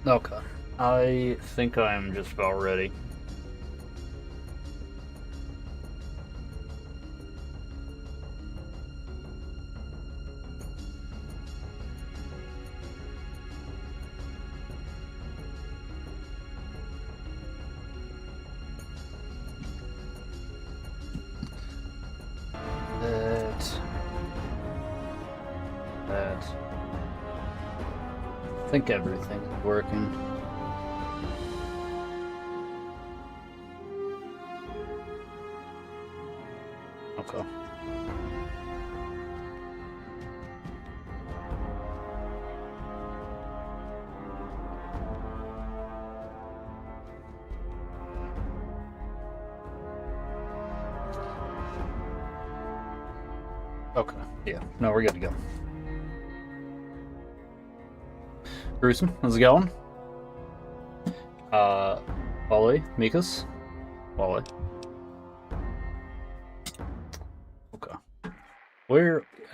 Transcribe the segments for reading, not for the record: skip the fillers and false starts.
Okay. I think I'm just about ready. That. I think everything's working. Okay. Okay. Yeah. No, we're good to go. Gruesome, how's it going? Wally, Mikas? Wally. Okay.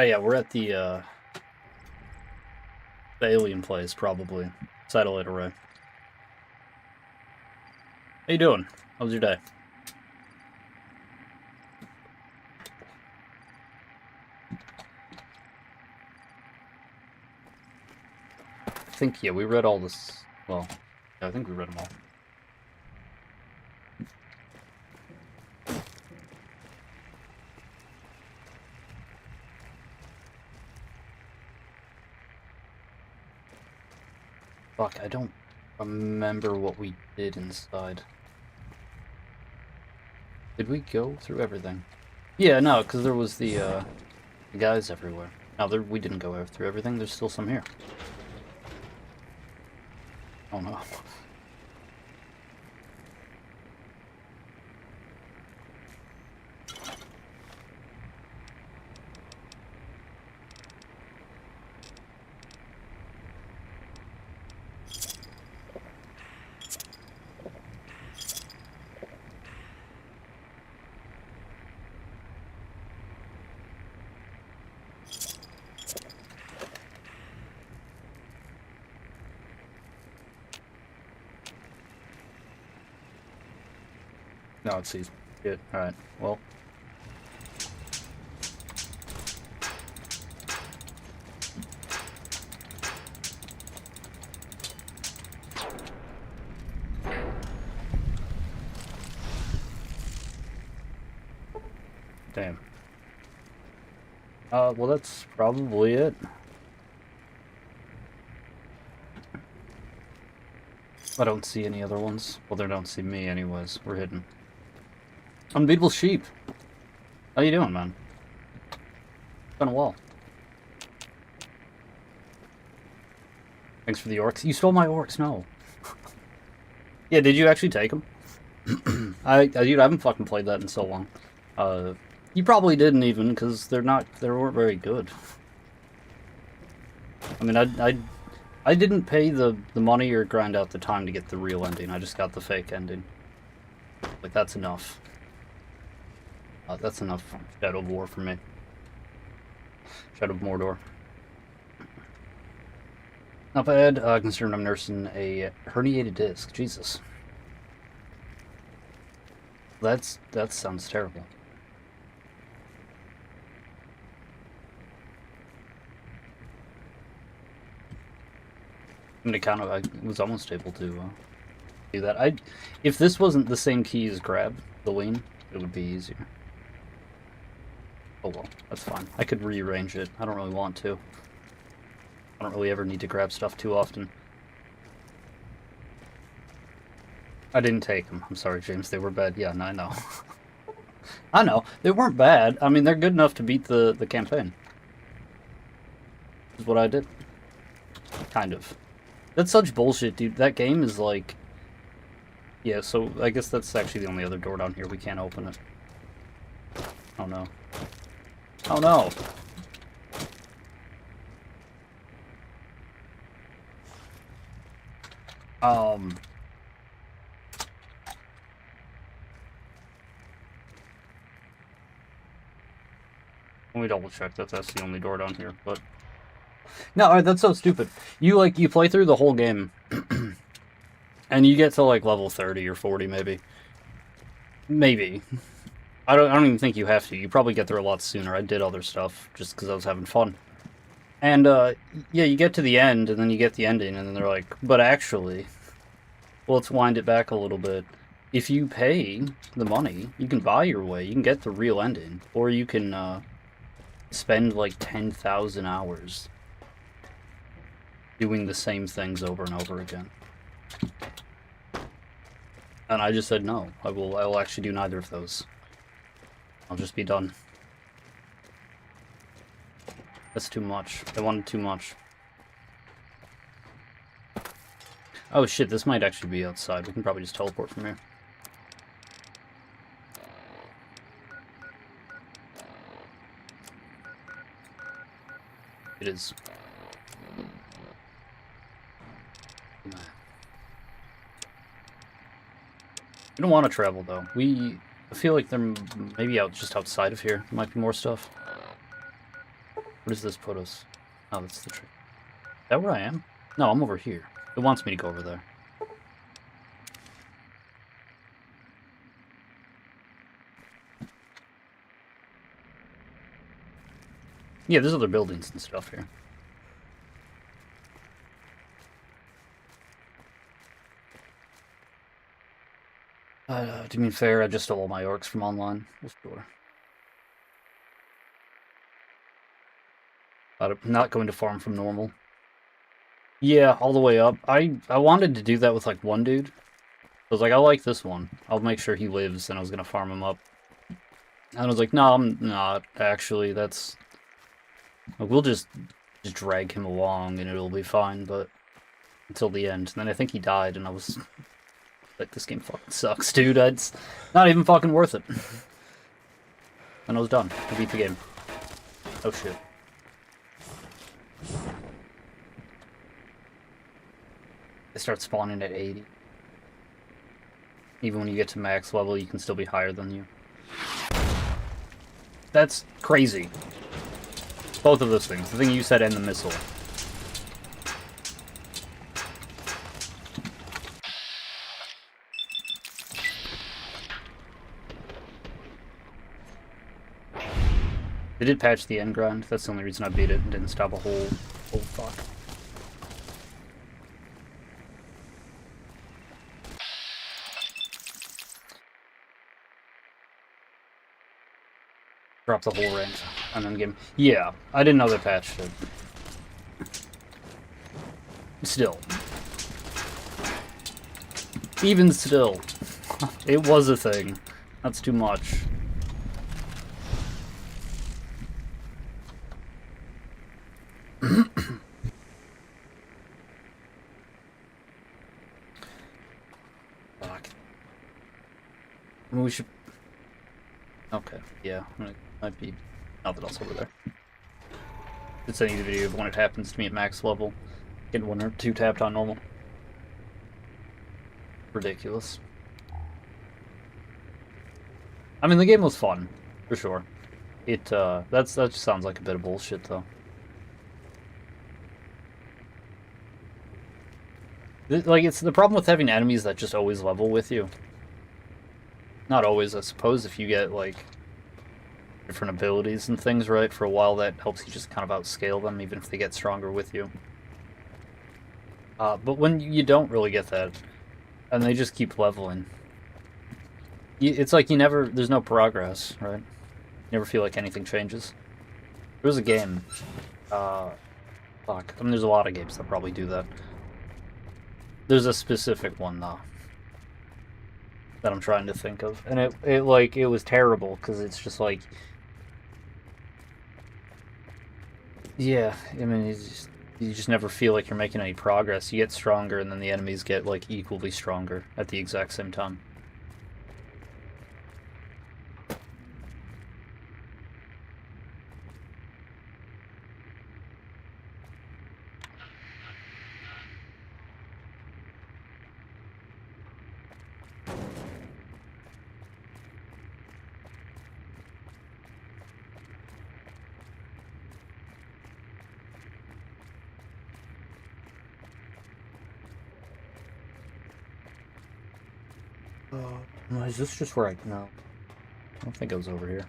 Yeah, we're at the alien place, probably. Satellite array. How you doing? How was your day? I think, yeah, we read all this. Well, yeah, I think we read them all. Fuck, I don't remember what we did inside. Did we go through everything? Yeah, no, because there was the guys everywhere. No, we didn't go through everything. There's still some here. Oh no. No, it's easy. Good. Alright, well. Damn. Well, that's probably it. I don't see any other ones. Well, they don't see me anyways. We're hidden. Unbeatable Sheep. How you doing, man? It's been a while. Thanks for the orcs. You stole my orcs, no. Yeah, did you actually take them? Dude, I haven't fucking played that in so long. You probably didn't even, because they weren't very good. I mean, I didn't pay the money or grind out the time to get the real ending. I just got the fake ending. Like, that's enough. That's enough Shadow of War for me. Shadow of Mordor. Not bad, considering I'm nursing a herniated disc. Jesus. That sounds terrible. I mean, I was almost able to do that. If this wasn't the same key as grab, the lean, it would be easier. Oh well, that's fine. I could rearrange it. I don't really want to. I don't really ever need to grab stuff too often. I didn't take them. I'm sorry, James. They were bad. Yeah, no, I know. I know. They weren't bad. I mean, they're good enough to beat the campaign. Is what I did. Kind of. That's such bullshit, dude. That game is like... Yeah, so I guess that's actually the only other door down here. We can't open it. Oh no. Oh no! Let me double check that that's the only door down here, but... No, alright, that's so stupid. You play through the whole game, And you get to like level 30 or 40 maybe. Maybe. I don't even think you have to. You probably get there a lot sooner. I did other stuff just because I was having fun. And yeah, you get to the end and then you get the ending and then they're like, but actually, well, let's wind it back a little bit. If you pay the money, you can buy your way. You can get the real ending, or you can spend like 10,000 hours doing the same things over and over again. And I just said no. I will actually do neither of those. I'll just be done. That's too much. I wanted too much. Oh shit, this might actually be outside. We can probably just teleport from here. It is. We don't want to travel though. I feel like they're maybe just outside of here. There might be more stuff. Where does this put us? Oh, that's the tree. Is that where I am? No, I'm over here. It wants me to go over there. Yeah, there's other buildings and stuff here. Do you mean fair? I just stole all my orcs from online. Sure. But I'm not going to farm from normal. Yeah, all the way up. I wanted to do that with like one dude. I was like, I like this one. I'll make sure he lives, and I was gonna farm him up. And I was like, no, I'm not actually. That's we'll just drag him along, and it'll be fine. But until the end, and then I think he died, and I was like, this game fucking sucks, dude. It's not even fucking worth it. And I was done. I beat the game. Oh shit. They start spawning at 80. Even when you get to max level, you can still be higher than you. That's crazy. Both of those things. The thing you said and the missile. They did patch the end grind. That's the only reason I beat it and didn't stop a whole fuck. Drop the whole range and then game. Yeah, I didn't know they patched it. Still. Even still. It was a thing. That's too much. Fuck. We should... Okay, yeah. Might be nothing else over there. Just sending you the video of when it happens to me at max level. Getting 1 or 2 tapped on normal. Ridiculous. I mean, the game was fun, for sure. That just sounds like a bit of bullshit, though. Like, it's the problem with having enemies that just always level with you. Not always, I suppose, if you get, like, different abilities and things, right? For a while, that helps you just kind of outscale them, even if they get stronger with you. But when you don't really get that, and they just keep leveling, it's like there's no progress, right? You never feel like anything changes. There was a game, fuck, I mean, there's a lot of games that probably do that. There's a specific one, though, that I'm trying to think of, and it was terrible, because it's just like, yeah, I mean, you just never feel like you're making any progress. You get stronger, and then the enemies get, like, equally stronger at the exact same time. Is this just where I... No. I don't think it was over here.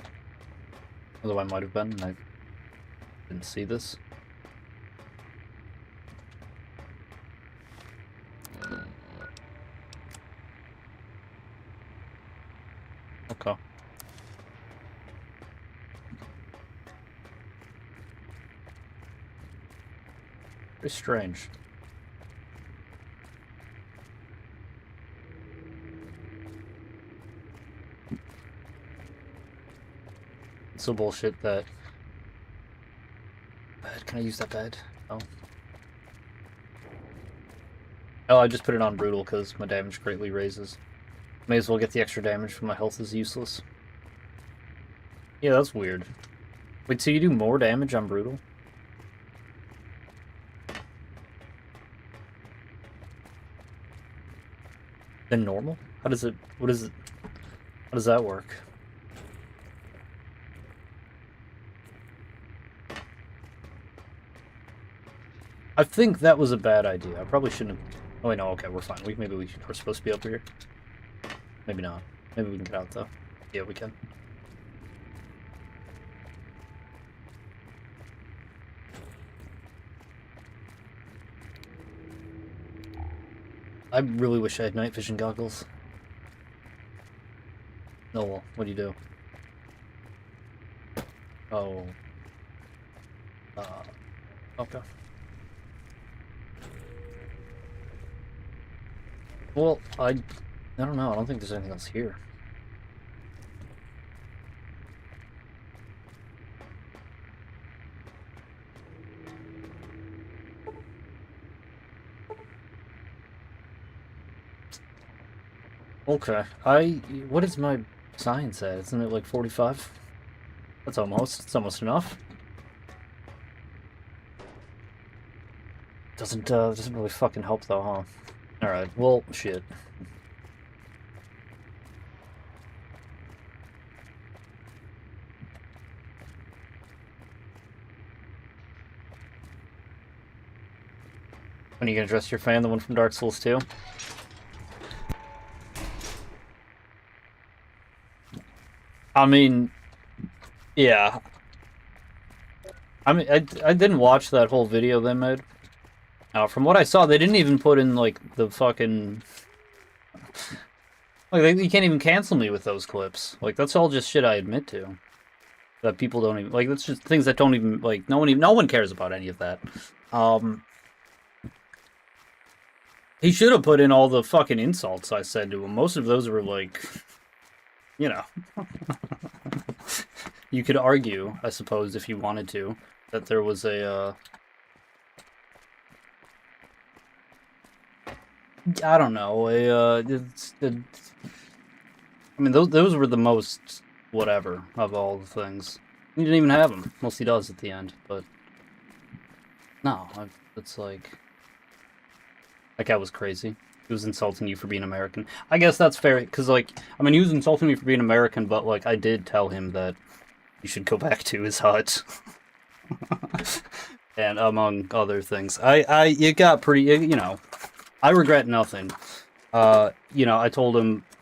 Although I might have been, and I didn't see this. Okay. Very strange. It's so bullshit that... Bed. Can I use that bed? No. Oh, I just put it on brutal because my damage greatly raises. May as well get the extra damage when my health is useless. Yeah, that's weird. Wait, so you do more damage on brutal? Than normal? How does it... What is it... How does that work? I think that was a bad idea. I probably shouldn't have... Oh, wait, no, okay, we're fine. Maybe we're supposed to be up here. Maybe not. Maybe we can get out, though. Yeah, we can. I really wish I had night vision goggles. Oh, well, what do you do? Oh. Okay. Well, I don't know. I don't think there's anything else here. Okay. What is my science at? Isn't it like 45? It's almost enough. Doesn't really fucking help though, huh? Alright, well, shit. When are you gonna dress your fan, the one from Dark Souls 2? I mean, yeah. I mean, I didn't watch that whole video they made. From what I saw, they didn't even put in, like, the fucking... Like, you can't even cancel me with those clips. Like, that's all just shit I admit to. That people don't even... Like, that's just things that don't even... Like, no one cares about any of that. He should have put in all the fucking insults I said to him. Most of those were, like... You know. You could argue, I suppose, if you wanted to, that there was a, I don't know, I mean, those were the most whatever of all the things. He didn't even have them. Most he does at the end, but no, it's like that guy was crazy. He was insulting you for being American. I guess that's fair, because, like, I mean, he was insulting me for being American, but, like, I did tell him that you should go back to his hut. And among other things. It got pretty, you know, I regret nothing. You know,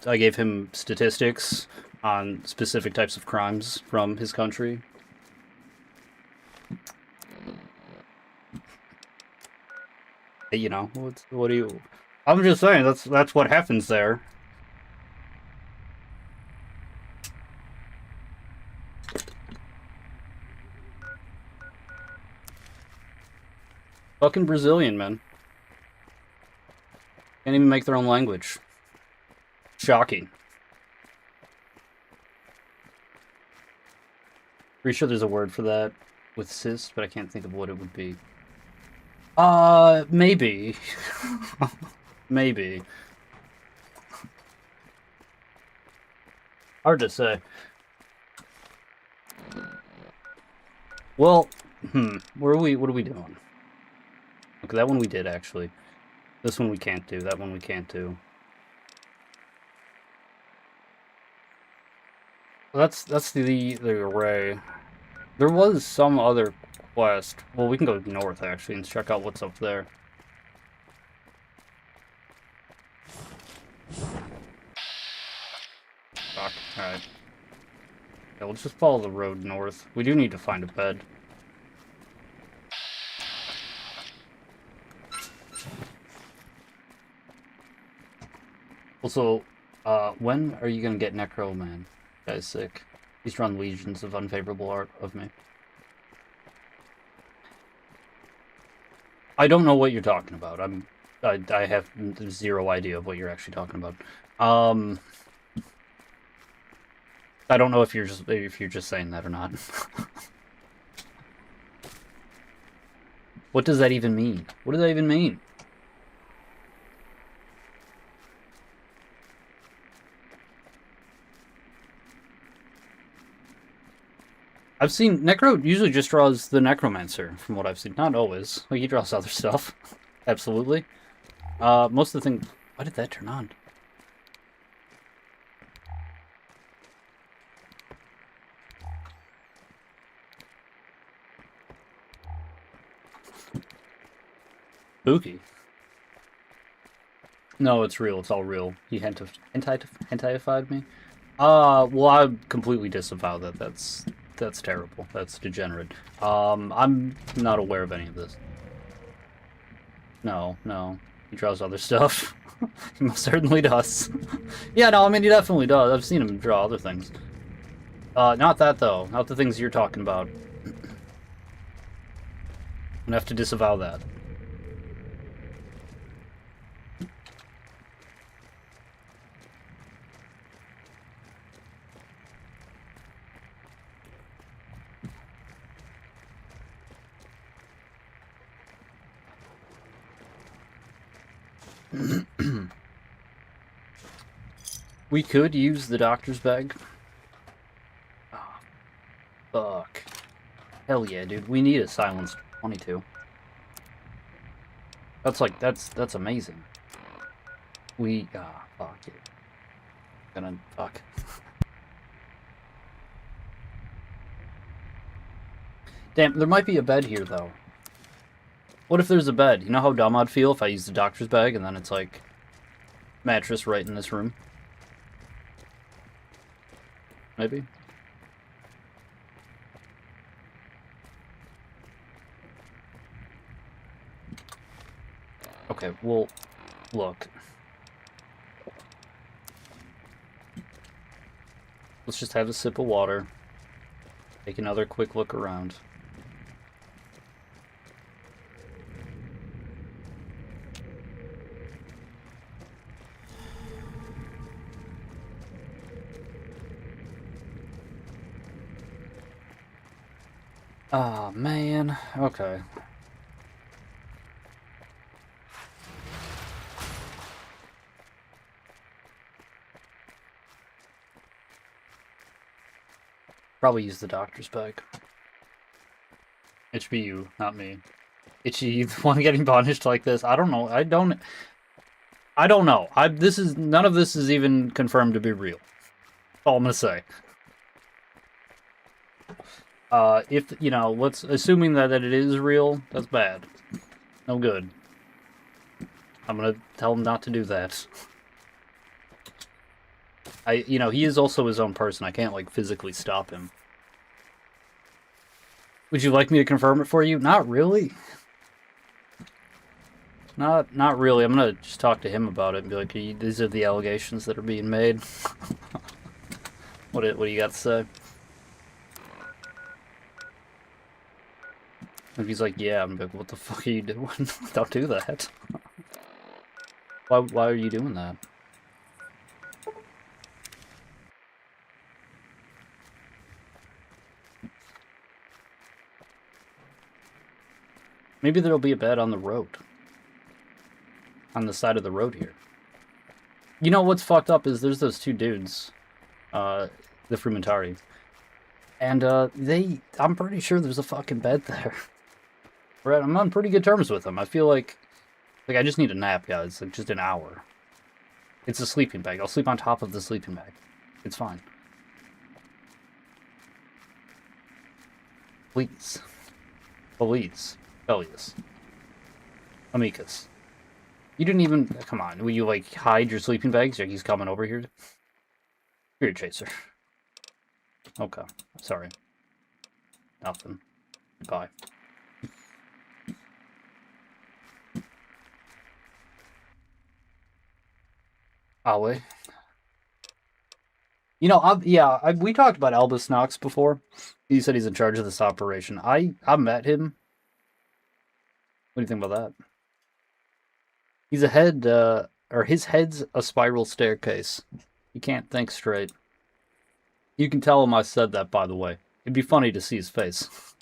I gave him statistics on specific types of crimes from his country. You know, what do you... I'm just saying, that's what happens there. Fucking Brazilian, man. Can't even make their own language. Shocking. Pretty sure there's a word for that with cis, but I can't think of what it would be. Maybe. Maybe. Hard to say. Well, what are we doing? Okay, that one we did, actually. This one we can't do, that one we can't do. That's the array. There was some other quest. Well, we can go north, actually, and check out what's up there. Alright. Yeah, let's just follow the road north. We do need to find a bed. Also, when are you gonna get Necro Man? Guy's sick. He's drawn legions of unfavorable art of me. I don't know what you're talking about. I have zero idea of what you're actually talking about. I don't know if you're just saying that or not. What does that even mean? What does that even mean? I've seen Necro usually just draws the Necromancer, from what I've seen. Not always. Like, he draws other stuff. Absolutely. Most of the thing... Why did that turn on? Spooky. No, it's real. It's all real. He hentai-ified me? Well, I completely disavow that. That's terrible. That's degenerate. I'm not aware of any of this. No. He draws other stuff. He most certainly does. Yeah, no, I mean, he definitely does. I've seen him draw other things. Not that, though. Not the things you're talking about. I'm gonna have to disavow that. We could use the doctor's bag. Oh, fuck. Hell yeah, dude. We need a silenced 22. That's like, that's amazing. Fuck it. Fuck. Damn, there might be a bed here, though. What if there's a bed? You know how dumb I'd feel if I used the doctor's bag and then it's like mattress right in this room? Maybe? Okay, well, look. Let's just have a sip of water. Take another quick look around. Oh, man. Okay. Probably use the doctor's bag. It should be you, not me. Itchy, the one getting punished like this. I don't know. I don't know. None of this is even confirmed to be real. That's all I'm gonna say. If, you know, assuming that it is real, that's bad. No good. I'm gonna tell him not to do that. You know, he is also his own person. I can't, like, physically stop him. Would you like me to confirm it for you? Not really. Not really. I'm gonna just talk to him about it and be like, these are the allegations that are being made. What do you got to say? If he's like, yeah, I'm like, what the fuck are you doing? Don't do that. Why are you doing that? Maybe there'll be a bed on the road. On the side of the road here. You know what's fucked up is there's those two dudes. The Frumentari. And, I'm pretty sure there's a fucking bed there. Right, I'm on pretty good terms with them. I feel like I just need a nap, guys. Like, just an hour. It's a sleeping bag. I'll sleep on top of the sleeping bag. It's fine. Please. Please. Elias. Amicus. You didn't even... Come on. Will you, like, hide your sleeping bags? Like, he's coming over here? Spirit Chaser. Okay. Sorry. Nothing. Goodbye. Awe. You know, we talked about Albus Nox before. He said he's in charge of this operation. I met him. What do you think about that? He's a head, or his head's a spiral staircase. You can't think straight. You can tell him I said that, by the way. It'd be funny to see his face.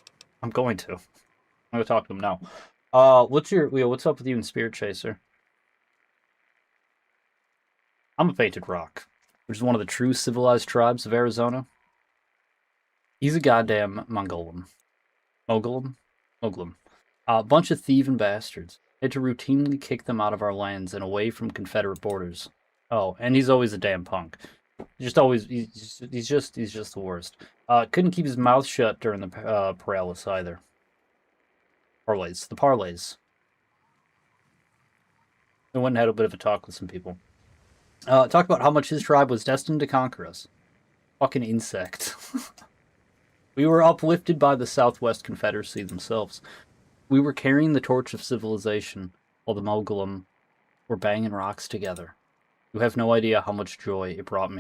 I'm going to. I'm going to talk to him now. What's up with you and Spirit Chaser? I'm a Painted Rock, which is one of the true civilized tribes of Arizona. He's a goddamn Mongolem. Mogulum. A bunch of thieving bastards. Had to routinely kick them out of our lands and away from Confederate borders. Oh, and he's always a damn punk. He's just the worst. Couldn't keep his mouth shut during the paralysis either. The parlays. I went and had a bit of a talk with some people. Talk about how much his tribe was destined to conquer us. Fucking insect. We were uplifted by the Southwest Confederacy themselves. We were carrying the torch of civilization, while the Mogulum were banging rocks together. You have no idea how much joy it brought to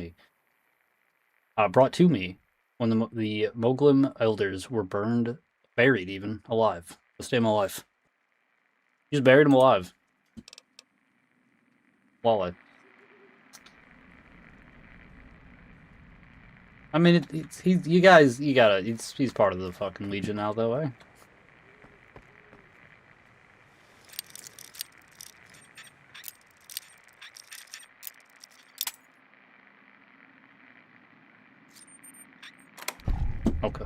me, when the Mogulum elders were buried even, alive. Let's stay him alive. You just buried him alive. Walleye. I mean, he's part of the fucking Legion now, though, eh? Okay.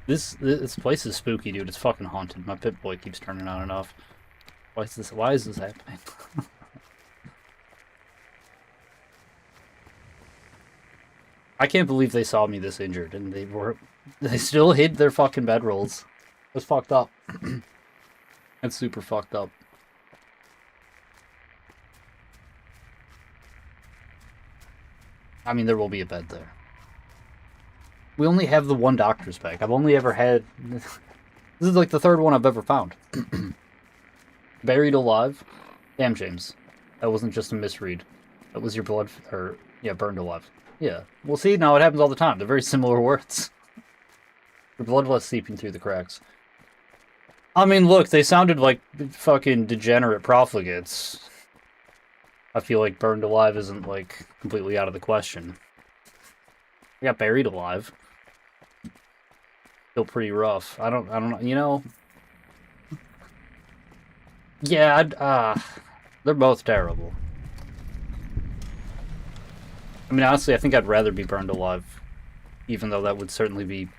This place is spooky, dude. It's fucking haunted. My Pip-Boy keeps turning on and off. Why is this happening? I can't believe they saw me this injured and they still hid their fucking bedrolls. That's fucked up. That's super fucked up. I mean, there will be a bed there. We only have the one doctor's bag. I've only ever had... This is like the third one I've ever found. Buried alive? Damn, James. That wasn't just a misread. That was your blood... burned alive. Yeah. Well, see, now it happens all the time. They're very similar words. Your blood was seeping through the cracks. I mean, look, they sounded like fucking degenerate profligates. I feel like burned alive isn't, like, completely out of the question. I got buried alive. Still pretty rough. I don't know, you know... Yeah, they're both terrible. I mean, honestly, I think I'd rather be burned alive. Even though that would certainly be...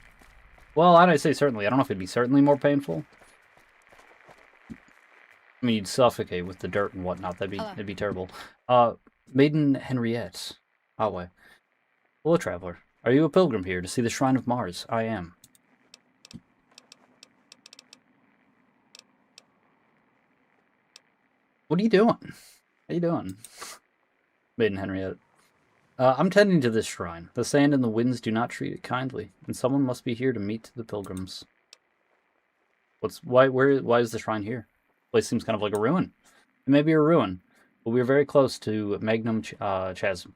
Well, I don't say certainly. I don't know if it'd be certainly more painful. I mean, you'd suffocate with the dirt and whatnot. That'd be terrible. Maiden Henriette. Awe. Hello, traveler. Are you a pilgrim here to see the Shrine of Mars? I am. What are you doing? How you doing? Maiden Henriette. I'm tending to this shrine. The sand and the winds do not treat it kindly, and someone must be here to meet the pilgrims. Why is the shrine here? The place seems kind of like a ruin. It may be a ruin, but we are very close to Magnum Chasma.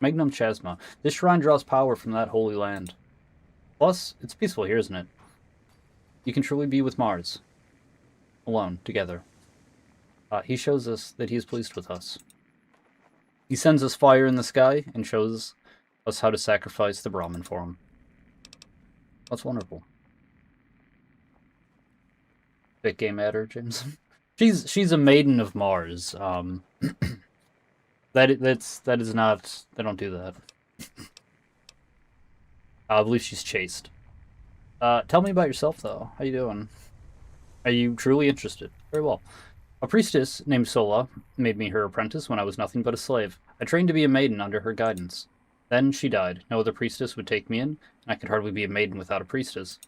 Magnum Chasma. This shrine draws power from that holy land. Plus, it's peaceful here, isn't it? You can truly be with Mars. Alone, together. He shows us that he is pleased with us. He sends us fire in the sky and shows us how to sacrifice the Brahmin for him. That's wonderful. Big game at her, James. She's a maiden of Mars. That is not. They don't do that. I believe she's chaste. Tell me about yourself, though. How you doing? Are you truly interested? Very well. A priestess named Sola made me her apprentice when I was nothing but a slave. I trained to be a maiden under her guidance. Then she died. No other priestess would take me in, and I could hardly be a maiden without a priestess.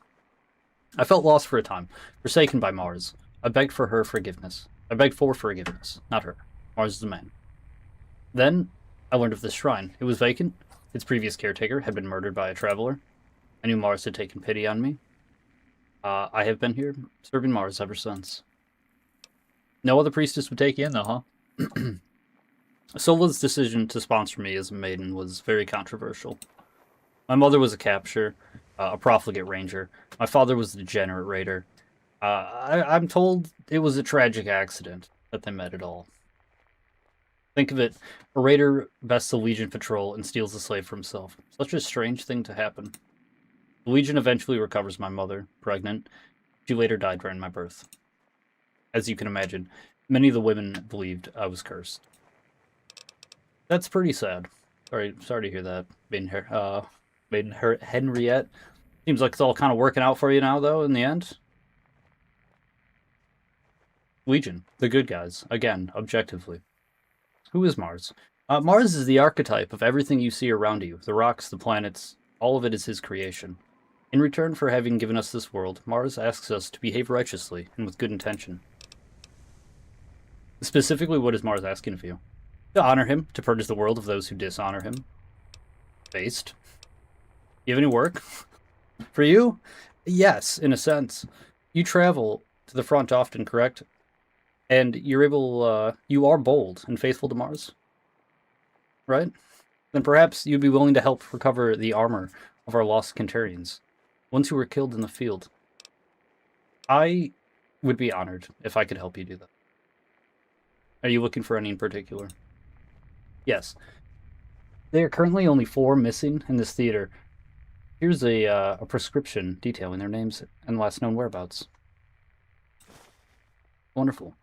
I felt lost for a time, forsaken by Mars. I begged for her forgiveness. I begged for forgiveness, not her. Mars is the man. Then, I learned of this shrine. It was vacant. Its previous caretaker had been murdered by a traveler. I knew Mars had taken pity on me. I have been here, serving Mars ever since. No other priestess would take you in, though, huh? Sola's decision to sponsor me as a maiden was very controversial. My mother was a capture, a profligate ranger. My father was a degenerate raider. I'm told it was a tragic accident that they met at all. Think of it, a raider bests a Legion patrol and steals a slave for himself. Such a strange thing to happen. The Legion eventually recovers my mother, pregnant. She later died during my birth. As you can imagine, many of the women believed I was cursed. That's pretty sad. Sorry to hear that, Maiden Henriette. Seems like it's all kind of working out for you now, though, in the end. Legion, the good guys. Again, objectively. Who is Mars? Mars is the archetype of everything you see around you. The rocks, the planets, all of it is his creation. In return for having given us this world, Mars asks us to behave righteously and with good intention. Specifically, what is Mars asking of you? To honor him, to purge the world of those who dishonor him. Based. You have any work? For you? Yes, in a sense. You travel to the front often, correct? And you're able, you are bold and faithful to Mars. Right? Then perhaps you'd be willing to help recover the armor of our lost Kentarians, ones who were killed in the field. I would be honored if I could help you do that. Are you looking for any in particular? Yes. There are currently only 4 missing in this theater. Here's a prescription detailing their names and last known whereabouts. Wonderful.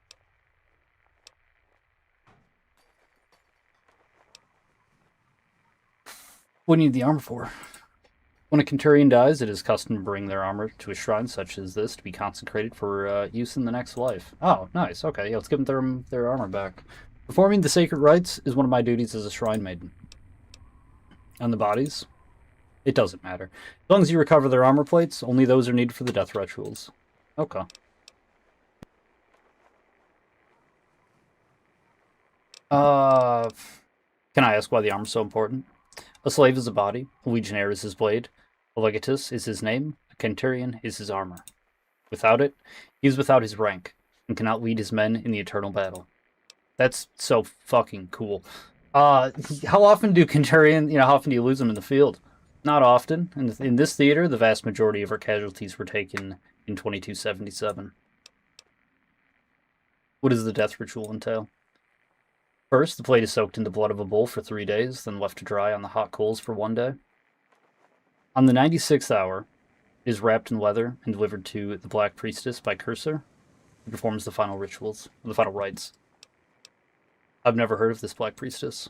What do you need the armor for? When a Kentarian dies, it is custom to bring their armor to a shrine such as this to be consecrated for use in the next life. Oh, nice. Okay, yeah, let's give them their armor back. Performing the sacred rites is one of my duties as a shrine maiden. And the bodies? It doesn't matter. As long as you recover their armor plates, only those are needed for the death rituals. Okay. Can I ask why the armor's so important? A slave is a body, a legionnaire is his blade, a legatus is his name, a Kentarian is his armor. Without it, he is without his rank, and cannot lead his men in the eternal battle. That's so fucking cool. How often do Kentarian, how often do you lose them in the field? Not often. In this theater, the vast majority of our casualties were taken in 2277. What does the death ritual entail? First, the plate is soaked in the blood of a bull for 3 days, then left to dry on the hot coals for 1 day. On the 96th hour, it is wrapped in leather and delivered to the Black Priestess by Cursor, who performs the final rituals, the final rites. I've never heard of this Black Priestess.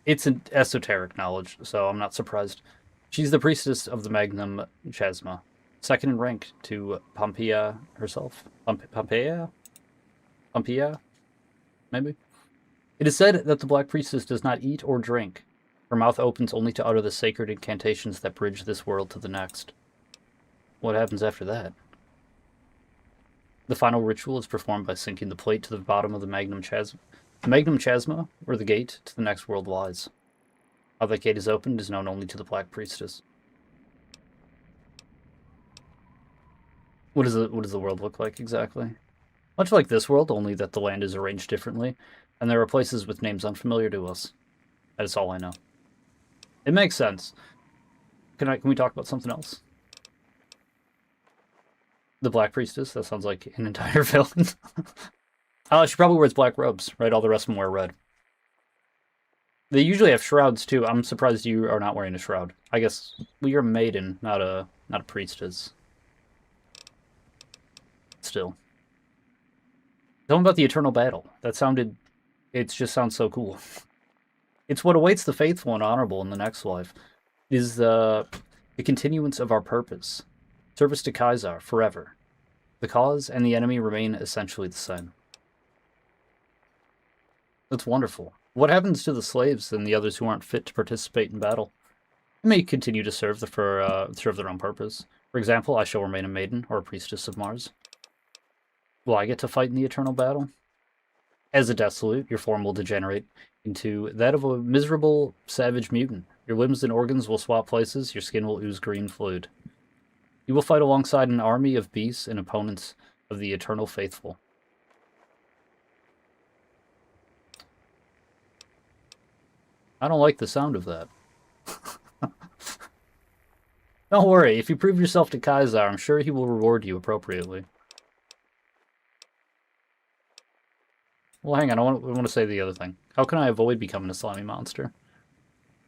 It's an esoteric knowledge, so I'm not surprised. She's the priestess of the Magnum Chasma, second in rank to Pompeia herself. Pompeia? Maybe? It is said that the Black Priestess does not eat or drink. Her mouth opens only to utter the sacred incantations that bridge this world to the next. What happens after that? The final ritual is performed by sinking the plate to the bottom of the Magnum Chasma. The Magnum Chasma, where the gate to the next world lies. How that gate is opened is known only to the Black Priestess. What does the world look like exactly? Much like this world, only that the land is arranged differently, and there are places with names unfamiliar to us. That is all I know. It makes sense. Can we talk about something else? The Black Priestess? That sounds like an entire villain. She probably wears black robes, right? All the rest of them wear red. They usually have shrouds, too. I'm surprised you are not wearing a shroud. I guess, well, you're a maiden, not a priestess. Still. Tell me about the eternal battle. It just sounds so cool. It's what awaits the faithful and honorable in the next life. It is the continuance of our purpose. Service to Caesar, forever. The cause and the enemy remain essentially the same. That's wonderful. What happens to the slaves and the others who aren't fit to participate in battle? They may continue to serve their own purpose. For example, I shall remain a maiden or a priestess of Mars. Will I get to fight in the eternal battle? As a Desolate, your form will degenerate into that of a miserable, savage mutant. Your limbs and organs will swap places, your skin will ooze green fluid. You will fight alongside an army of beasts and opponents of the eternal faithful. I don't like the sound of that. Don't worry, if you prove yourself to Caesar, I'm sure he will reward you appropriately. Well, hang on, I want to say the other thing. How can I avoid becoming a slimy monster?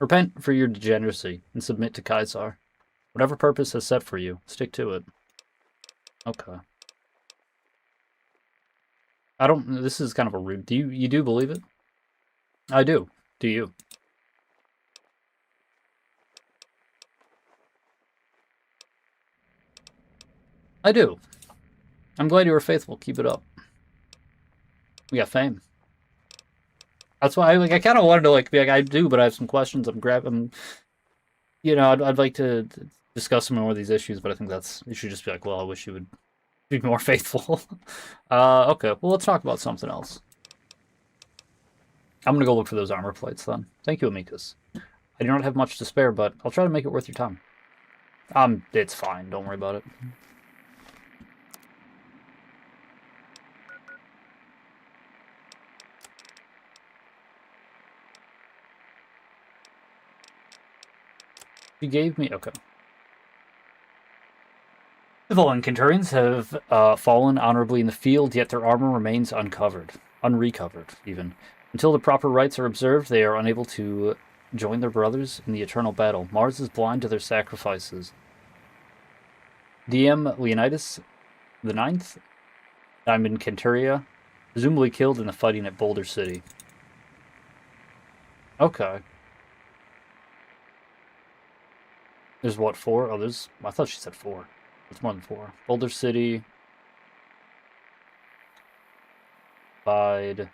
Repent for your degeneracy and submit to Caesar. Whatever purpose has set for you, stick to it. Okay. I don't... This is kind of a rude... You do believe it? I do. Do you? I do. I'm glad you were faithful. Keep it up. We got fame. That's why I kind of wanted to be like, I do, but I have some questions. You know, I'd like to discuss some more of these issues, but I think you should just be like, well, I wish you would be more faithful. Okay, well, let's talk about something else. I'm gonna go look for those armor plates then. Thank you, Amicus. I do not have much to spare, but I'll try to make it worth your time. It's fine. Don't worry about it. You gave me... Okay. The fallen Kenturians have fallen honorably in the field, yet their armor remains unrecovered, even. Until the proper rites are observed, they are unable to join their brothers in the eternal battle. Mars is blind to their sacrifices. DM Leonidas the Ninth, Diamond Kenturia, presumably killed in the fighting at Boulder City. Okay. There's what, 4? Oh, there's... I thought she said 4. It's more than 4. Boulder City. Bide.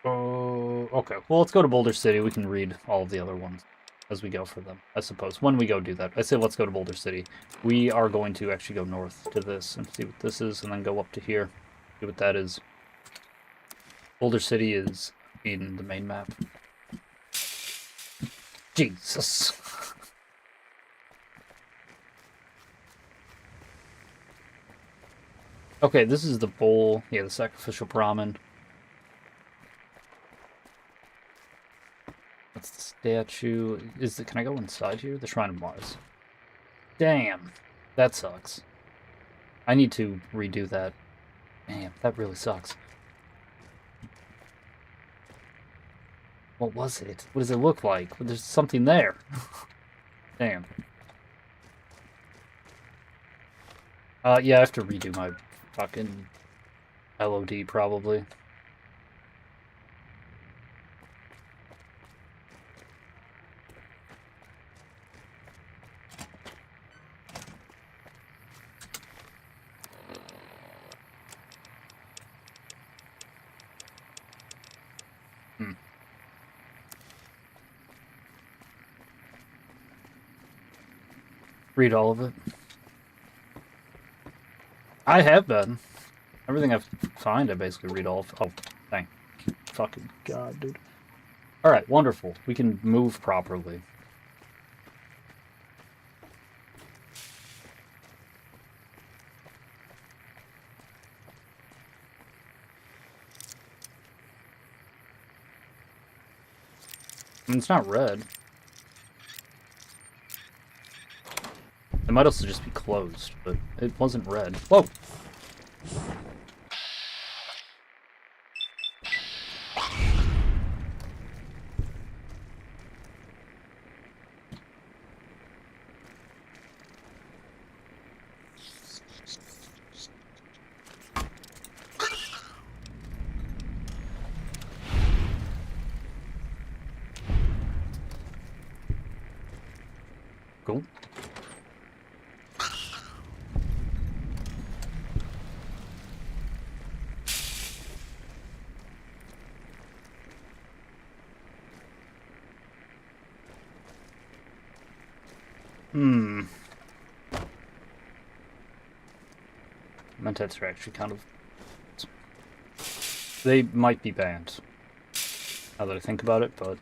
Oh, okay. Well, let's go to Boulder City. We can read all of the other ones as we go for them, I suppose. When we go do that. I say let's go to Boulder City. We are going to actually go north to this and see what this is, and then go up to here. See what that is. Boulder City is in the main map. Jesus. Okay, this is the bowl. Yeah, the sacrificial Brahmin. That's the statue. Can I go inside here? The Shrine of Mars. Damn. That sucks. I need to redo that. Damn, that really sucks. What was it? What does it look like? Well, there's something there. Damn. Yeah, I have to redo my fucking LOD, probably. Read all of it. I have been. Everything I find, I basically read all of. Oh, thank fucking God, dude. Alright, wonderful. We can move properly. I mean, it's not red. It might also just be closed, but it wasn't red. Whoa! Cool. Hmm. Mentats are actually kind of... They might be banned. Now that I think about it, but...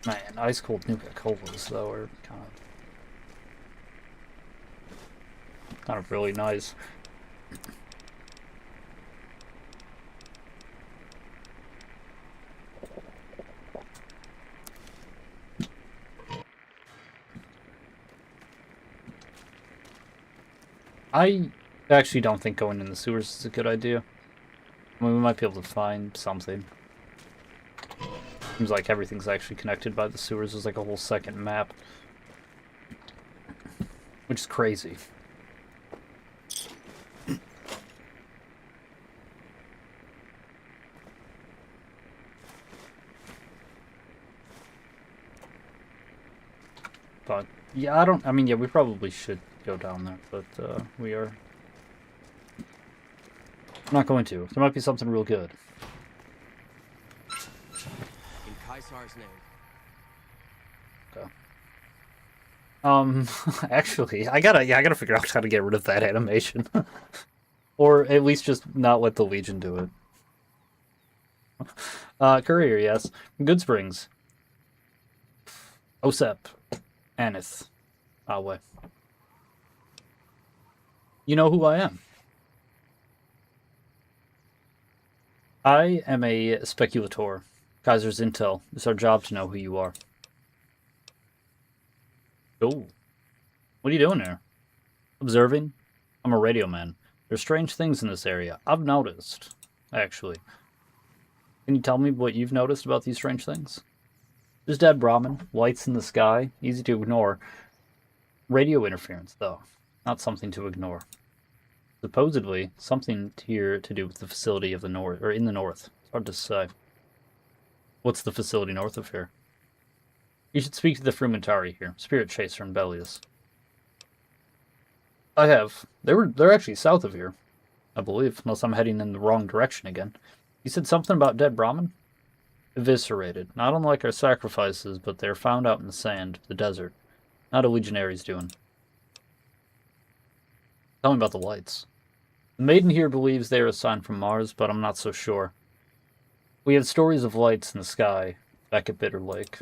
Man, ice cold Nuka-Colas though are kind of really nice. I actually don't think going in the sewers is a good idea. I mean, we might be able to find something. Seems like everything's actually connected by the sewers. There's like a whole second map. Which is crazy. But, yeah, I mean, yeah, we probably should go down there, but, we are not going to. There might be something real good. In Caesar's name. Okay. Actually, I gotta figure out how to get rid of that animation. Or at least just not let the Legion do it. Courier, yes. Goodsprings. Osep. Aneth. Awe. You know who I am. I am a speculator. Kaiser's intel. It's our job to know who you are. Oh. What are you doing there? Observing? I'm a radio man. There's strange things in this area. I've noticed, actually. Can you tell me what you've noticed about these strange things? There's dead Brahmin, lights in the sky, easy to ignore. Radio interference, though. Not something to ignore. Supposedly, something here to do with the facility of the north, or in the north. It's hard to say. What's the facility north of here? You should speak to the Frumentari here, Spirit Chaser and Bellius. I have. They're actually south of here, I believe, unless I'm heading in the wrong direction again. You said something about dead Brahmin? Eviscerated. Not unlike our sacrifices, but they're found out in the sand, the desert. Not a legionary's doing. Tell me about the lights. The maiden here believes they are a sign from Mars, but I'm not so sure. We had stories of lights in the sky back at Bitter Lake.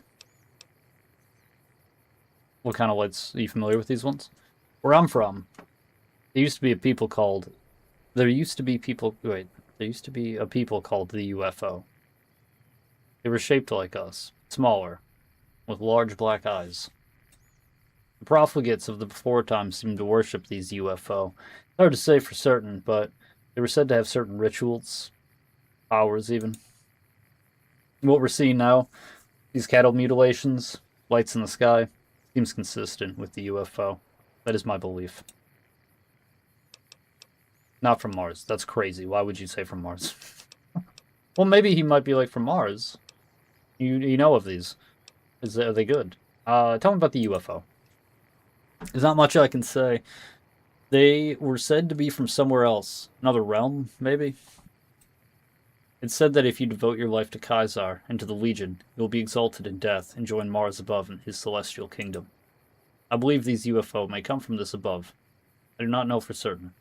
What kind of lights? Are you familiar with these ones? Where I'm from, there used to be a people called... There used to be a people called the UFO. They were shaped like us, smaller, with large black eyes. The profligates of the before times seemed to worship these UFO. It's hard to say for certain, but they were said to have certain rituals, powers even. What we're seeing now, these cattle mutilations, lights in the sky, seems consistent with the UFO. That is my belief. Not from Mars. That's crazy. Why would you say from Mars? Well, maybe he might be like from Mars. You know of these. Are they good? Tell me about the UFO. There's not much I can say. They were said to be from somewhere else. Another realm, maybe? It's said that if you devote your life to Caesar and to the Legion, you'll be exalted in death and join Mars above in his celestial kingdom. I believe these UFO may come from this above. I do not know for certain.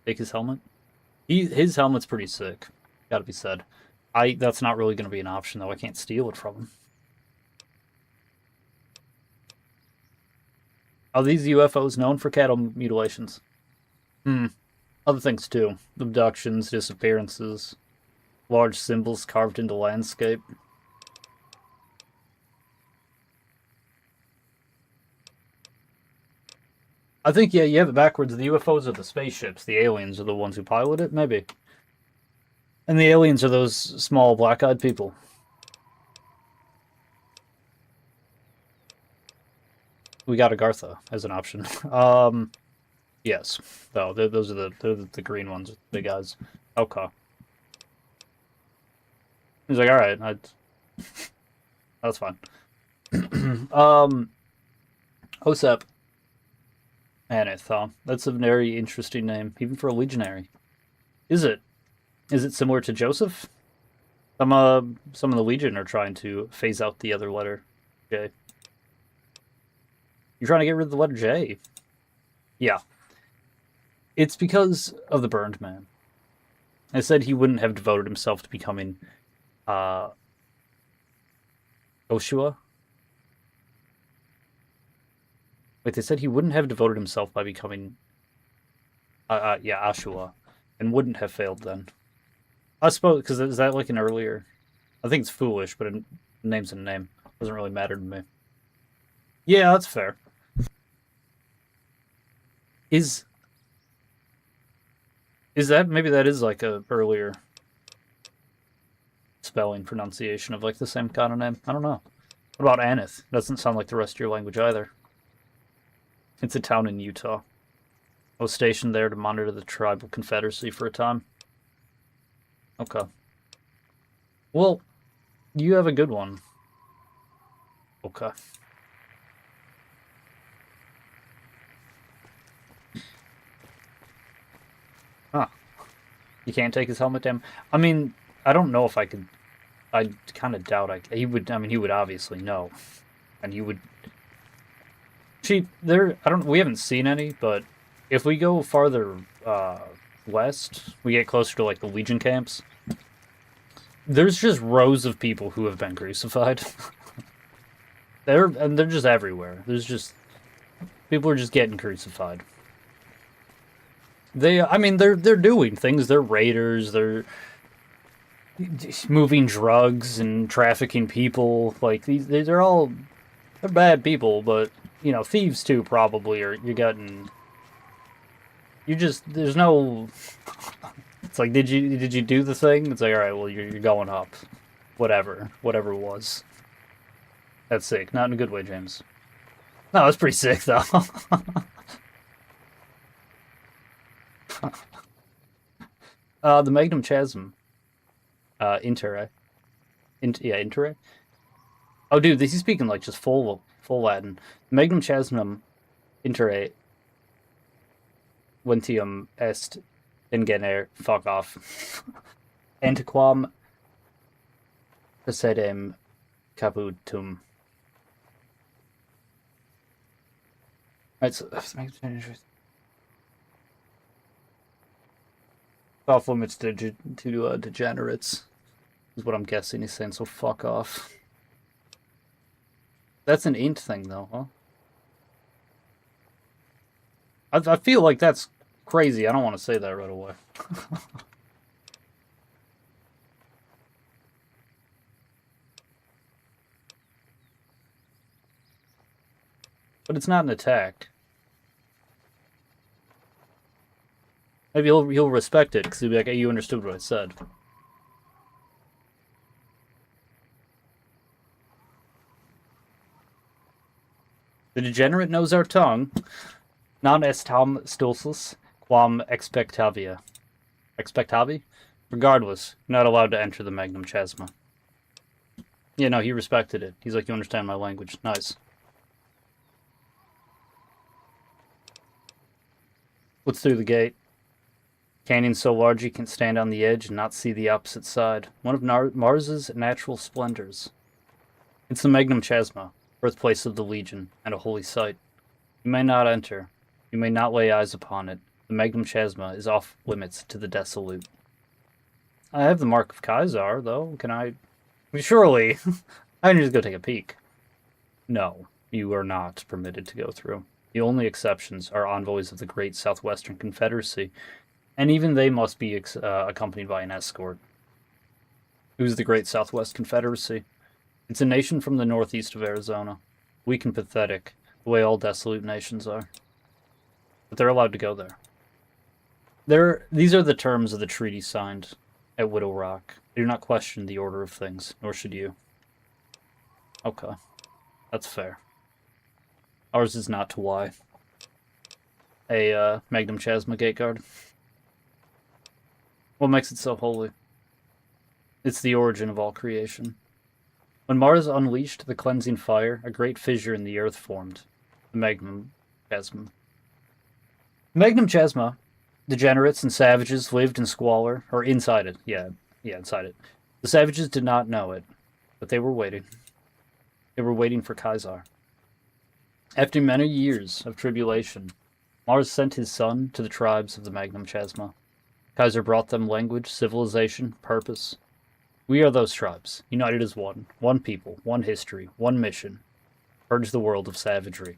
Take his helmet? His helmet's pretty sick. Gotta be said. That's not really going to be an option, though. I can't steal it from him. Are these UFOs known for cattle mutilations? Other things, too. Abductions, disappearances, large symbols carved into landscape. I think, yeah, you have it backwards. The UFOs are the spaceships. The aliens are the ones who pilot it, maybe. And the aliens are those small black-eyed people. We got Agartha as an option. Yes. No, those are the green ones, big eyes. Okay. He's like, all right, that's fine. Osep Aneth, huh? That's a very interesting name, even for a legionary. Is it? Is it similar to Joseph? Some of the Legion are trying to phase out the other letter, J. You're trying to get rid of the letter J. Yeah. It's because of the Burned Man. I said he wouldn't have devoted himself to becoming Oshua. Wait, they said he wouldn't have devoted himself by becoming yeah, Ashua, and wouldn't have failed then. I suppose, because is that like an earlier... I think it's foolish, but a name's a name. Doesn't really matter to me. Yeah, that's fair. Is that... Maybe that is like a earlier spelling pronunciation of like the same kind of name. I don't know. What about Aneth? Doesn't sound like the rest of your language either. It's a town in Utah. I was stationed there to monitor the tribal confederacy for a time. Okay. Well, you have a good one. Okay. Huh. You can't take his helmet down? I mean, I don't know if I could... I kind of doubt he would... I mean, he would obviously know. And he would... See, we haven't seen any, but if we go farther west, we get closer to, like, the Legion camps, there's just rows of people who have been crucified. they're just everywhere. There's just... People are just getting crucified. I mean, they're doing things. They're raiders. They're moving drugs and trafficking people. Like, they're bad people, but, you know, thieves too, probably, or there's no... It's like, did you do the thing? It's like, alright, well, you're going up. Whatever it was. That's sick. Not in a good way, James. No, that's pretty sick, though. The Magnum Chasm. Intere. Intere? Oh, dude, he's speaking, like, just full Latin. Magnum Chasmum Intere Ventium est ingener, fuck off. Antiquam Posedem caputum. Right, so off limits to degenerates is what I'm guessing he's saying, so fuck off. That's an int thing though, huh? I feel like that's crazy. I don't want to say that right away. But it's not an attack. Maybe he'll respect it, because he'll be like, hey, you understood what I said. The degenerate knows our tongue. Non est tam stultus, quam expectavia. Expectavi? Regardless, you're not allowed to enter the Magnum Chasma. Yeah, no, he respected it. He's like, you understand my language. Nice. What's through the gate? Canyon so large you can stand on the edge and not see the opposite side. One of Mars's natural splendors. It's the Magnum Chasma, birthplace of the Legion, and a holy site. You may not enter. You may not lay eyes upon it. The Magnum Chasma is off limits to the Desolute. I have the Mark of Caesar, though. Can I... Surely, I can just go take a peek. No, you are not permitted to go through. The only exceptions are envoys of the Great Southwestern Confederacy, and even they must be accompanied by an escort. Who's the Great Southwest Confederacy? It's a nation from the northeast of Arizona. Weak and pathetic, the way all desolate nations are. But they're allowed to go there. These are the terms of the treaty signed at Widow Rock. They do not question the order of things, nor should you. Okay. That's fair. Ours is not to Y. A Magnum Chasma gate guard. What makes it so holy? It's the origin of all creation. When Mars unleashed the cleansing fire, a great fissure in the earth formed. The Magnum Chasma. Magnum Chasma, degenerates and savages lived in squalor, or inside it. Yeah, inside it. The savages did not know it, but they were waiting. They were waiting for Kaisar. After many years of tribulation, Mars sent his son to the tribes of the Magnum Chasma. Kaisar brought them language, civilization, purpose. We are those tribes, united as one. One people, one history, one mission. Purge the world of savagery.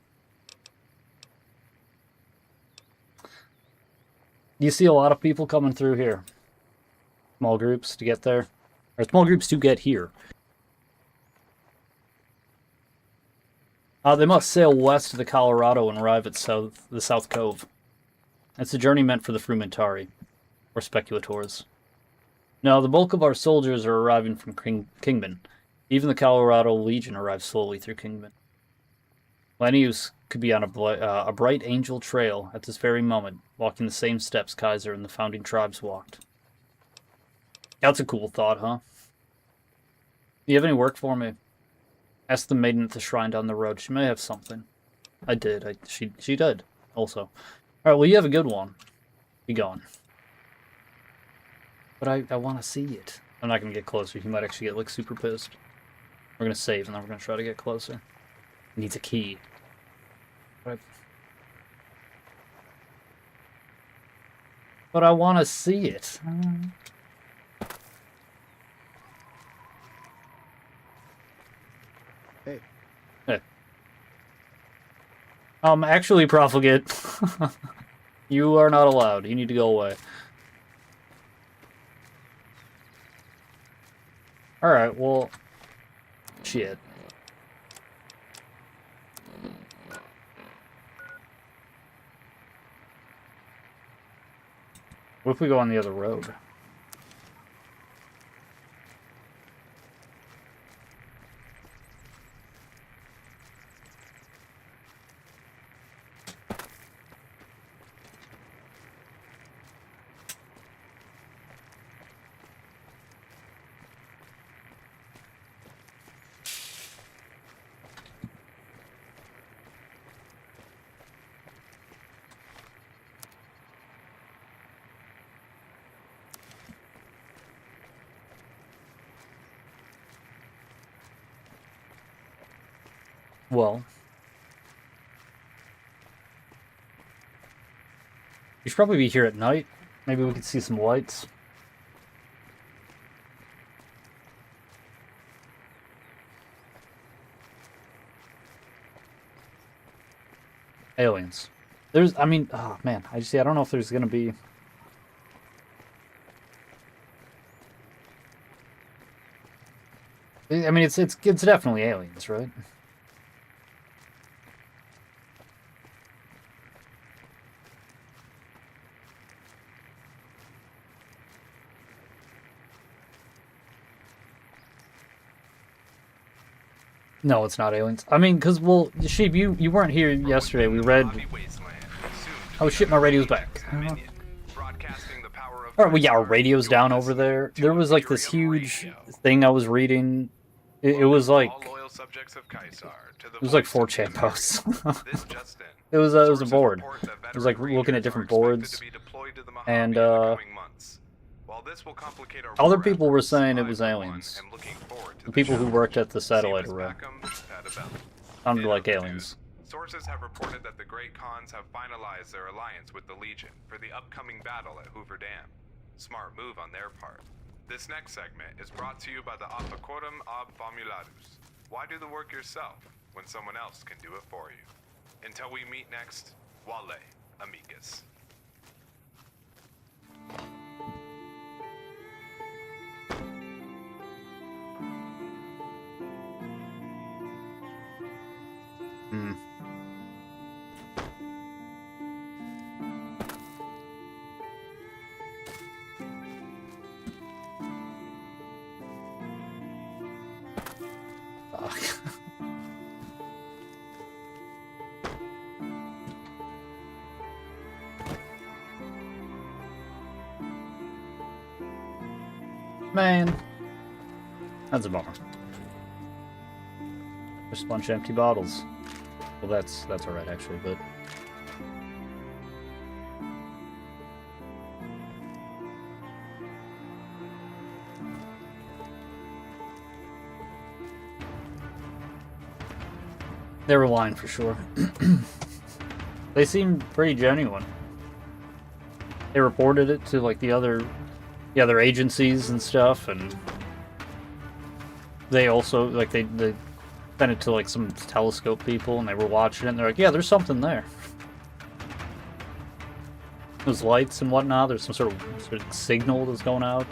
You see a lot of people coming through here. Small groups to get there. Or small groups to get here. They must sail west to the Colorado and arrive at the South Cove. It's a journey meant for the Frumentari, or speculators. No, the bulk of our soldiers are arriving from Kingman. Even the Colorado Legion arrives slowly through Kingman. Lanius could be on a bright angel trail at this very moment, walking the same steps Kaisar and the founding tribes walked. That's a cool thought, huh? Do you have any work for me? Ask the maiden at the shrine down the road. She may have something. I did. She did, also. Alright, well, you have a good one. Be gone. But I want to see it. I'm not going to get closer. He might actually get, like, super pissed. We're going to save, and then we're going to try to get closer. He needs a key. But I want to see it. Hey. Hey. Actually, Profligate. You are not allowed. You need to go away. Alright, well... Shit. What if we go on the other road? Well, you should probably be here at night. Maybe we could see some lights. Aliens. I mean, oh man, I don't know if there's gonna be... I mean, it's definitely aliens, right? No, it's not aliens. I mean, because, well, Sheep, you weren't here yesterday. We read... Oh shit, my radio's back. Alright, well, yeah, our radio's down over there. There was, like, this huge thing I was reading. It was like... It was like 4chan posts. It was a board. It was like looking at different boards. And, other people were saying it was aliens. The people who worked at the satellite array. Sounded like aliens. Sources have reported that the Great Khans have finalized their alliance with the Legion for the upcoming battle at Hoover Dam. Smart move on their part. This next segment is brought to you by the Aphocorum ab Famulatus. Why do the work yourself when someone else can do it for you? Until we meet next, Wale, amicus. Hmm. Fuck. Man. That's a bummer. Just a bunch of empty bottles. Well, that's alright, actually, but... They were lying for sure. They seemed pretty genuine. They reported it to like the other agencies and stuff, and they also like they sent it to like some telescope people, and they were watching it, and they're like, yeah, there's something there. Those lights and whatnot, there's some sort of signal that's going out.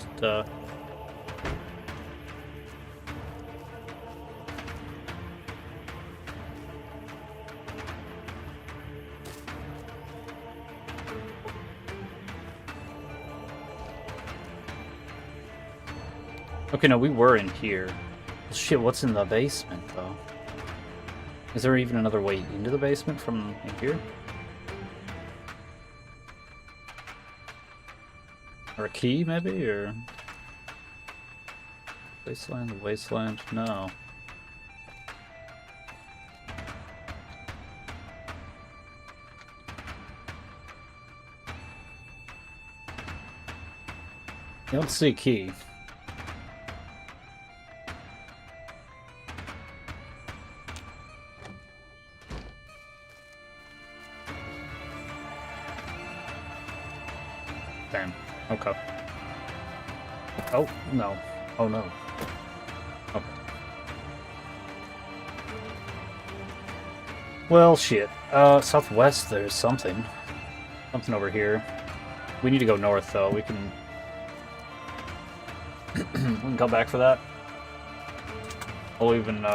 Okay, no, we were in here. Shit, what's in the basement, though? Is there even another way into the basement from in here? Or a key, maybe? Or... Wasteland, wasteland? No. You don't see a key. Damn. Okay. Oh, no. Oh, no. Okay. Well, shit. Southwest, there's something. Something over here. We need to go north, though. We can... we can come back for that. We'll even,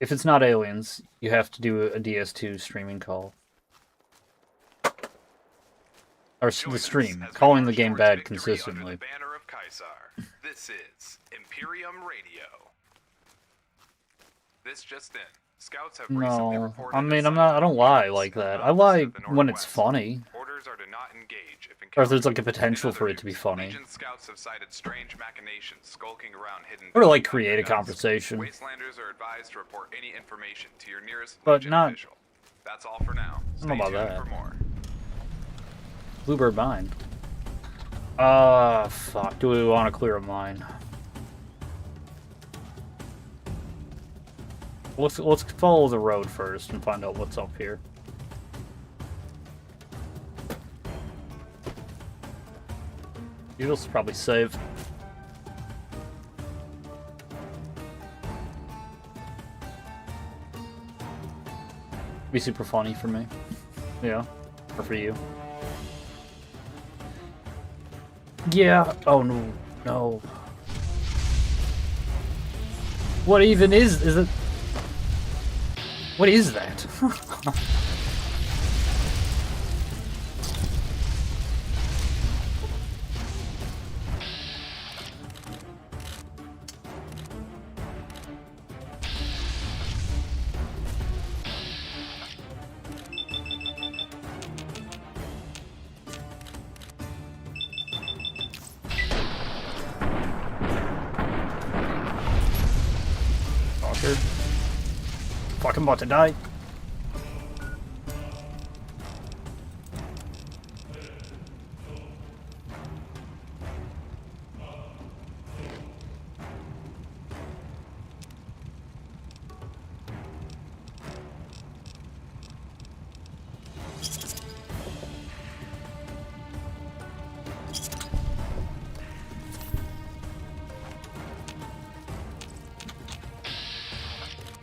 if it's not aliens, you have to do a DS2 streaming call. Or the stream, calling the game bad consistently. Banner of Caesar. This is Imperium Radio. This just in. Scouts have recently No, reported I mean, that I don't lie like that. I lie to the when it's northwest. funny. Orders are to not engage if Or if there's like a encountered. potential In for other it to be news, funny. Legion scouts have cited strange machinations skulking around hidden Or like buildings create a after dusk. conversation. Wastelanders are advised to report any information to your nearest But Legion not- official. That's all for now. I don't know Stay about tuned that. for more. Bluebird mine. Fuck. Do we want to clear a mine? Let's follow the road first and find out what's up here. You'll probably save. Be super funny for me. Yeah. Or for you. Yeah. Oh no. No. What even is it? What is that? Fucker. Fucking about to die.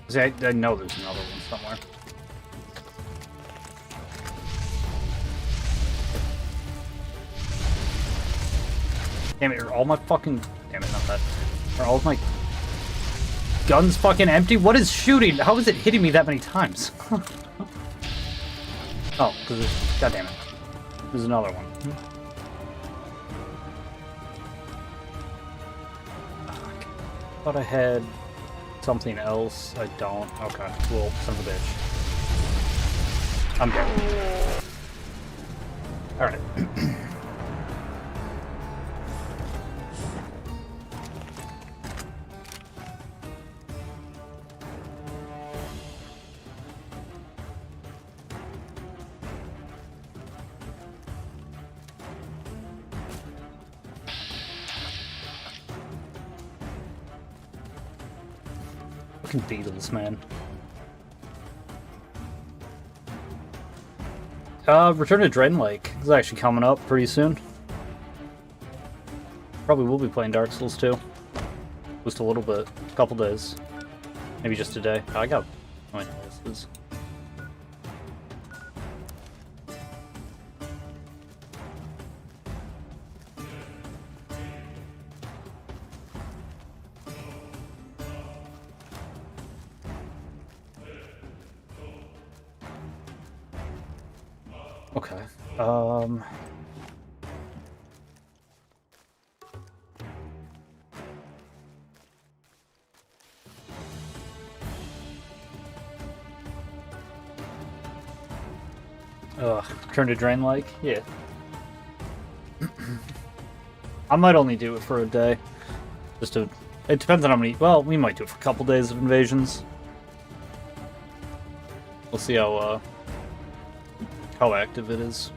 See, I know there's another one somewhere. Damn it, are all my fucking... Damn it, not that. Are all of my guns fucking empty? What is shooting? How is it hitting me that many times? Oh, because there's... God damn it. There's another one. thought I had something else. I don't. Okay. Well, son of a bitch. I'm dead. Alright. Fucking Beatles, man. Return to Drain Lake is actually coming up pretty soon. Probably will be playing Dark Souls 2. Just a little bit. A couple days. Maybe just a day. I got... Oh, wait, this is... Okay. Turn to Drain Lake? Yeah. I might only do it for a day. Just to... It depends on how many... Well, we might do it for a couple days of invasions. We'll see how active it is.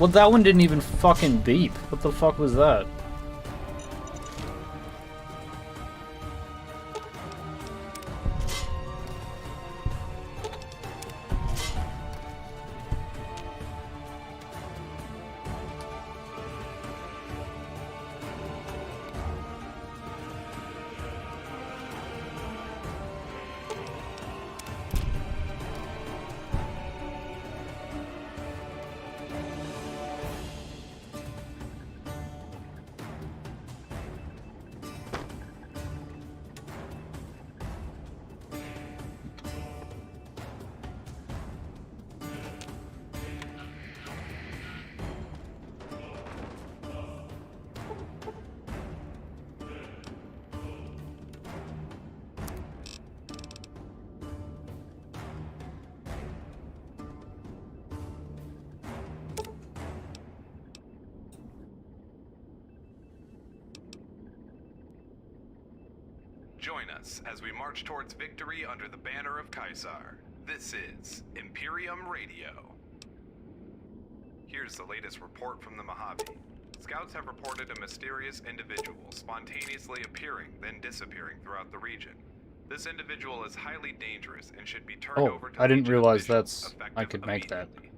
Well, that one didn't even fucking beep. What the fuck was that? Join us as we march towards victory under the banner of Caesar. This is Imperium Radio. Here's the latest report from the Mojave. Scouts have reported a mysterious individual spontaneously appearing, then disappearing throughout the region. This individual is highly dangerous and should be turned over to I didn't Legion realize officials, I could make that. immediately.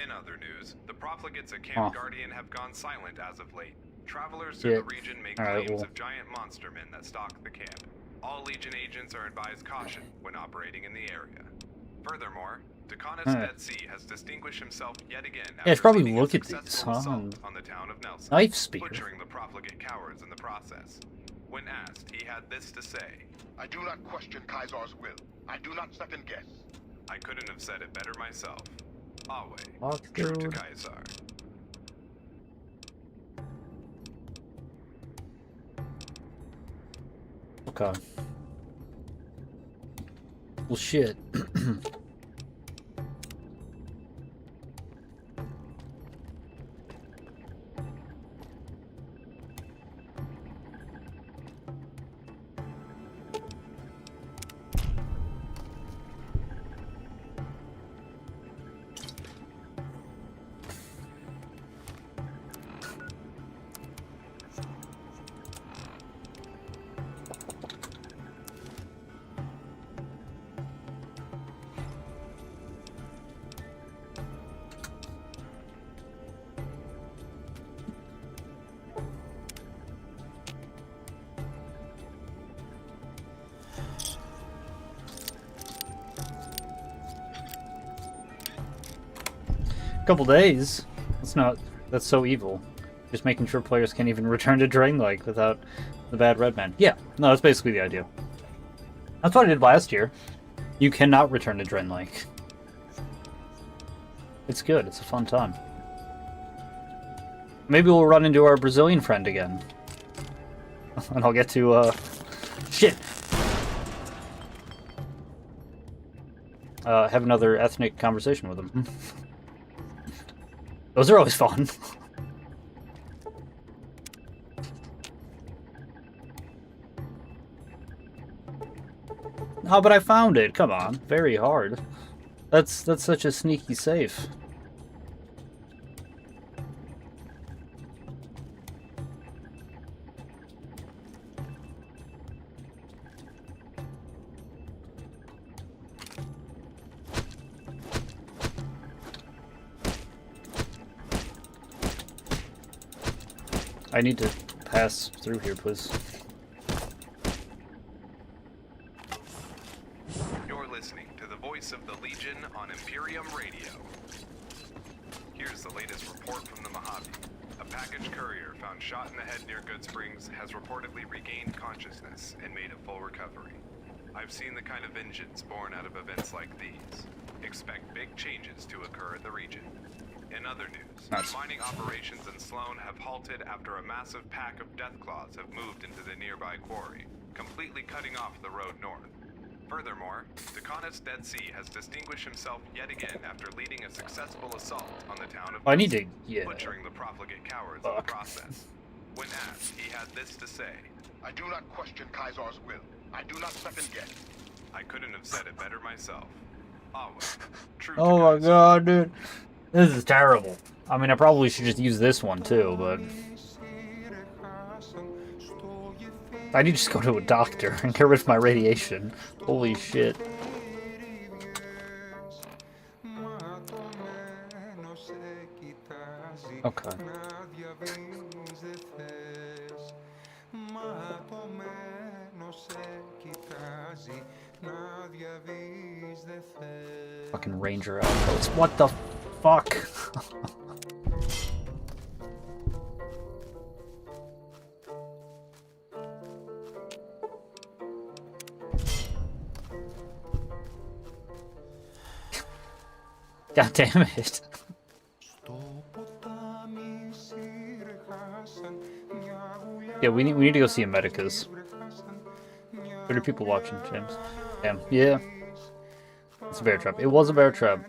In other news, the profligates at Camp Guardian have gone silent as of late. Travelers through the region make claims of giant monster men that stalk the camp. All Legion agents are advised caution when operating in the area. Furthermore, Deconis Dead Sea has distinguished himself yet again after probably leading a look at these, successful huh? assault on the town of Nelson, Knife spear. butchering the profligate cowards in the process. When asked, he had this to say: I do not question Caesar's will. I do not second guess. I couldn't have said it better myself. Always Fuck, true to dude. Caesar. Okay. Well, shit. Couple days. That's so evil. Just making sure players can't even return to Drain Lake without the bad red man. Yeah, no, that's basically the idea. That's what I did last year. You cannot return to Drain Lake. It's good. It's a fun time. Maybe we'll run into our Brazilian friend again. And I'll get to, shit! Have another ethnic conversation with him. Those are always fun. Oh, but I found it. Come on. Very hard. That's such a sneaky safe. I need to pass through here, please. You're listening to the voice of the Legion on Imperium Radio. Here's the latest report from the Mojave. A package courier found shot in the head near Good Springs has reportedly regained consciousness and made a full recovery. I've seen the kind of vengeance born out of events like these. Expect big changes to occur in the region. In other news, Nice. mining operations in Sloan have halted after a massive pack of Deathclaws have moved into the nearby quarry, completely cutting off the road north. Furthermore, Deconis Dead Sea has distinguished himself yet again after leading a successful assault on the town of I need to, yeah. butchering the profligate cowards in the Fuck. process. When asked, he had this to say: I do not question Kaisar's will. I do not second guess. I couldn't have said it better myself. Ah well, true to Oh my Kaiser. god, dude. This is terrible. I mean, I probably should just use this one too, but... I need to just go to a doctor and get rid of my radiation. Holy shit. Okay. Fucking ranger outpost. What the fuck? God damn it. Yeah, we need to go see a medicus. 30 people watching, James. Damn. Yeah. It's a bear trap. It was a bear trap.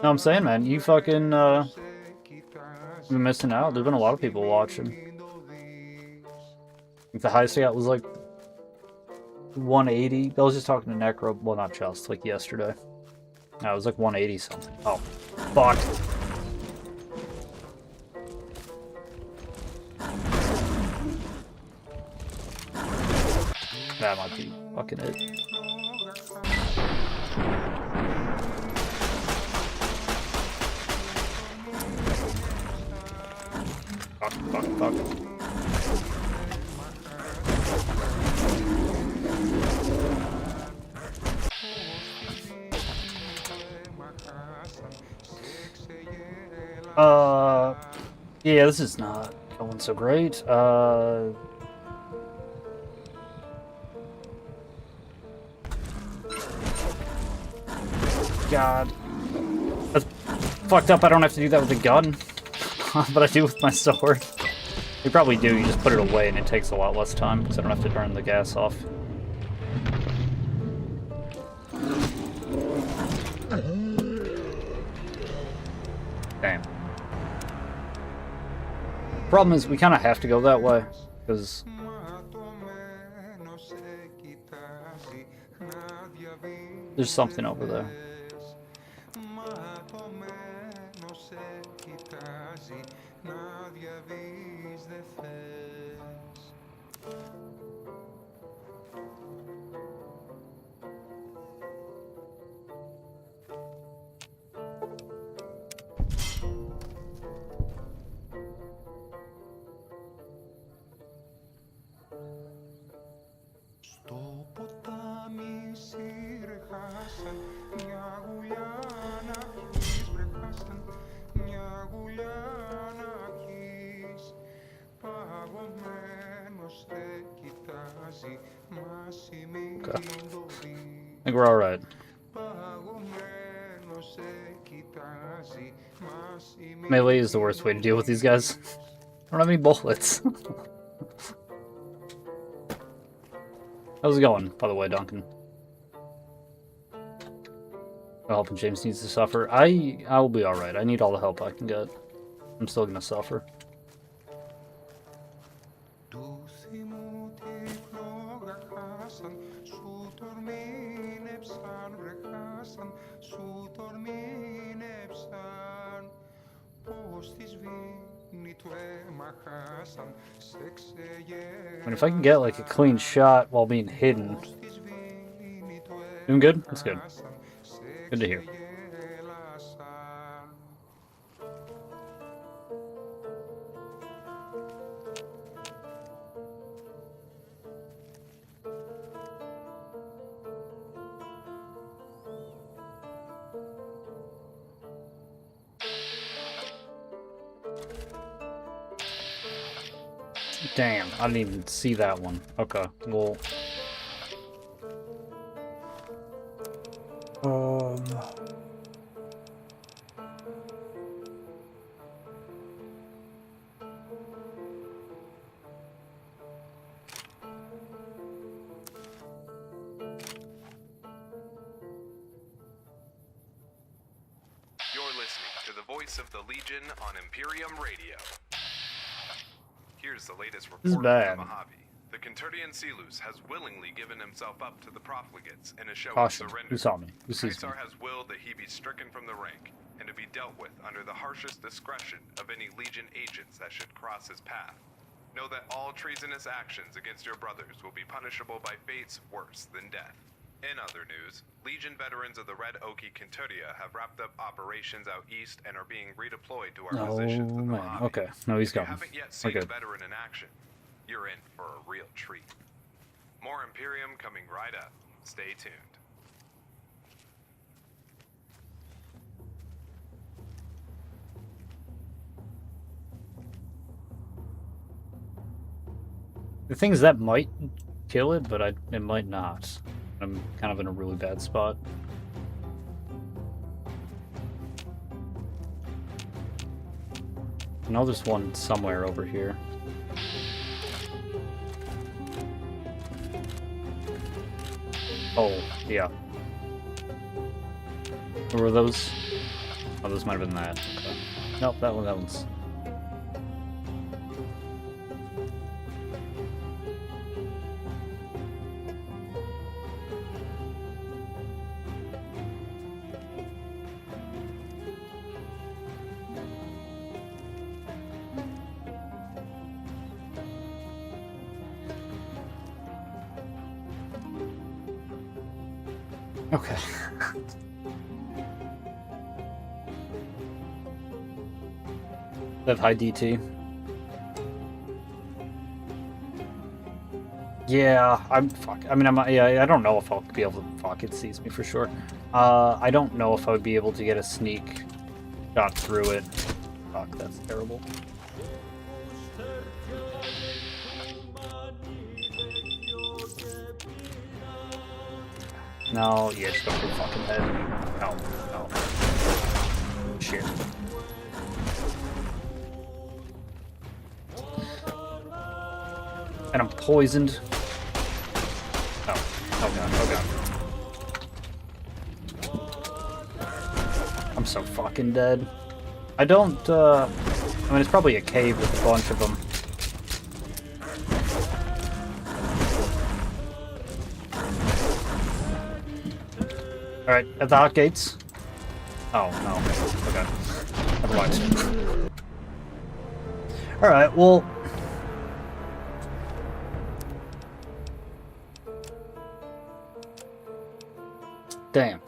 No, I'm saying, man, you fucking, you're missing out. There's been a lot of people watching. I think the highest I got was like 180. I was just talking to Necro, well, not just, like yesterday. No, it was like 180 something. Oh, fuck. That might be fucking it. Fuck, fuck, fuck. Yeah, this is not going so great. God. That's fucked up. I don't have to do that with a gun. But I do with my sword. You probably do. You just put it away and it takes a lot less time because I don't have to turn the gas off. Damn. Problem is, we kind of have to go that way because there's something over there. Okay. think we're alright. Melee is the worst way to deal with these guys. I don't have any bullets. How's it going, by the way, Duncan? No help and James needs to suffer. I'll be alright. I need all the help I can get. I'm still gonna suffer. I mean, if I can get like a clean shot while being hidden. Doing good? That's good. Good to hear. Damn, I didn't even see that one. Okay, well... You're listening to the voice of the Legion on Imperium Radio. Here's the latest This is report bad. from the Mojave. The Conturian Silus has willingly given himself up to the profligates in a show Caution. of surrender. Who saw me? Who sees me? Caesar has willed that he be stricken from the rank, and to be dealt with under the harshest discretion of any Legion agents that should cross his path. Know that all treasonous actions against your brothers will be punishable by fates worse than death. In other news, Legion veterans of the Red Oki Kenturia have wrapped up operations out east and are being redeployed to our Oh, positions in the man. Mojave. Okay. No, he's If you gone. haven't yet We're seen a good. veteran in action, you're in for a real treat. More Imperium coming right up. Stay tuned. The thing is, that might kill it, but it might not. I'm kind of in a really bad spot. I know there's one somewhere over here. Oh, yeah. Or were those? Oh, those might have been that. Okay. Nope, that one's... Okay. They have high DT. Yeah, fuck. I mean, yeah, I don't know if I'll be able to. Fuck, it sees me for sure. I don't know if I would be able to get a sneak shot through it. Fuck, that's terrible. No, yeah, just go for the fucking head. No, no. Shit. And I'm poisoned. Oh, oh god, oh god. I'm so fucking dead. I don't, I mean, it's probably a cave with a bunch of them. Alright, at the hot gates. Oh, no. Okay. Never mind. Alright, well... Damn.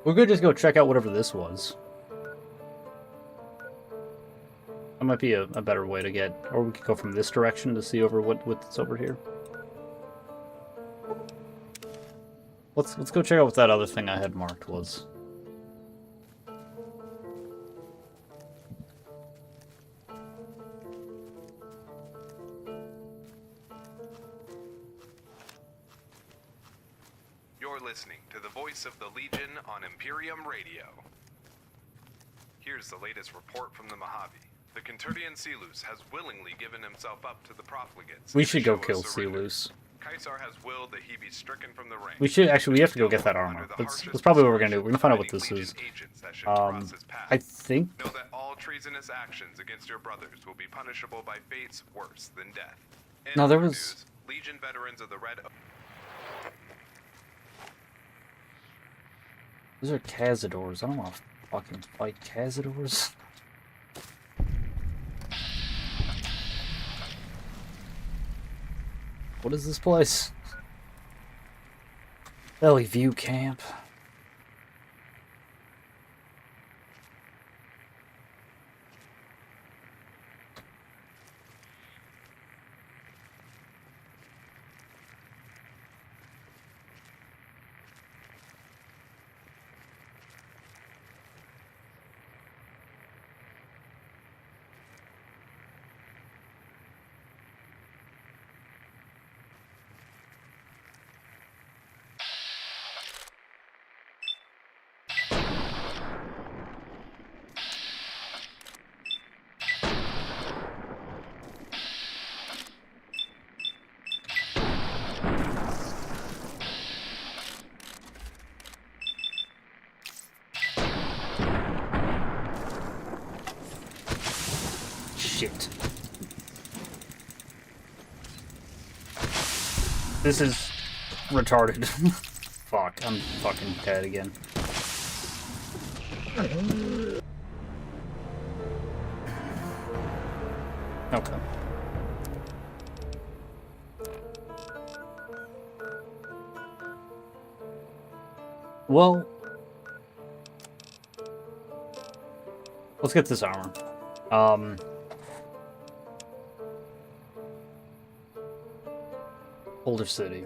We could just go check out whatever this was. That might be a better way to get... Or we could go from this direction to see over what's over here. Let's go check out what that other thing I had marked was. listening to the voice of the Legion on Imperium Radio. Here's the latest report from the Mojave. The Canturdian Silus has willingly given himself up to the profligates. We in a should go show of kill surrender. Silus. Kaisar has willed that he be stricken from the ranks. We should actually. We have to go get that armor. That's probably what we're gonna do. We're gonna find out what this is. I think. Know that all treasonous actions against your brothers will be punishable by fates worse than death. In No, there other was- news, Legion veterans of the Red Oak. Those are Cazadors. I don't want to fucking fight Cazadors. What is this place? Valley View Camp. Shit. This is retarded. Fuck, I'm fucking dead again. Okay. Well, let's get this armor. Boulder City.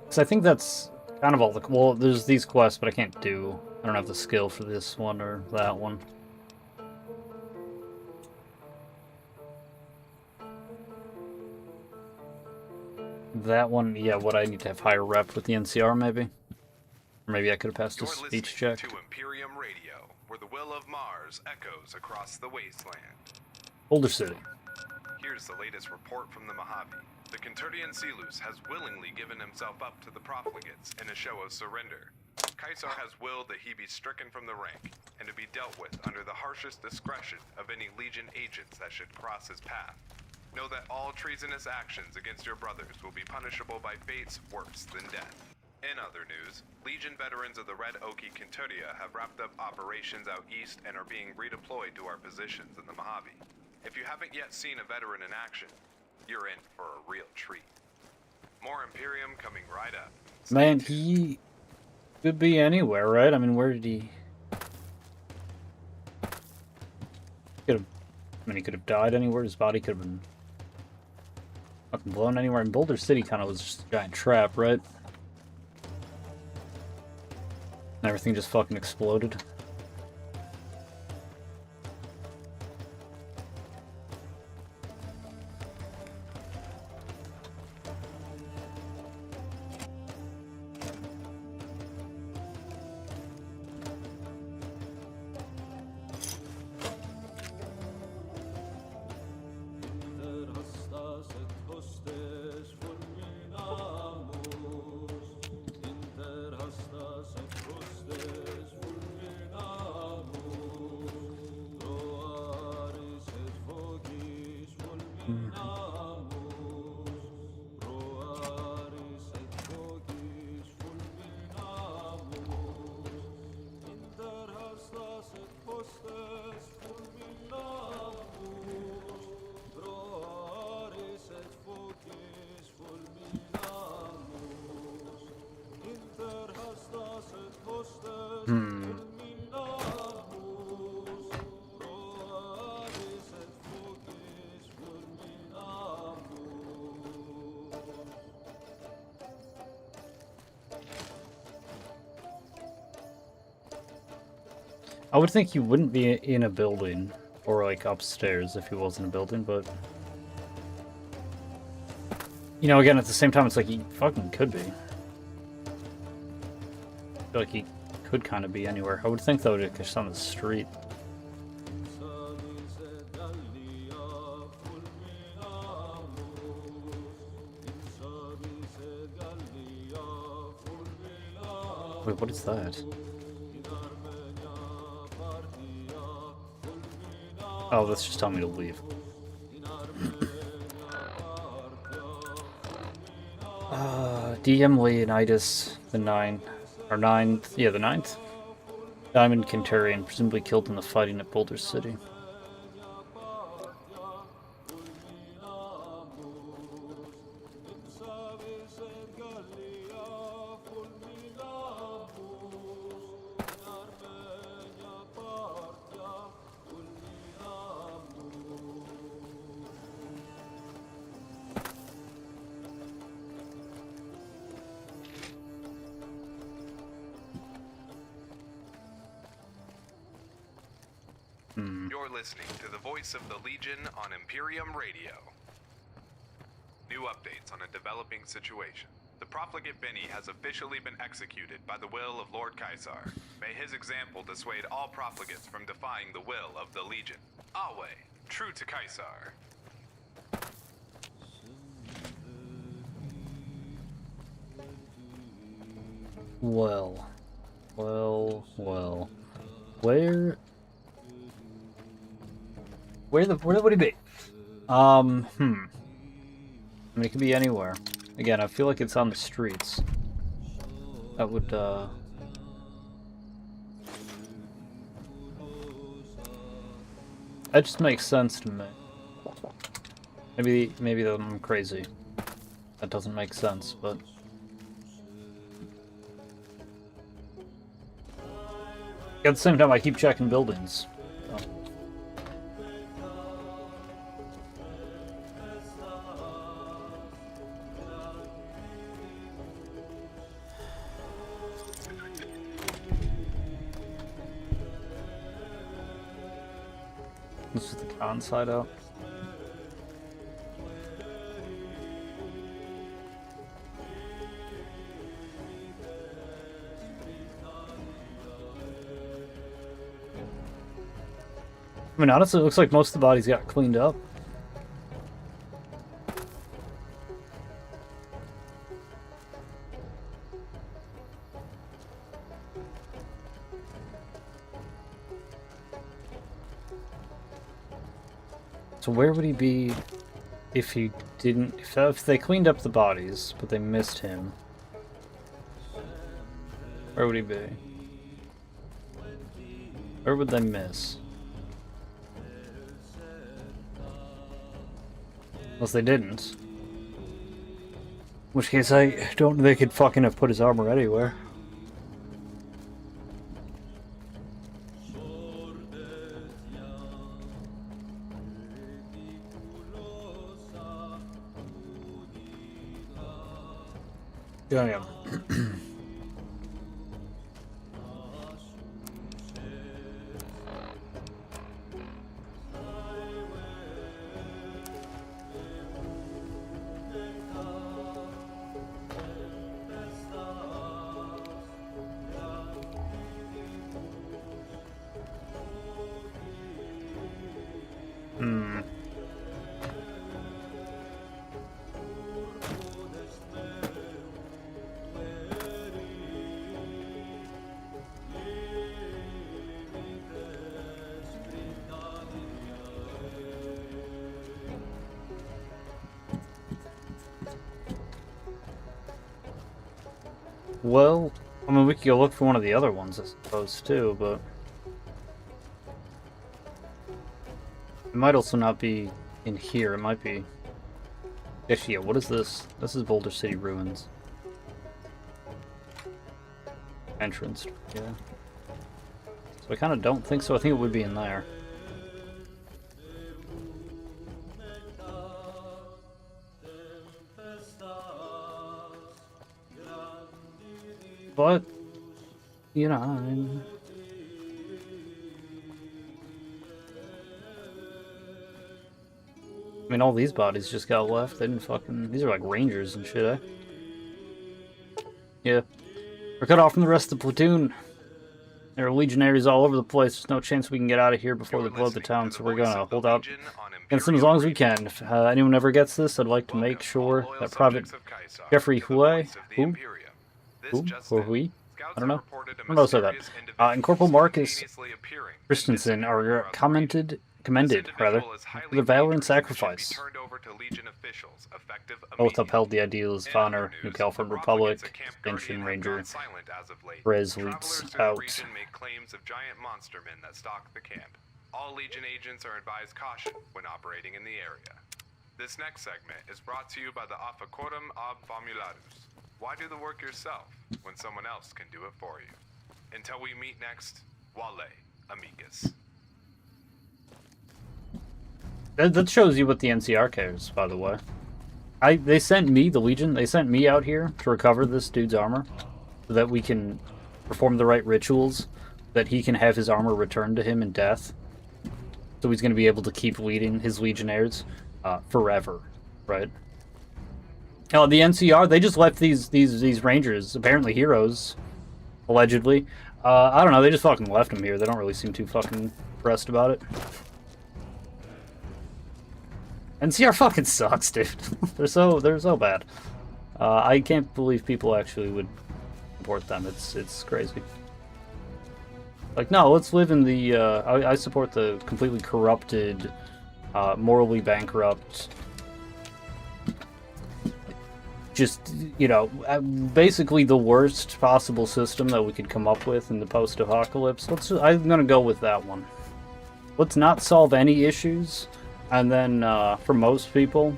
So I think that's kind of all the... Well, there's these quests, but I can't do... I don't have the skill for this one or that one. That one, yeah, what I need to have higher rep with the NCR, maybe? Or maybe I could have passed a You're speech listening check. to Imperium Radio, where the will of Mars echoes across the wasteland. Boulder City. Here's the latest report from the Mojave. The Canturdian Silus has willingly given himself up to the profligates in a show of surrender. Kaisar has willed that he be stricken from the rank, and to be dealt with under the harshest discretion of any Legion agents that should cross his path. Know that all treasonous actions against your brothers will be punishable by fates worse than death. In other news, Legion veterans of the Red Oakie Canturdia have wrapped up operations out east and are being redeployed to our positions in the Mojave. If you haven't yet seen a veteran in action, you're in for a real treat. More Imperium coming right up. Man, he could be anywhere, right? I mean, where did he... Could have... I mean, he could have died anywhere. His body could have been fucking blown anywhere. And Boulder City kind of was just a giant trap, right? And everything just fucking exploded. I would think he wouldn't be in a building or like upstairs if he was in a building, but you know, again, at the same time, it's like he fucking could be. feel like he could kind of be anywhere. I would think though, just on the street. Wait, what is that? Oh, that's just telling me to leave. DM Leonidas, the 9th, or 9th, yeah, the 9th. Diamond Kentarian, presumably killed in the fighting at Boulder City. You're listening to the voice of the Legion on Imperium Radio. New updates on a developing situation. The profligate Benny has officially been executed by the will of Lord Caesar. May his example dissuade all profligates from defying the will of the Legion. Always true to Caesar. Well. Where would he be? I mean, it could be anywhere. Again, I feel like it's on the streets. That would, that just makes sense to me. Maybe that I'm crazy. That doesn't make sense, but... At the same time, I keep checking buildings. So. This is the con side out. I mean, honestly, it looks like most of the bodies got cleaned up. So where would he be if he didn't... If they cleaned up the bodies, but they missed him? Where would he be? Where would they miss? Unless they didn't. In which case, I don't think they could fucking have put his armor anywhere. Yeah. Well, I mean, we could go look for one of the other ones, I suppose, too, but... It might also not be in here, it might be... Actually, yeah, what is this? This is Boulder City Ruins. Entrance, yeah. So I kind of don't think so, I think it would be in there. But, you know, I mean, all these bodies just got left. They didn't fucking... These are like rangers and shit, eh? Yeah. We're cut off from the rest of the platoon. There are legionaries all over the place. There's no chance we can get out of here before they blow the town, so we're gonna hold out against them as long as we can. If anyone ever gets this, I'd like to make sure that Private Jeffrey Hui, Hui? I don't know how to say that. And Corporal Marcus Christensen are commended for their valor and sacrifice. Both upheld the ideals of honor, New California Republic, Extinction Ranger, Resolutes out. Make claims of giant monster men that stalk the camp. All Legion agents are advised caution when operating in the area. This next segment is brought to you by the Officorum ob Formulatus. Why do the work yourself when someone else can do it for you? Until we meet next, Wale, amicus. That shows you what the NCR cares, by the way. They sent me, the Legion, they sent me out here to recover this dude's armor so that we can perform the right rituals, that he can have his armor returned to him in death. So he's going to be able to keep leading his Legionnaires forever, right? Hell, the NCR, they just left these Rangers, apparently heroes, allegedly. I don't know, they just fucking left them here. They don't really seem too fucking pressed about it. NCR fucking sucks, dude. they're so bad. I can't believe people actually would support them. It's crazy. Like, no, let's live in the I support the completely corrupted, morally bankrupt, just, you know, basically the worst possible system that we could come up with in the post-apocalypse. I'm gonna go with that one. Let's not solve any issues. And then, for most people,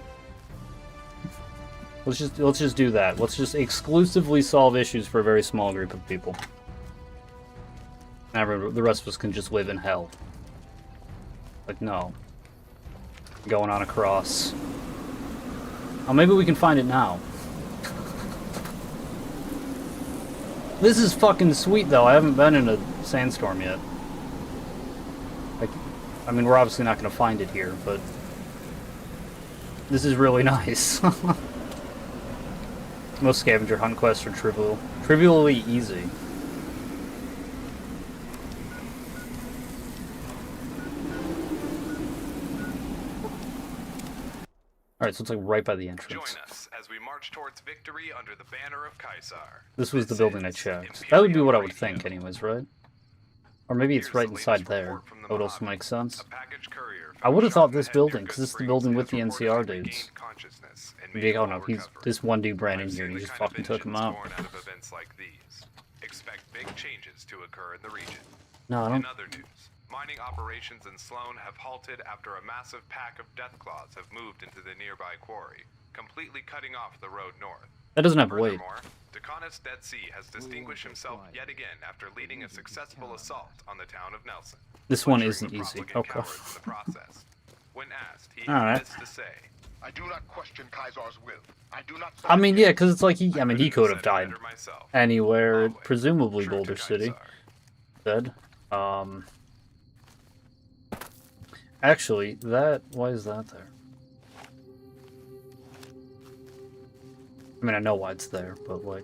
let's just do that. Let's just exclusively solve issues for a very small group of people. And the rest of us can just live in hell. Like, no. Going on a cross. Oh, maybe we can find it now. This is fucking sweet, though. I haven't been in a sandstorm yet. Like, I mean, we're obviously not going to find it here, but this is really nice. Most scavenger hunt quests are trivially easy. Alright, so it's like right by the entrance. Join us as we march towards victory under the banner of Caesar. This was the building I checked. That would be what I would think anyways, right? Or maybe it's right inside there. That would also make sense. I would have thought this building, because this is the building with the NCR dudes. Maybe, oh no, this one dude ran in here and he just fucking took him out. Expect big changes to occur in the region. No, I don't. In other news, mining operations in Sloan have halted after a massive pack of Deathclaws have moved into the nearby quarry, completely cutting off the road north. That doesn't have weight. Furthermore, Deconis Dead Sea has distinguished himself yet again after leading a successful assault on the town of Nelson. This one isn't easy. Okay. When asked, he had this to say, I do not question Caesar's will. I do not. I mean, yeah, because it's like he could have died anywhere, presumably Boulder City. Dead. Actually, why is that there? I mean, I know why it's there, but like...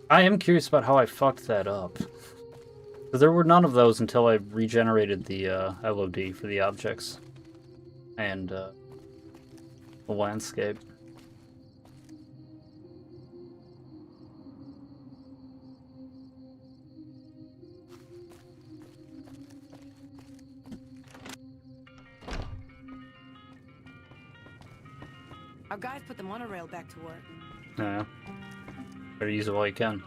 I am curious about how I fucked that up. Because there were none of those until I regenerated the LOD for the objects. And the landscape. Our guys put the monorail back to work. Yeah. Better use it while you can.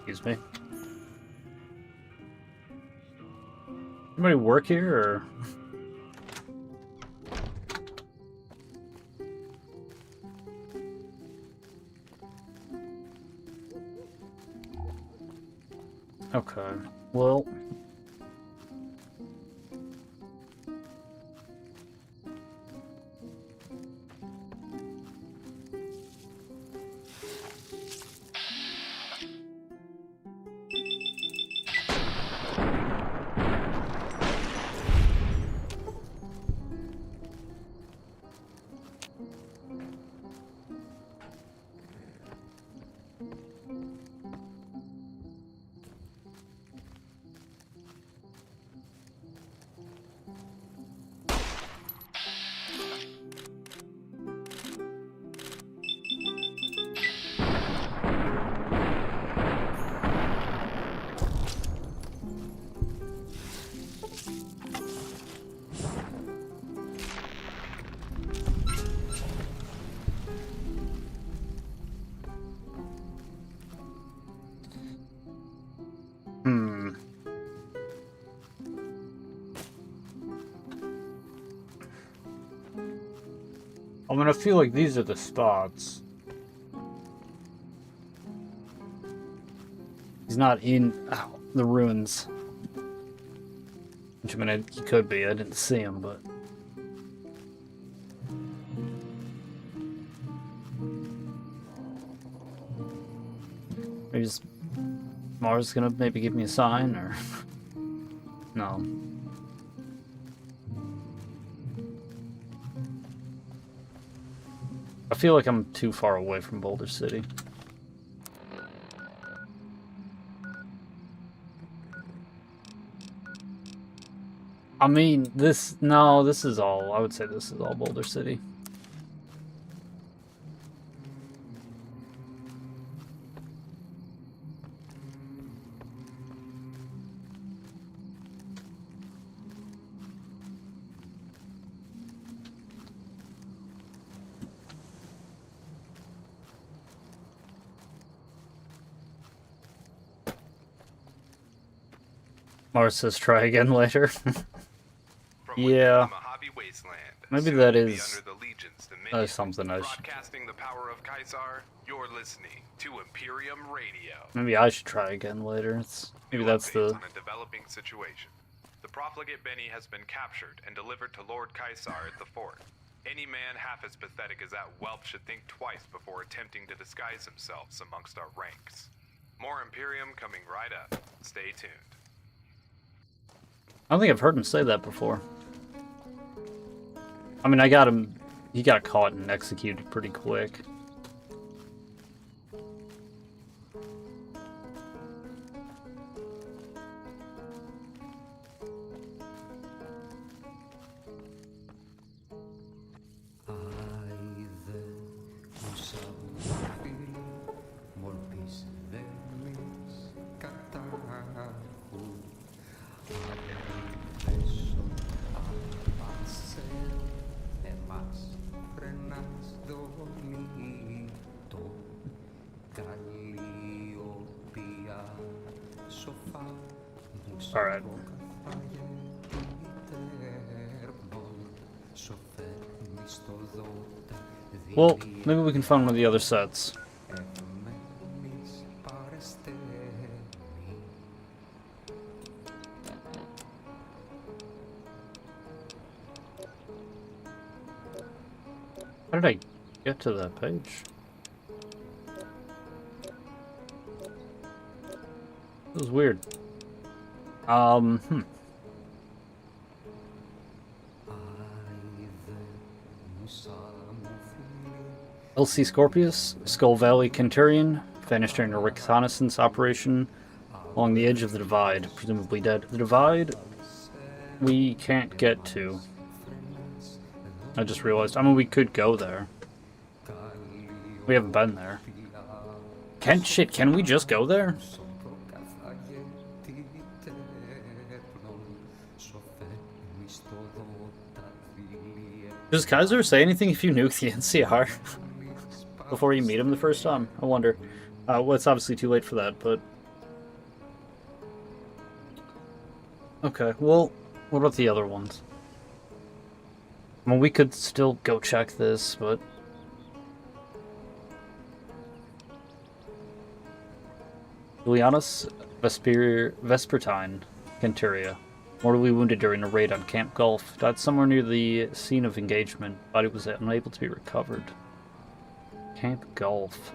Excuse me. Anybody work here, or...? Okay. Well. I mean, I feel like these are the spots. He's not in the ruins. Which, I mean, he could be. I didn't see him, but... Maybe just... Mars gonna maybe give me a sign, or... No. I feel like I'm too far away from Boulder City. I mean, this is all, I would say this is all Boulder City. Mars says try again later. Yeah. Maybe that is something I should... Broadcasting the power of Kaisar, you're listening to Imperium Radio. Maybe I should try again later. Maybe that's the... On a developing situation. The profligate Benny has been captured and delivered to Lord Kaisar at the fort. Any man half as pathetic as that whelp should think twice before attempting to disguise himself amongst our ranks. More Imperium coming right up. Stay tuned. I don't think I've heard him say that before. I mean, I got him... He got caught and executed pretty quick. Alright. Well, maybe we can find one of the other sets. How did I get to that page? It was weird. LC Scorpius, Skull Valley Centurion, vanished during a reconnaissance operation along the edge of the Divide, presumably dead. The Divide, we can't get to. I just realized. I mean, we could go there. We haven't been there. Can we just go there? Does Kaiser say anything if you nuke the NCR before you meet him the first time? I wonder. Well, it's obviously too late for that, but... Okay, well, what about the other ones? I mean, we could still go check this, but... Julianus Vespertine, Kenturia. Mortally wounded during a raid on Camp Gulf. Died somewhere near the scene of engagement. Body was unable to be recovered. Camp Gulf.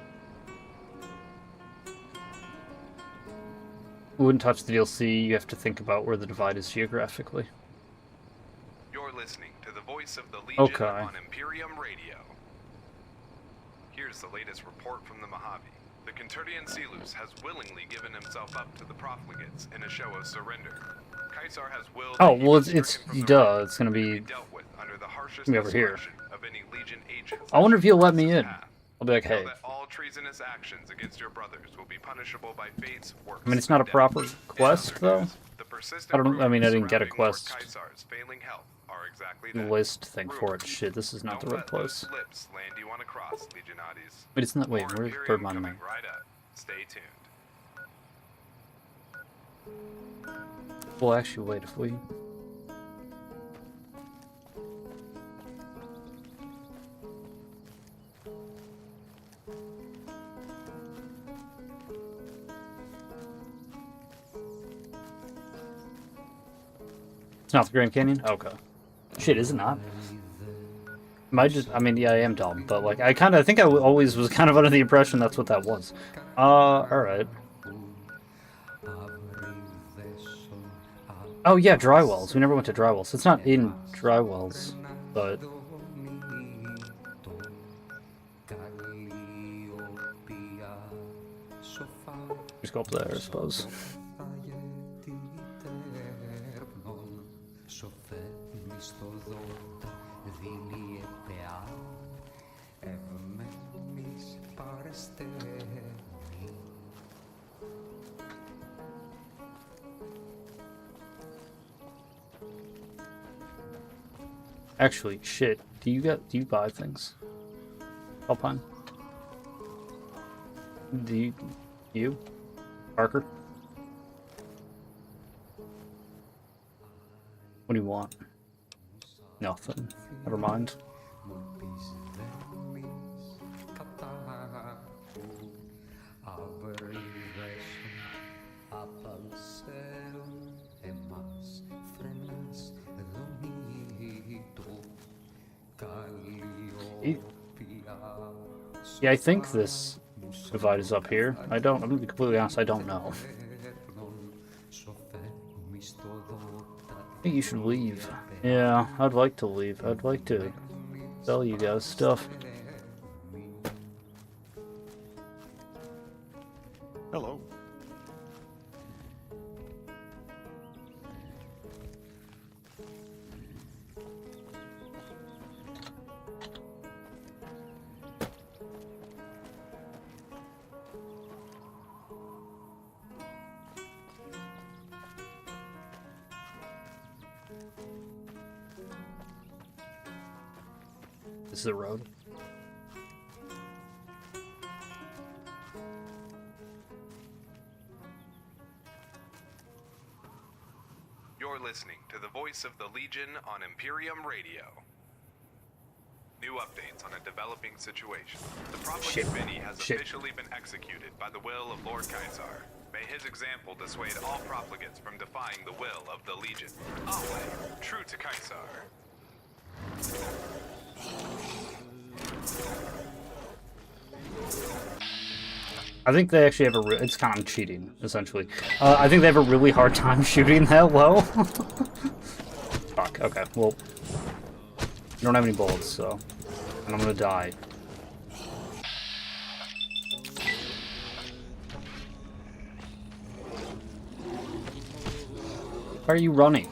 We wouldn't touch the DLC. You have to think about where the divide is geographically. You're listening to the voice of the Legion Okay. on Imperium Radio. Here's the latest report from the Mojave. The Conturian Silus has willingly given himself up to the profligates in a show of surrender. Caesar has willed Oh, that he well, be it's stricken from the duh. ranks It's gonna and be. dealt with under the harshest Be over here. discretion of any Legion agents I wonder that if he'll should let me cross his in. path. I'll be like, Know hey. that all treasonous actions against your brothers will be punishable by fate's works. I mean, it's not a and proper death. quest, In other though. news, the persistent I don't know- I mean, I didn't get a rumors surrounding Lord quest. Caesar's failing health are exactly The that. list thing for it. Rumors. Shit, this is not the Don't right let those place. slips land you on a cross, Legionates. Wait, it's not. Wait, More where's Imperium Bird Monument? coming right up. Stay tuned. Well, actually, wait. If we. It's not the Grand Canyon? Okay. Shit, is it not? Am I just. I mean, yeah, I am dumb, but like, I think I always was kind of under the impression that's what that was. Alright. Oh, yeah, Dry Wells. We never went to Dry Wells. It's not in Dry Wells, but. Just go up there, I suppose. Actually, shit. Do you buy things? Alpine? Do you? Parker? What do you want? Nothing. Never mind. Yeah, I think this divide is up here. I'm gonna be completely honest, I don't know. I think you should leave. Yeah, I'd like to leave. I'd like to sell you guys stuff. Hello. This is the road. You're listening to the voice of the Legion on Imperium Radio. New updates on a developing situation. The profligate Vinny has officially been executed by the will of Lord Caesar. May his example dissuade all profligates from defying the will of the Legion. Always true to Caesar. I think they actually have it's kind of cheating, essentially. I think they have a really hard time shooting that low. Fuck, okay, well. You don't have any bullets, so. And I'm gonna die. Why are you running?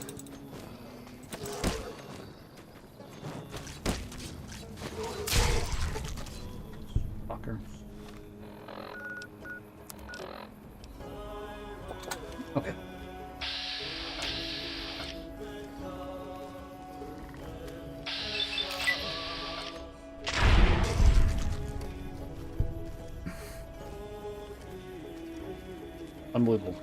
Fucker. Okay. Unbelievable.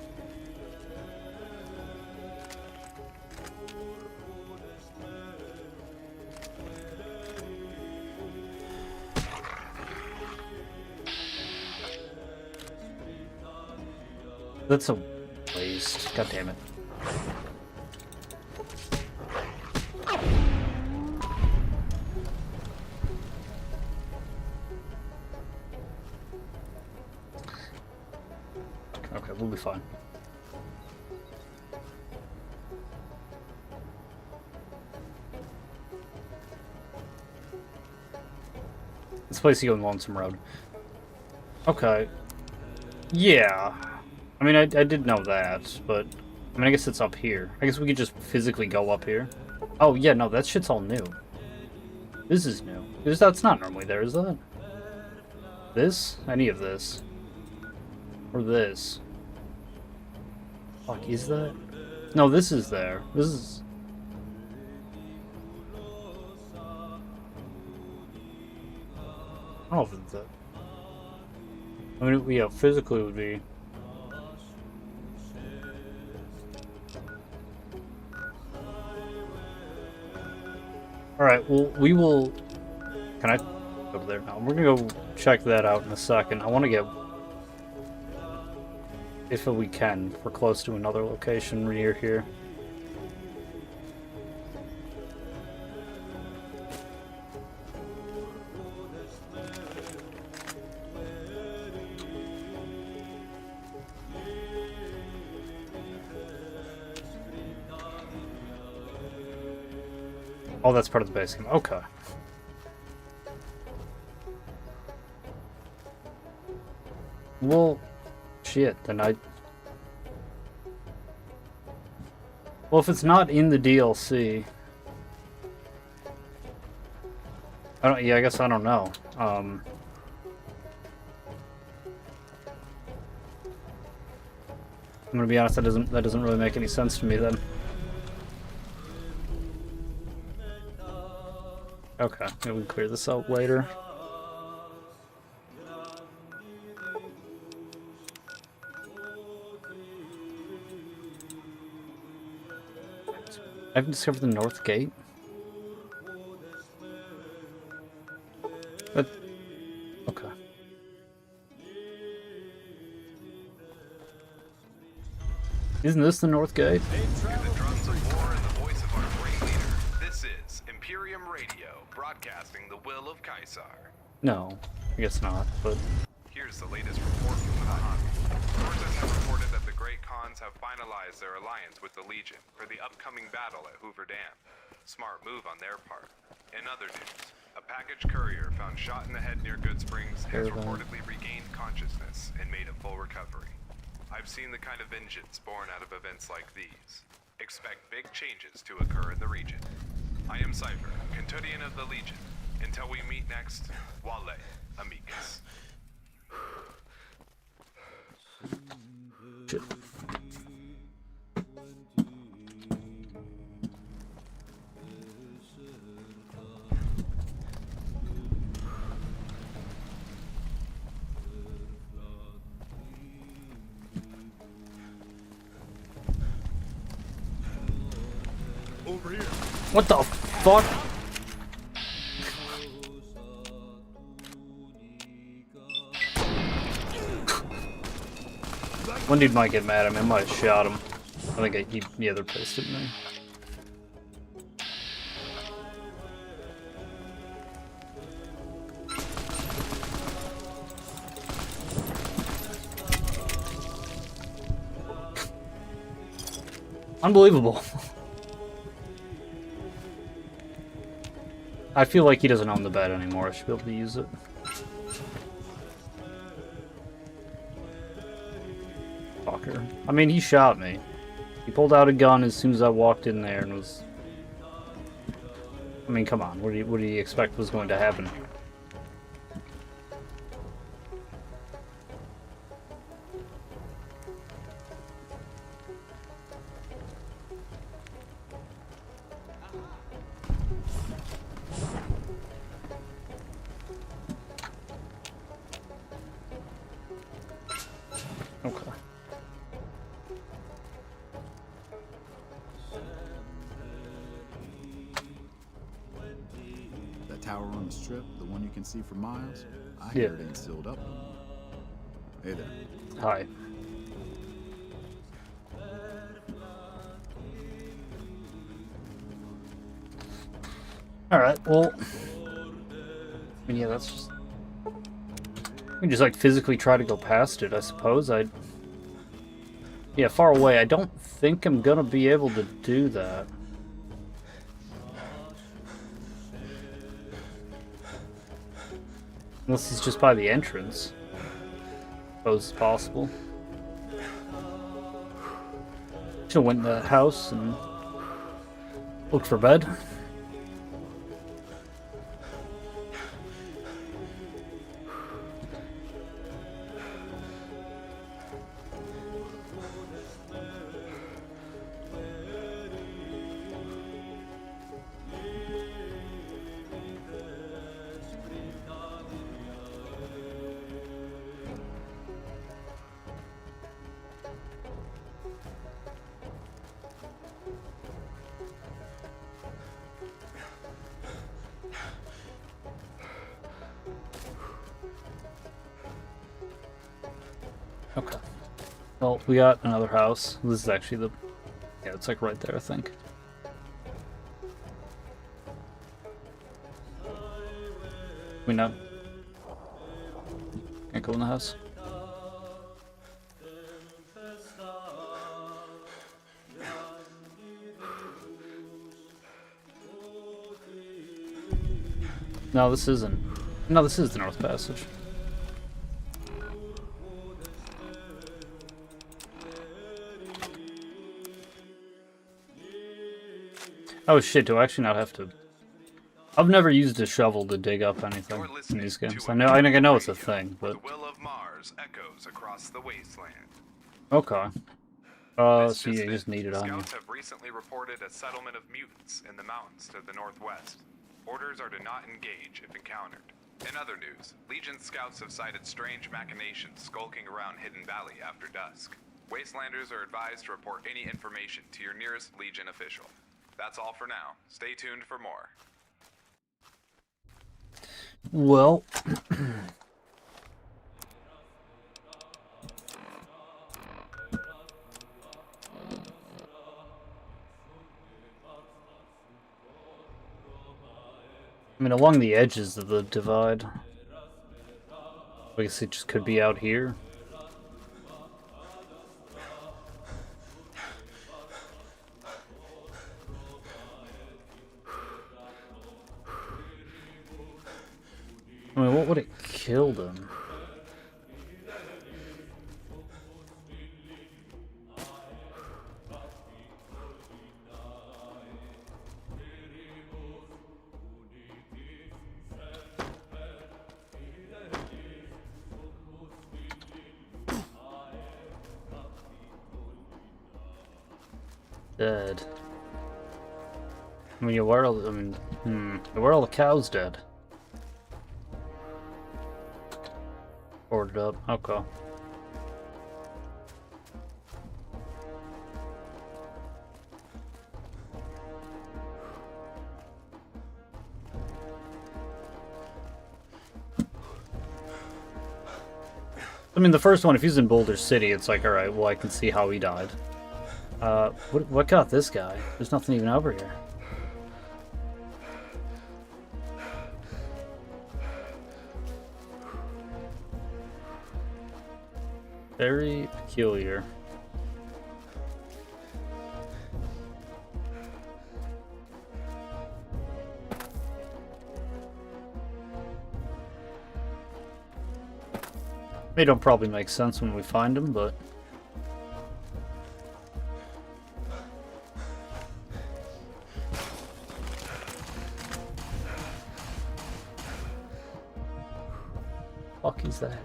That's a Waste. God damn it. Okay, we'll be fine. This place you go on Lonesome Road. Okay. Yeah. I mean, I did know that, but... I mean, I guess it's up here. I guess we could just physically go up here. Oh, yeah, no, that shit's all new. This is new. That's not normally there, is that? This? Any of this? Or this? Fuck, is that? No, this is there. This is... I don't know if it's that. I mean, yeah, physically it would be... Alright, well, we will... Can I go over there now? We're gonna go check that out in a second. I want to get... If we can, we're close to another location near here. Oh, that's part of the base game. Okay. Well, shit, then I... Well, if it's not in the DLC... yeah, I guess I don't know. I'm gonna be honest, that doesn't really make any sense to me then. Okay, maybe we can clear this out later. I haven't discovered the North Gate. But, okay. Isn't this the North Gate? Hear the drums of war and the voice of our great leader. This is Imperium Radio, broadcasting the will of Caesar. No, I guess not, but... Here's the latest report from the Mojave. Sources have reported that the Great Khans have finalized their alliance with the Legion for the upcoming battle at Hoover Dam. Smart move on their part. In other news, a package courier found shot in the head near Good Springs has reportedly regained consciousness and made a full recovery. I've seen the kind of vengeance born out of events like these. Expect big changes to occur in the region. I am Cypher, Cantodian of the Legion. Until we meet next, Wale, amicus. Shit. Over here. What the fuck? One dude might get mad at me. I might have shot him. I think the other pissed at me. Unbelievable. I feel like he doesn't own the bed anymore. I should be able to use it. Fucker. I mean, he shot me. He pulled out a gun as soon as I walked in there and was... I mean, come on. What do you expect was going to happen? Okay. That tower on the strip, the one you can see for miles, I hear it ain't sealed up no more. Hey there. Hi. Alright, well... I mean, yeah, that's just... We can just, like, physically try to go past it, I suppose. Yeah, far away. I don't think I'm gonna be able to do that. Unless he's just by the entrance. Suppose it's possible. Should've went in the house and looked for bed. Okay. Well, we got another house. This is actually the... Yeah, it's like right there, I think. We not... Can't go in the house? No, this isn't. No, this is the North Passage. Oh shit, do I actually not have to... I've never used a shovel to dig up anything in these games. I know it's a thing, but... The will of Mars echoes across the wasteland. Okay. This So yeah, you just just need it on you. Scouts have recently reported a settlement of mutants in the mountains to the northwest. Orders are to not engage if encountered. In other news, Legion scouts have cited strange machinations skulking around Hidden Valley after dusk. Wastelanders are advised to report any information to your nearest Legion official. That's all for now. Stay tuned for more. Well... I mean, along the edges of the divide. I guess it just could be out here. I mean, what would it kill them? Dead. I mean, where are all the cows dead? Ordered up. Okay. I mean, the first one, if he's in Boulder City, it's like, alright, well, I can see how he died. What got this guy? There's nothing even over here. Very peculiar. They don't probably make sense when we find them, but... Fuck is that?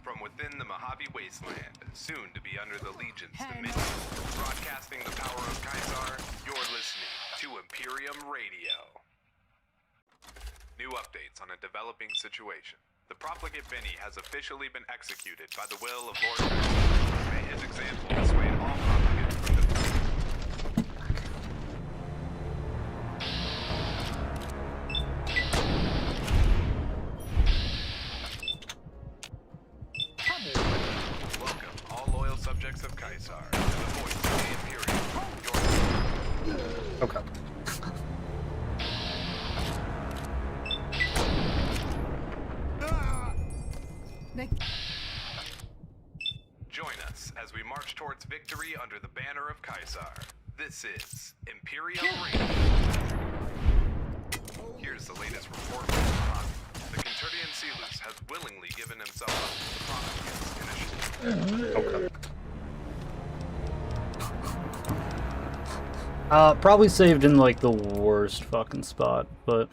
From within the Mojave Wasteland, soon to be under the Legion's dominion, broadcasting the power of Kaisar, you're listening to Imperium Radio. New updates on a developing situation. The profligate Benny has officially been executed by the will of Lord Kaisar. May his example dissuade all profligates from the... Vic. Join us as we march towards victory under the banner of Caesar. This is Imperium Radio. Here's the latest report from the Mojave. The Quinturdian Silus has willingly given himself up to the Prometheus initiative. Okay. Probably saved in like the worst fucking spot, but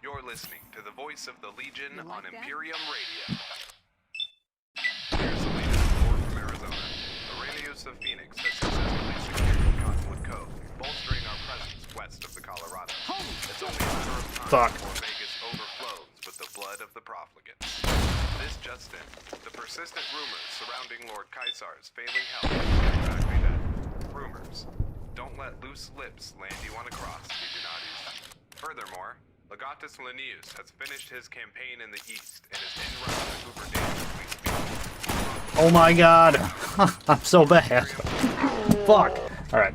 You're listening to the voice of the Legion You like on that? Imperium Radio. Here's the latest report from Arizona. Aurelius of Phoenix has successfully secured Cottonwood Cove, bolstering our presence west of the Colorado. It's only a matter of time Fuck. before Vegas overflows with the blood of the profligates. This just in, the persistent rumors surrounding Lord Caesar's failing health are exactly that. Rumors. Don't let loose lips land you on a cross, Legionades. Furthermore, Legatus Linnaeus has finished his campaign in the east and is en route to Hoover Dam as we speak. oh my god, I'm so bad. Fuck. All right.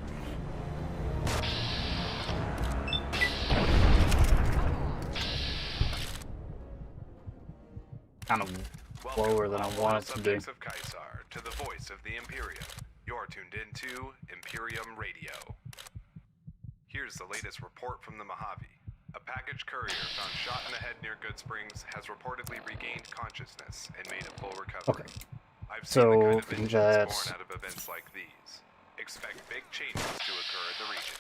Kind of lower than I want it to be. Subjects of Caesar, to the voice of the Imperium. You're tuned into Imperium Radio. Here's the latest report from the Mojave. A package courier found shot in the head near Good Springs has reportedly regained consciousness and made a full recovery. Okay. I've seen So, the kind of vengeance that's- born out of events like these. Expect big changes to occur in the region.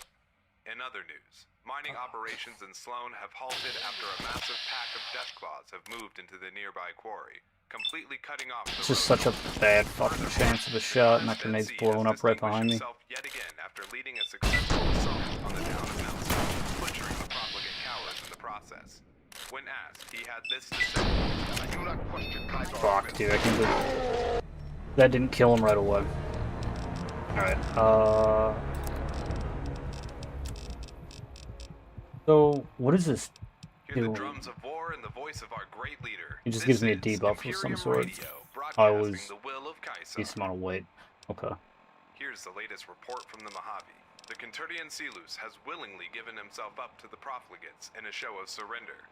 In other news, mining operations in Sloan have halted after a massive pack of Deathclaws have moved into the nearby quarry, completely cutting off the It's just road. such a bad fucking chance of a shot, and that grenade's blowing up right behind me. Yet again after leading a successful assault on the town of Nelson, butchering the profligate cowards in the process. When asked, he had this to say. I do not question Kaiser's Fuck, will. dude, I can't believe that didn't kill him right away. Alright, so, what is this? Hear the Ew. drums of war and the voice of our great leader. It just This gives me a is debuff of some Imperium sort. Radio, I broadcasting was the will of Caesar. decent amount of weight. Okay. Here's the latest report from the Mojave. The Quinturdian Silus has willingly given himself up to the profligates in a show of surrender.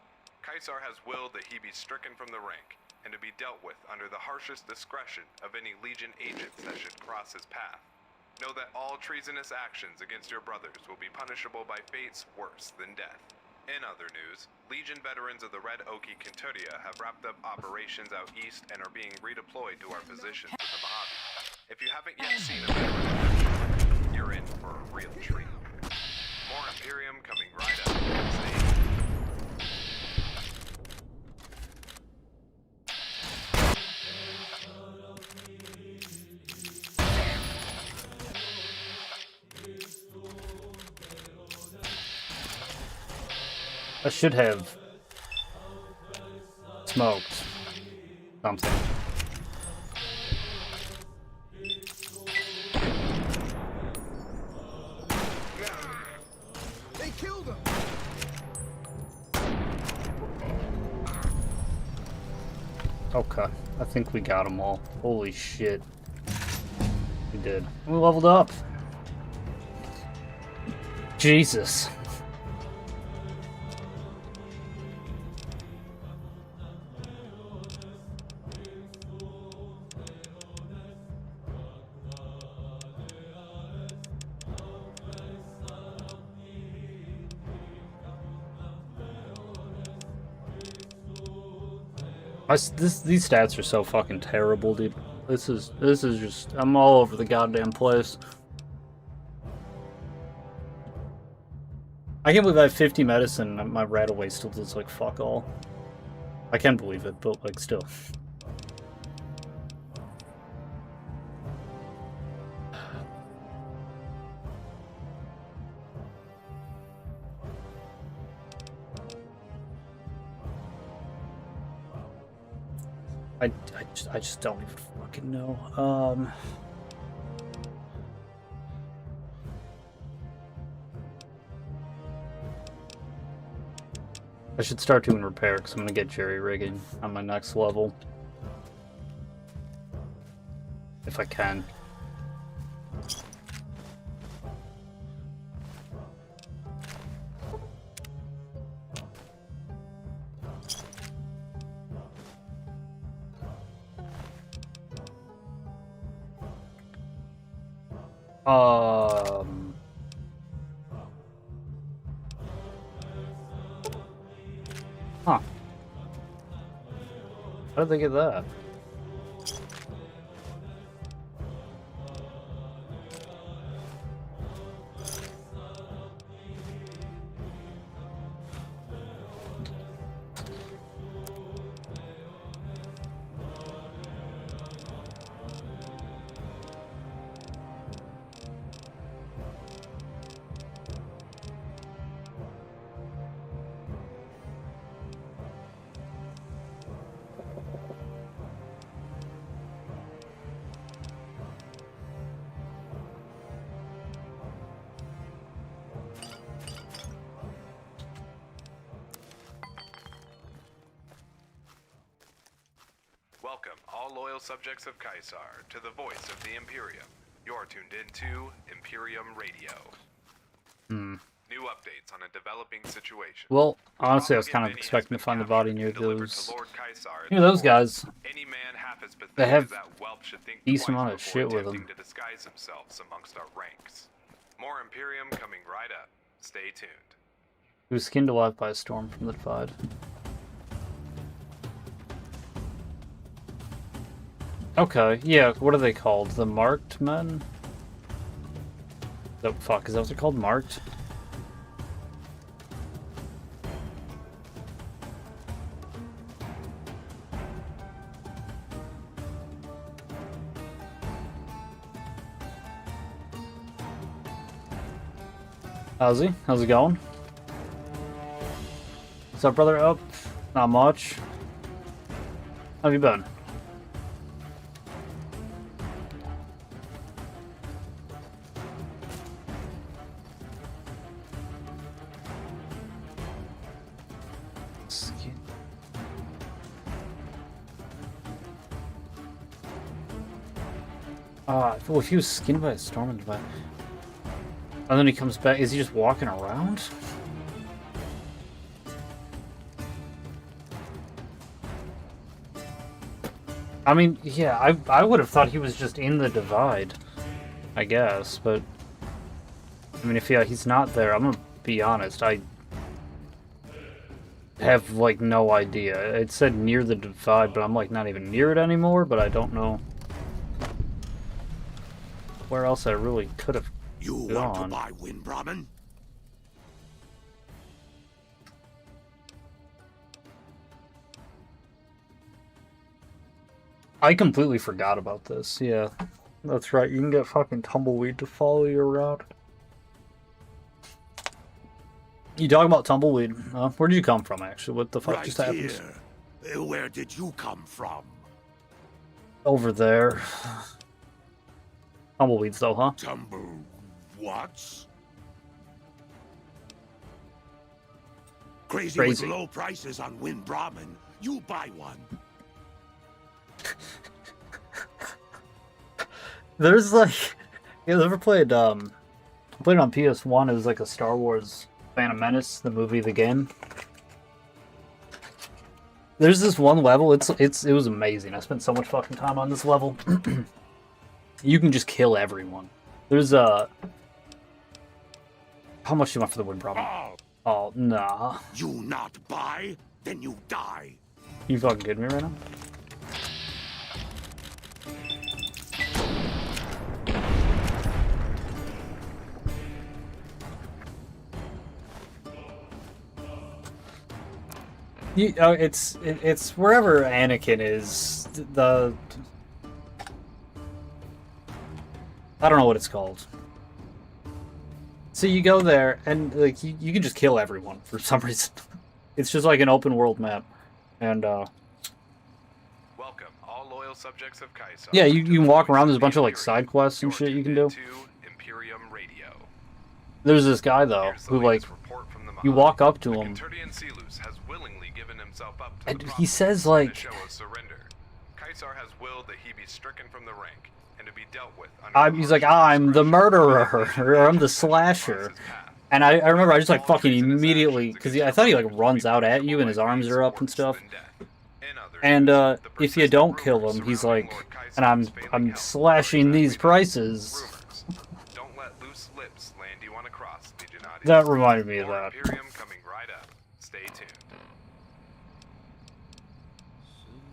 Caesar has willed that he be stricken from the rank, and to be dealt with under the harshest discretion of any Legion agents that should cross his path. Know that all treasonous actions against your brothers will be punishable by fates worse than death. In other news, Legion veterans of the Red Oki Quinturia have wrapped up operations out east and are being redeployed to our positions in the Mojave. If you haven't yet seen a veteran in action, you're in for a real treat. More Imperium coming right up. Stay I should have smoked something. They killed him! Okay, I think we got them all. Holy shit. We did. We leveled up. Jesus. These stats are so fucking terrible, dude. This is just, I'm all over the goddamn place. I can't believe I have 50 medicine and my Rataway still does like fuck all. I can believe it, but like still. I just don't even fucking know. I should start doing repair because I'm gonna get jerry rigging on my next level. If I can. Huh. How did they get that? Welcome, all loyal subjects of Caesar, to the voice of the Imperium. You're tuned into Imperium Radio. New updates on a developing situation. Well, honestly, I was kind of expecting to find the body near those guys. Any man half as pathetic They have as that whelp should think decent twice amount of before shit with attempting them. to disguise themselves amongst our ranks. More Imperium coming right up. Stay tuned. He was skinned alive by a storm from the Divide. Okay, yeah, what are they called? The Marked Men? Oh, fuck, is that what they're called? Marked? How's he? How's it going? What's up, brother? Up? Not much. How have you been? Well, if he was skinned by a storm and Divide, and then he comes back, is he just walking around? I mean, yeah, I would have thought he was just in the Divide, I guess, but I mean, if he's not there, I'm gonna be honest, I have like no idea. It said near the Divide, but I'm like not even near it anymore, but I don't know where else I really could have You gone. want to buy Windbramen? I completely forgot about this. Yeah, that's right. You can get fucking Tumbleweed to follow you around. You talking about Tumbleweed? Where did you come from, actually? What the fuck Right just happened? here. Where did you come from? Over there. Tumbleweeds, though, huh? Tumble what? Crazy Crazy. with low prices on Windbramen. You buy one. There's like, you ever played played it on PS1? It was like a Star Wars Phantom Menace, the movie, the game. There's this one level. It was amazing. I spent so much fucking time on this level. You can just kill everyone. There's how much do you want for the wind problem? Oh nah. You not buy, then you die. You fucking kidding me right now? It's wherever Anakin is. I don't know what it's called. So you go there and like you can just kill everyone for some reason. It's just like an open world map, and Welcome, all loyal subjects of Caesar. yeah, you can walk around. There's a bunch of like side quests and shit you can do. Imperium Radio. There's this guy though Here's the who like latest report from the you Mahani. walk up to The him. Canturdian Silus has willingly given himself up to And the he Province says, in a like- show of surrender. Caesar has willed that he be stricken from the rank and to be dealt with under He's like, I'm the murderer, or I'm the slasher. And I remember I just like fucking immediately, because I thought he like runs out at you and his arms are up and stuff. And if you don't kill him, he's like, and I'm slashing these prices. bodies. That reminded me of More that. Imperium coming right up. Stay tuned.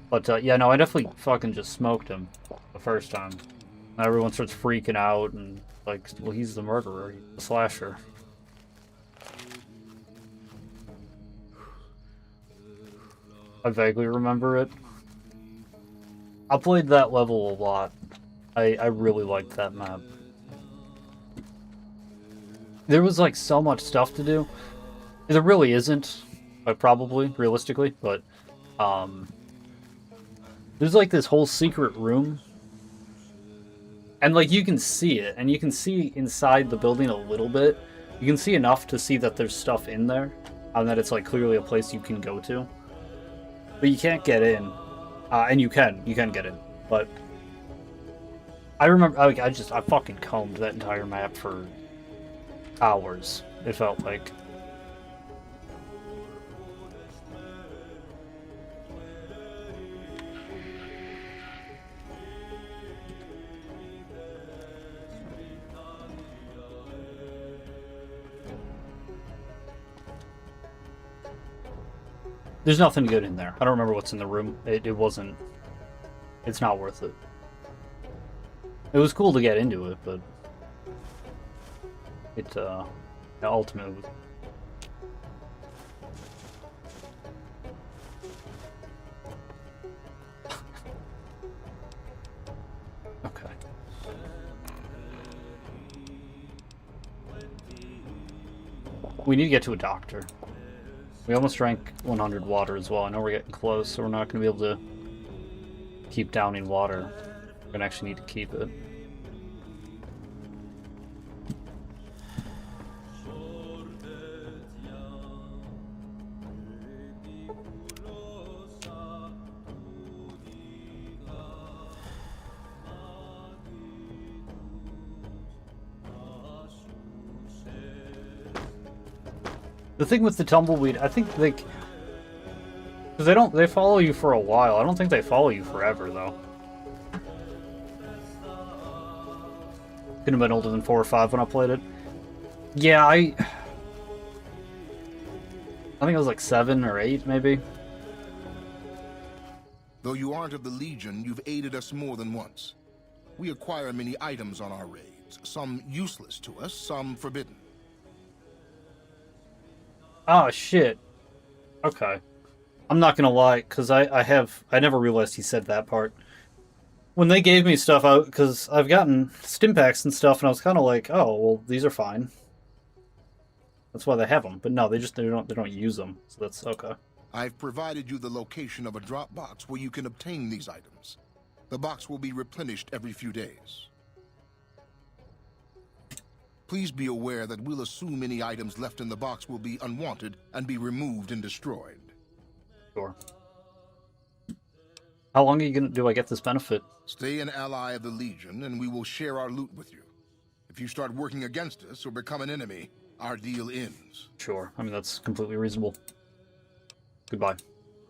But yeah, no, I definitely fucking just smoked him the first time. And everyone starts freaking out and like, well, he's the murderer, he's the slasher. I vaguely remember it. I played that level a lot. I really liked that map. There was like so much stuff to do. There really isn't, probably, realistically, but there's like this whole secret room. And like you can see it, and you can see inside the building a little bit. You can see enough to see that there's stuff in there, and that it's like clearly a place you can go to. But you can't get in. And you can get in. But I remember, I fucking combed that entire map for hours, it felt like. There's nothing good in there. I don't remember what's in the room. It wasn't... It's not worth it. It was cool to get into it, but... It, ultimately was... Okay. We need to get to a doctor. We almost drank 100 water as well. I know we're getting close, so we're not going to be able to keep downing water. We're going to actually need to keep it. The thing with the tumbleweed, I think they... Because they follow you for a while. I don't think they follow you forever, though. Could have been older than 4 or 5 when I played it. Yeah, I think it was like 7 or 8, maybe. Though you aren't of the Legion, you've aided us more than once. We acquire many items on our raids, some useless to us, some forbidden. Oh, shit. Okay. I'm not gonna lie, because I never realized he said that part. When they gave me stuff out, because I've gotten Stimpaks and stuff, and I was kind of like, oh, well, these are fine. That's why they have them. But no, they don't use them, so that's okay. I've provided you the location of a drop box where you can obtain these items. The box will be replenished every few days. Please be aware that we'll assume any items left in the box will be unwanted and be removed and destroyed. Sure. How long are you gonna do I get this benefit? Stay an ally of the Legion, and we will share our loot with you. If you start working against us or become an enemy, our deal ends. Sure. I mean, that's completely reasonable. Goodbye.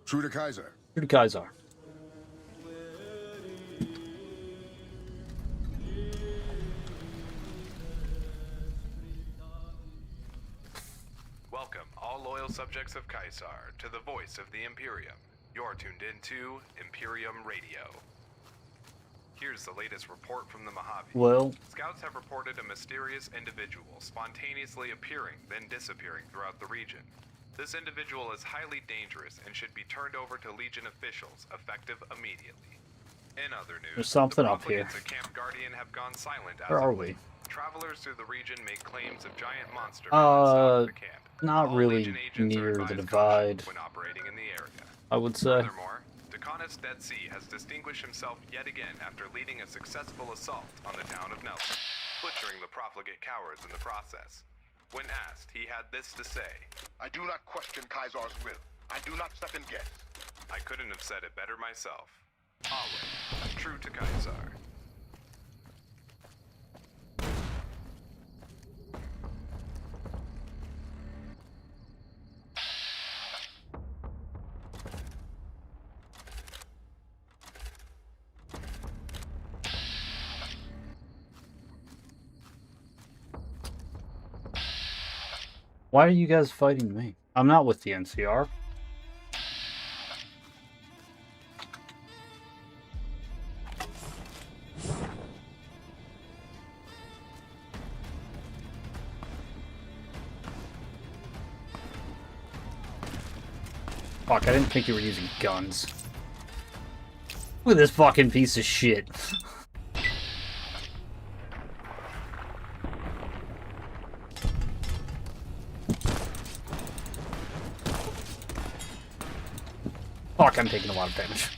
True to Kaiser. True to Kaiser. Welcome, all loyal subjects of Caesar, to the voice of the Imperium. You're tuned into Imperium Radio. Here's the latest report from the Mojave. Well, Scouts have reported a mysterious individual spontaneously appearing, then disappearing throughout the region. This individual is highly dangerous and should be turned over to Legion officials, effective immediately. In other news, there's something the up here. profligates at Camp Guardian have gone silent as Where are of we? late. Travelers through the region make claims of giant monsters south of the camp. Not All really Legion agents are near the advised divide, caution when operating in the area. I would say. Furthermore, Deconis Dead Sea has distinguished himself yet again after leading a successful assault on the town of Nelson, butchering the profligate cowards in the process. When asked, he had this to say: I do not question Kaiser's will. I do not second guess. I couldn't have said it better myself. Always true to Caesar. Why are you guys fighting me? I'm not with the NCR. Fuck, I didn't think you were using guns. Look at this fucking piece of shit. Fuck, I'm taking a lot of damage.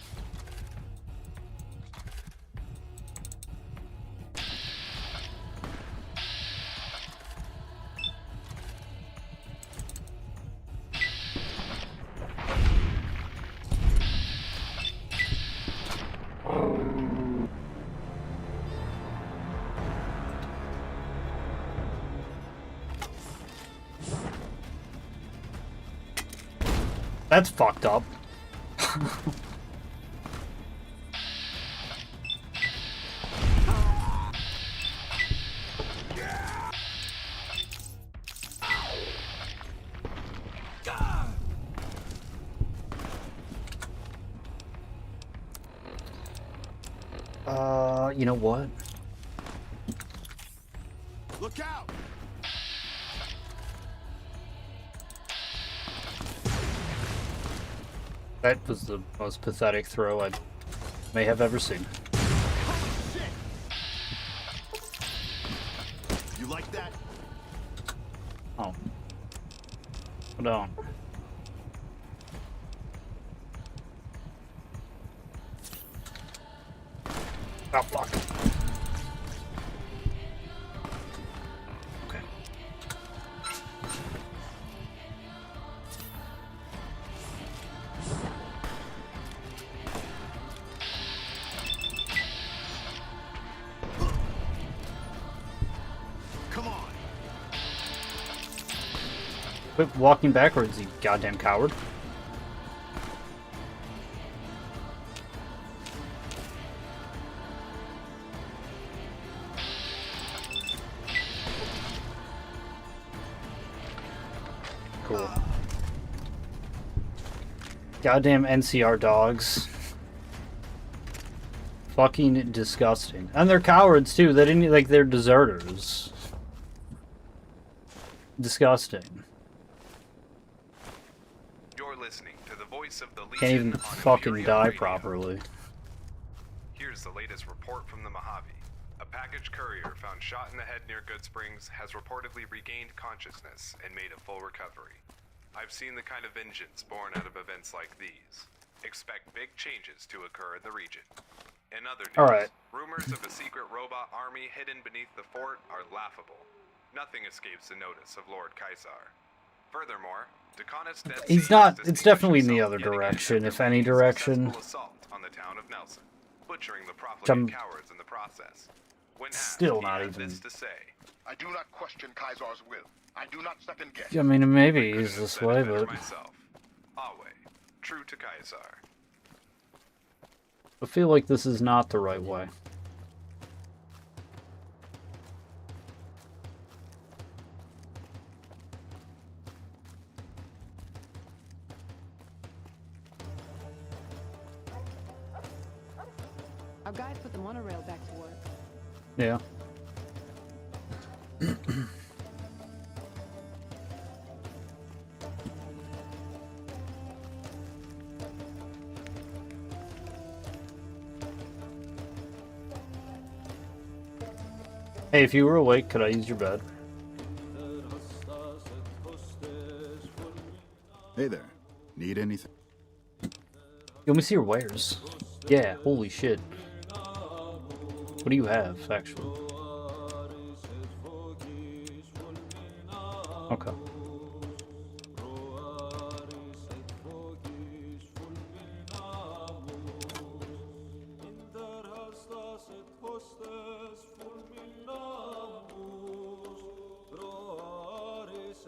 That's fucked up. You know what? Look out! That was the most pathetic throw I may have ever seen. You like that? Oh. Hold on. Oh, fuck. Okay. Come on! Quit walking backwards, you goddamn coward. Cool. Goddamn NCR dogs. Fucking disgusting. And they're cowards too. They didn't like they're deserters. Disgusting. You're listening to the voice of the Legion. Can't even on fucking Imperial die Radio. properly. Here's the latest report from the Mojave. A package courier found shot in the head near Good Springs has reportedly regained consciousness and made a full recovery. I've seen the kind of vengeance born out of events like these. Expect big changes to occur in the region. In other news, Alright. rumors of a secret robot army hidden beneath the fort are laughable. Nothing escapes the notice of Lord Kaisar. Furthermore, Dakonis Dead Sea He's not. has It's definitely in the distinguished other itself yet again direction, after if any leading a direction. successful assault on the town of Nelson, butchering the I'm profligate cowards in the process. When asked, still he not had even- this to say. I do not question Kaiser's will. I do not second guess. I mean, maybe Couldn't he's have this said it way, better but myself. Always true to Kaisar. I feel like this is not the right way. Our guys put the monorail back to work. Yeah. Hey, if you were awake, could I use your bed? Hey there. Need anything? Let me see your wares. Yeah, holy shit. What do you have, actually? Okay.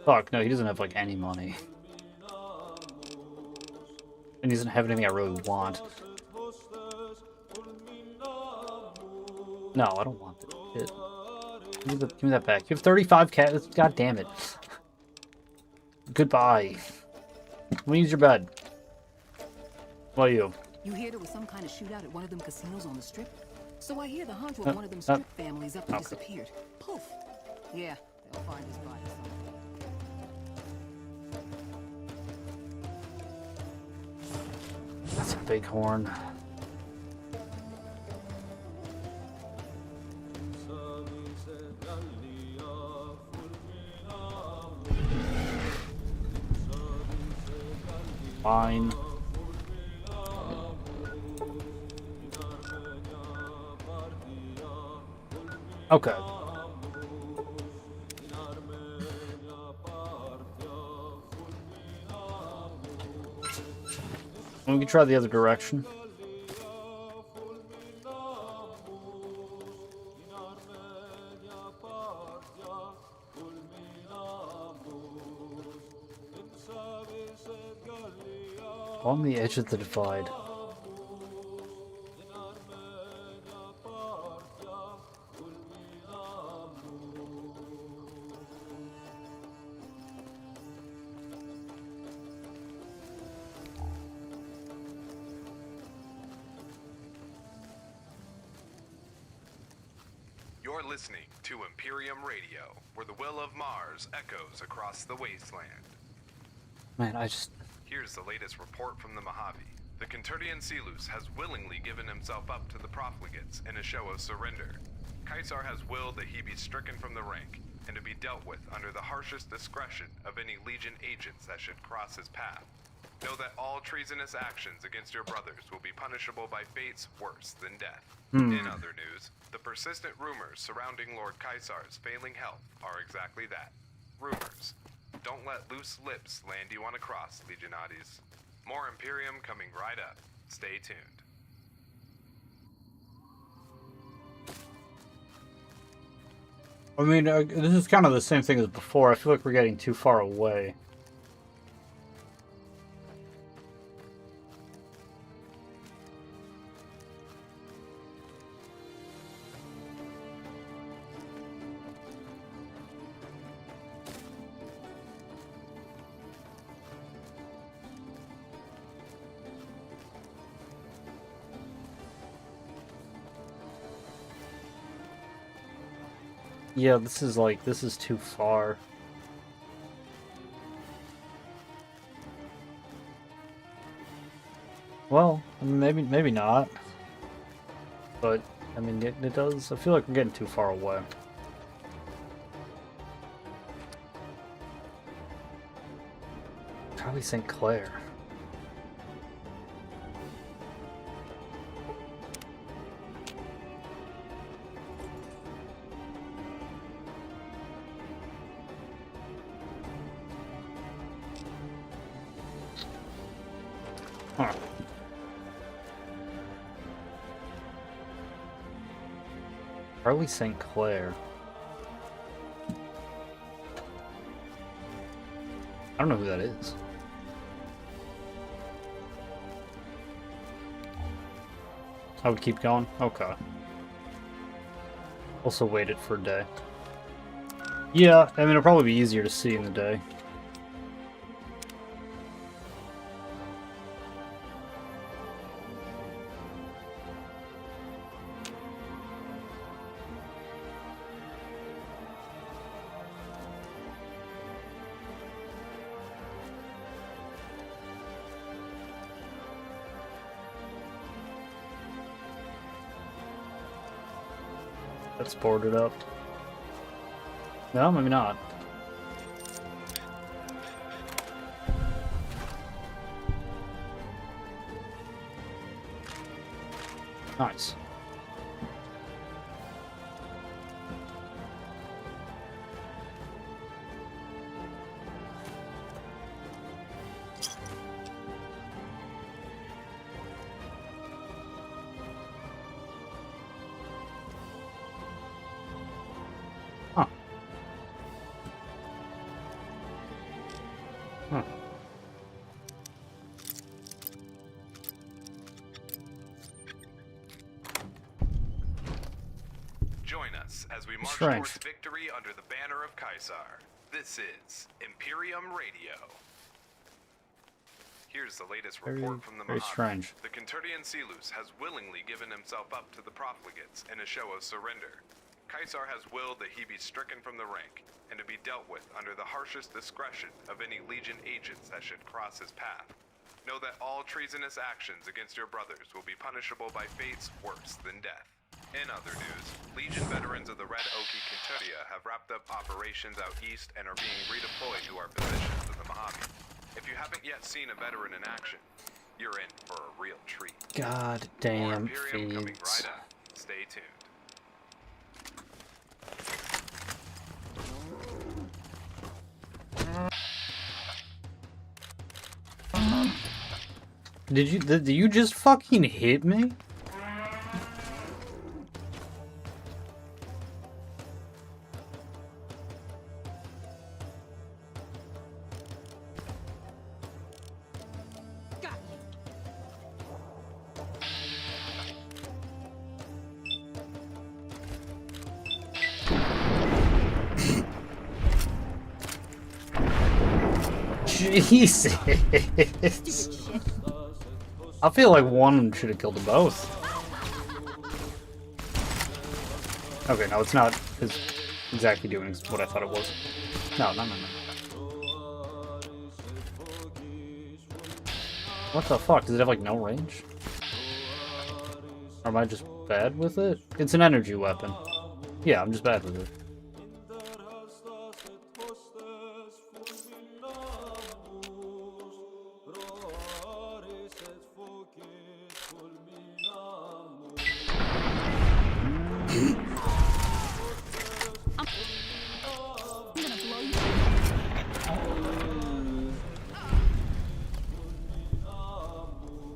Fuck, no, he doesn't have, like, any money. And he doesn't have anything I really want. No, I don't want that shit. Give me that back. You have 35 cats. God damn it. Goodbye. Let me use your bed. What about you? You hear there was some kind of shootout at one of them casinos on the strip? So I hear the honcho of one of them strip families up and disappeared. Poof. Yeah, they'll find his body somewhere. That's a big horn. Fine. Okay. We can try the other direction. On the edge of the divide. You're listening to Imperium Radio, where the will of Mars echoes across the wasteland. Man, I just... Here's the latest report from the Mojave. The Conturian Silus has willingly given himself up to the profligates in a show of surrender. Caesar has willed that he be stricken from the rank, and to be dealt with under the harshest discretion of any Legion agents that should cross his path. Know that all treasonous actions against your brothers will be punishable by fates worse than death. In other news, the persistent rumors surrounding Lord Caesar's failing health are exactly that. Rumors. Don't let loose lips land you on a cross, Legionates. More Imperium coming right up. Stay tuned. I mean, this is kind of the same thing as before. I feel like we're getting too far away. Yeah, this is too far. Well, I mean, maybe not. But, I mean, it does. I feel like we're getting too far away. Probably St. Clair. Huh. Probably St. Clair. I don't know who that is. I would keep going? Okay. Also waited for a day. Yeah, I mean, it'll probably be easier to see in the day. That's boarded up. No, maybe not. Nice. Huh. Huh. Join us as we march Strength. towards victory under the banner of Caesar. This is Imperium Radio. Here's the latest report from the Very Mojave. strange. The Conturian Silus has willingly given himself up to the profligates in a show of surrender. Caesar has willed that he be stricken from the rank, and to be dealt with under the harshest discretion of any Legion agents that should cross his path. Know that all treasonous actions against your brothers will be punishable by fates worse than death. In other news, Legion veterans of the Red Oki Kenturia have wrapped up operations out east and are being redeployed to our positions in the Mojave. If you haven't yet seen a veteran in action, you're in for a real treat. God More damn Imperium coming feeds. right up. Stay tuned. Did you just fucking hit me? Got you. Jesus. I feel like one should have killed them both. Okay, no, it's not. It's exactly doing what I thought it was. No. What the fuck? Does it have like no range? Or am I just bad with it? It's an energy weapon. Yeah, I'm just bad with it. I'm gonna blow you.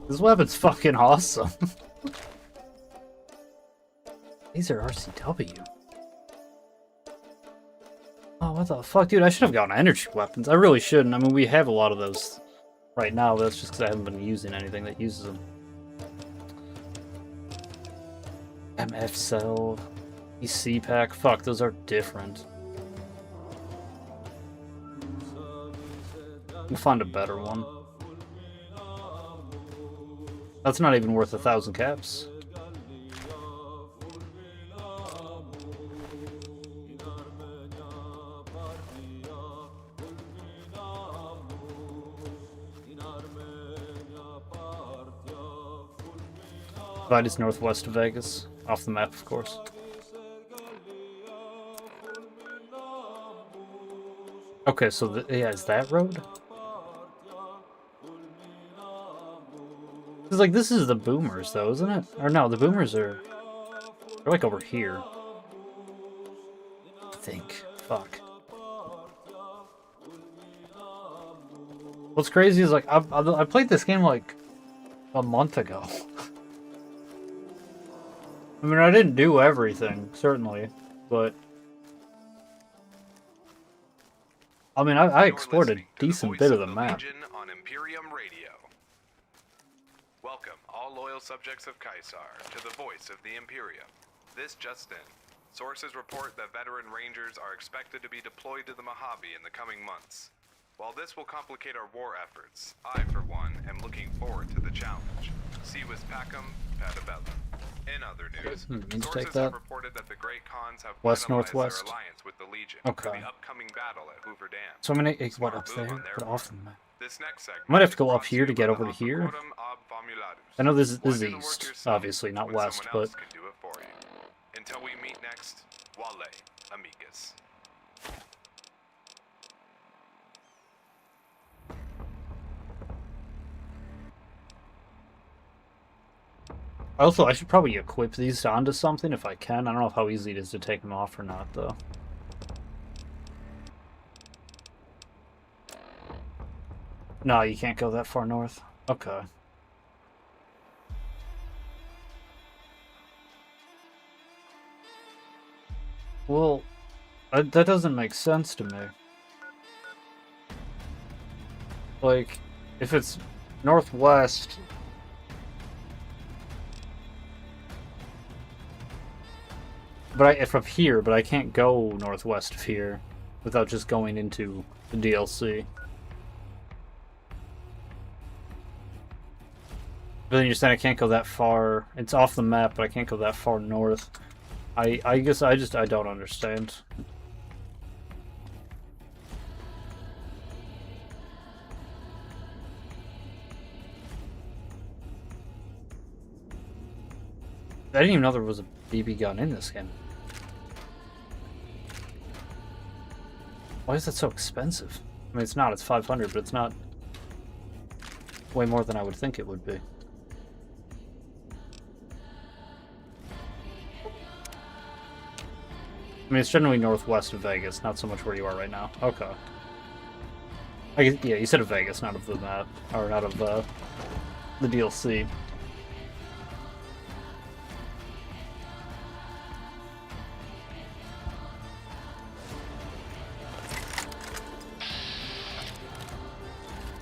This weapon's fucking awesome. These are RCW. Oh, what the fuck, dude? I should have gotten energy weapons. I really shouldn't. I mean, we have a lot of those right now, but that's just because I haven't been using anything that uses them. MF cell, EC pack. Fuck, those are different. We'll find a better one. That's not even worth 1,000 caps. Divide is northwest of Vegas, off the map, of course. Okay, so yeah, is that road? Cause like this is the boomers, though, isn't it? Or no, the boomers they're like over here. I think. Fuck. What's crazy is like I played this game like a month ago. I mean, I didn't do everything, certainly, but I mean, I explored a decent bit of the map. Legion on Imperium Radio. Welcome, all loyal subjects of Caesar, to the voice of the Imperium. This just in. Sources report that veteran rangers are expected to be deployed to the Mojave in the coming months. While this will complicate our war efforts, I, for one, am looking forward to the challenge. Si vis pacem, patabellum. In other news, sources have reported that the Great Khans have West finalized northwest. their alliance with the Legion Okay. for the upcoming battle at Hoover Dam. So I'm gonna what Smart up move there, on their but part. off the map. This next segment I might have to is go up brought here to you get by over the to here. Ophicodum ob Formulatus. I know this Why is do the work east, yourself obviously, not when west, someone but else can do it for you? Until we meet next, Wale, amicus. also I should probably equip these onto something if I can. I don't know how easy it is to take them off or not, though. No, you can't go that far north. Okay. Well, that doesn't make sense to me. Like, if it's northwest... But if I'm here, but I can't go northwest of here. without just going into the DLC. But then you're saying I can't go that far. It's off the map, but I can't go that far north. I guess I don't understand. I didn't even know there was a BB gun in this game. Why is that so expensive? I mean, it's not. It's 500, but it's not way more than I would think it would be. I mean, it's generally northwest of Vegas, not so much where you are right now. Okay. Yeah, you said of Vegas, not of the map, or not of the DLC.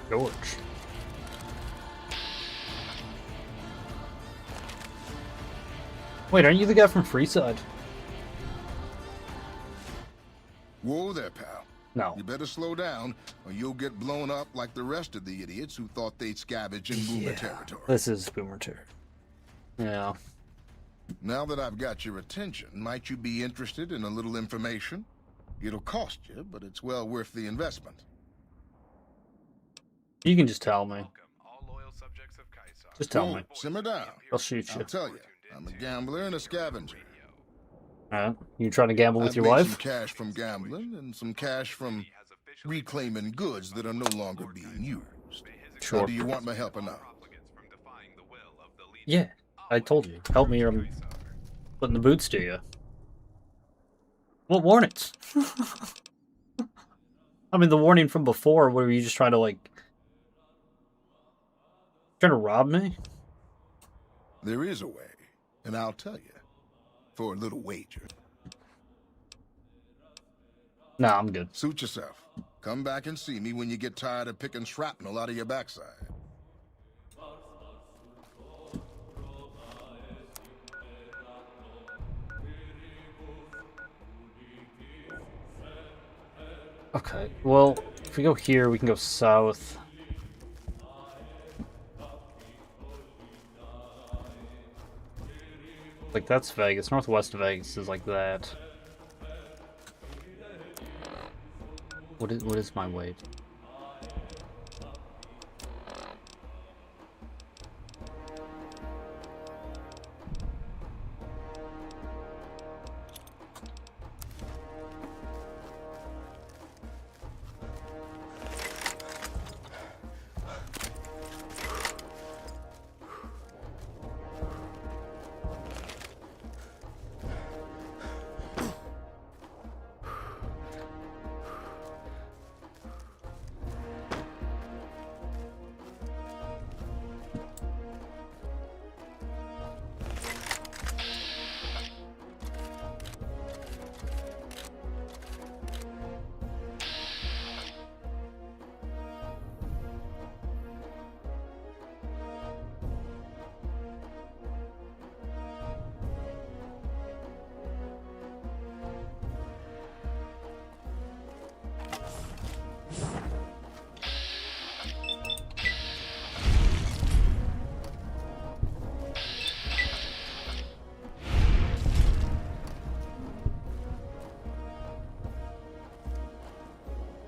George. Wait, aren't you the guy from Freeside? Whoa there, pal. No. You better slow down, or you'll get blown up like the rest of the idiots who thought they'd scavenge in Boomer territory. This is Boomer territory. Yeah. Now that I've got your attention, might you be interested in a little information? It'll cost you, but it's well worth the investment. You can just tell me. Welcome, all loyal subjects of Caesar. Just tell Whoa, me. simmer down. I'll shoot you. I'll tell you, I'm a gambler and a scavenger. You trying to gamble with I've your made wife? some cash from gambling and some cash from reclaiming goods that are no longer being used. Sure. Now, do you want my help or not? Yeah, I told you. Help me or I'm putting the boots to you. What warnings? I mean, the warning from before, were you just trying to, like... Trying to rob me? There is a way, and I'll tell you. For a little wager. Nah, I'm good. Suit yourself. Come back and see me when you get tired of picking shrapnel out of your backside. Okay, well, if we go here, we can go south. Like, that's Vegas. Northwest of Vegas is like that. What is my weight?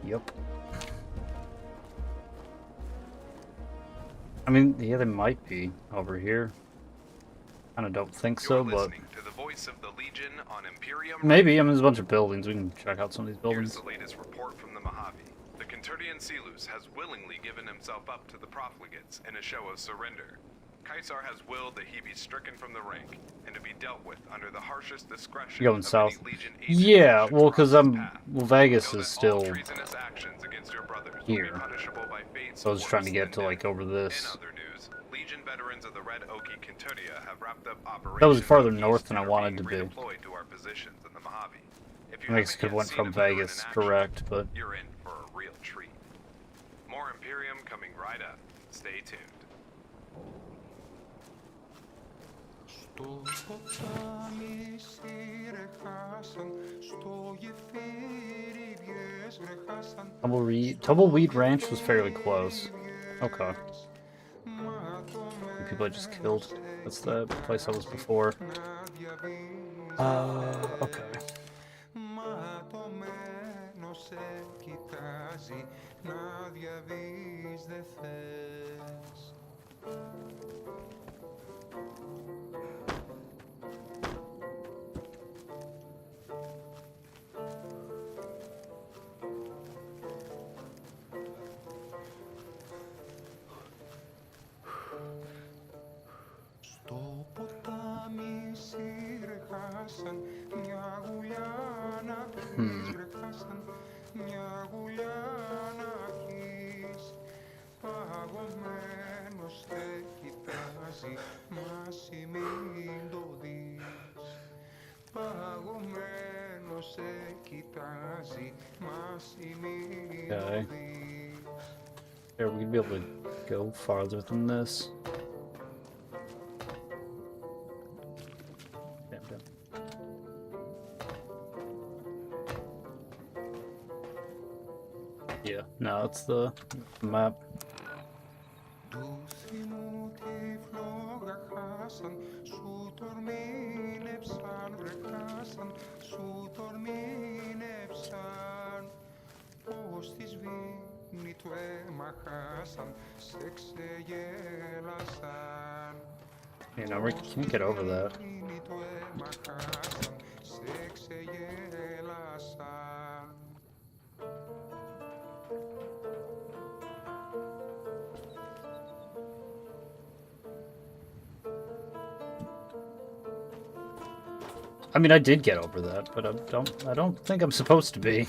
Yep. I mean, yeah, they might be over here. Kinda don't think so, You're but listening to the voice of the Legion on Imperium. maybe. I mean, there's a bunch of buildings. We can check out some of these Here's buildings. the latest report from the Mojave. The Canturdian Silus has willingly given himself up to the profligates in a show of surrender. Caesar has willed that he be stricken from the rank and to be dealt with under the harshest discretion. You're going of south. any Legion agent Yeah, who should well, cross because his I'm... path. Well, Vegas Know is that all still treasonous actions against your brothers will here. be punishable by fates So I was just trying to worse get to, than like, death. over this. In other news, Legion veterans of the Red Oaky Canturia have wrapped up operations. That was farther in the north east than I and are wanted being to be. redeployed to our positions in the Mojave. If you I guess haven't could have yet went seen from a veteran Vegas in action, direct, but... you're in for a real treat. More Imperium coming right up. Stay tuned. Tumbleweed Ranch was fairly close. Okay. The people I just killed. That's the place I was before. Okay. Okay. Here, we'd be able to go farther than this. Damn. Yeah, no, it's the map. You know, we can't get over that. I mean, I did get over that, but I don't think I'm supposed to be.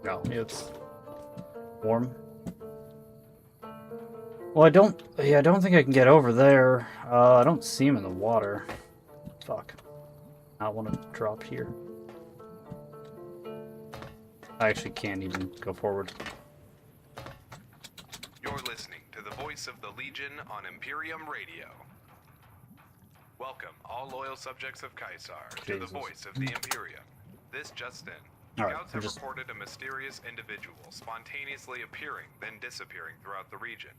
No, it's warm. Well, I don't think I can get over there. I don't see him in the water. Fuck. I want to drop here. I actually can't even go forward. You're listening to the voice of the Legion on Imperium Radio. Welcome, all loyal subjects of Caesar, to the voice of the Imperium. This just in. Scouts have reported a mysterious individual spontaneously appearing, then disappearing throughout the region.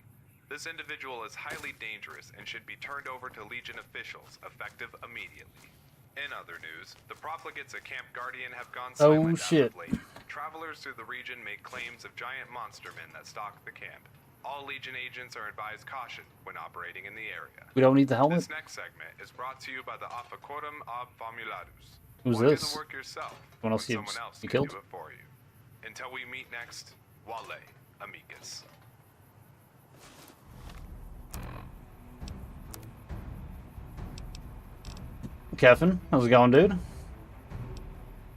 This individual is highly dangerous and should be turned over to Legion officials, effective immediately. In other news, the profligates at Camp Guardian have gone silent as of late. Travelers through the region make claims of giant monstermen that stalk the camp. All Legion agents are advised caution when operating in the area. We don't need the helmet? This next segment is brought to you by the Officorum ob Formuladus. Who's Why this? do the work yourself Someone else when you someone else can killed? do it for you. Until we meet next, Wale, amicus. Kevin, how's it going, dude? You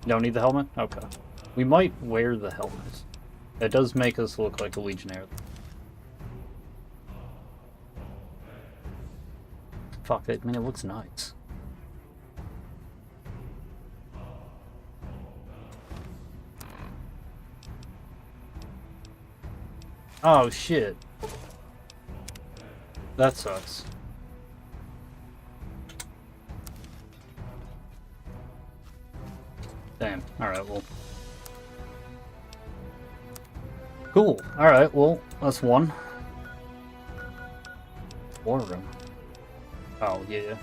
don't need the helmet? Okay. We might wear the helmet. It does make us look like a Legionnaire. Fuck it, I mean, it looks nice. Oh, shit. That sucks. Damn. Alright, well. Cool. Alright, well, that's one. War room. Oh, yeah.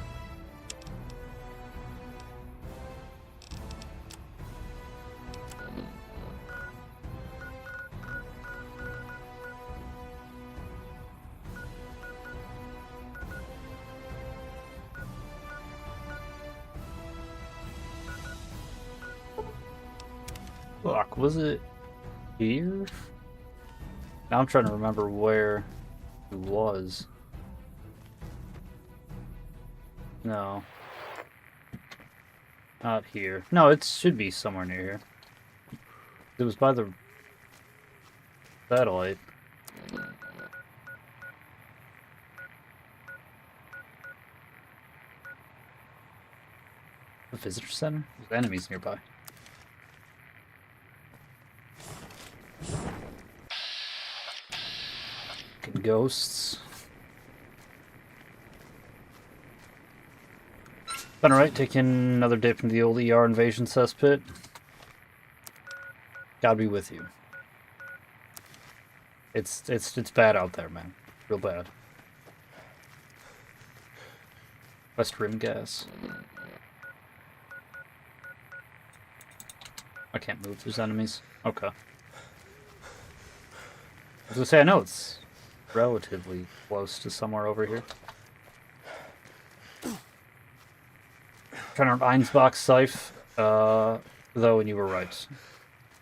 Fuck, was it here? Now I'm trying to remember where it was. No. Not here. No, it should be somewhere near here. It was by the satellite. The visitor center? There's enemies nearby. Ghosts. Been alright, taking another dip into the old ER invasion cesspit. Gotta be with you. It's bad out there, man. Real bad. West Rim gas. I can't move, there's enemies. Okay. I was gonna say, I know it's relatively close to somewhere over here. Trying to Einsbach Scythe, though, and you were right.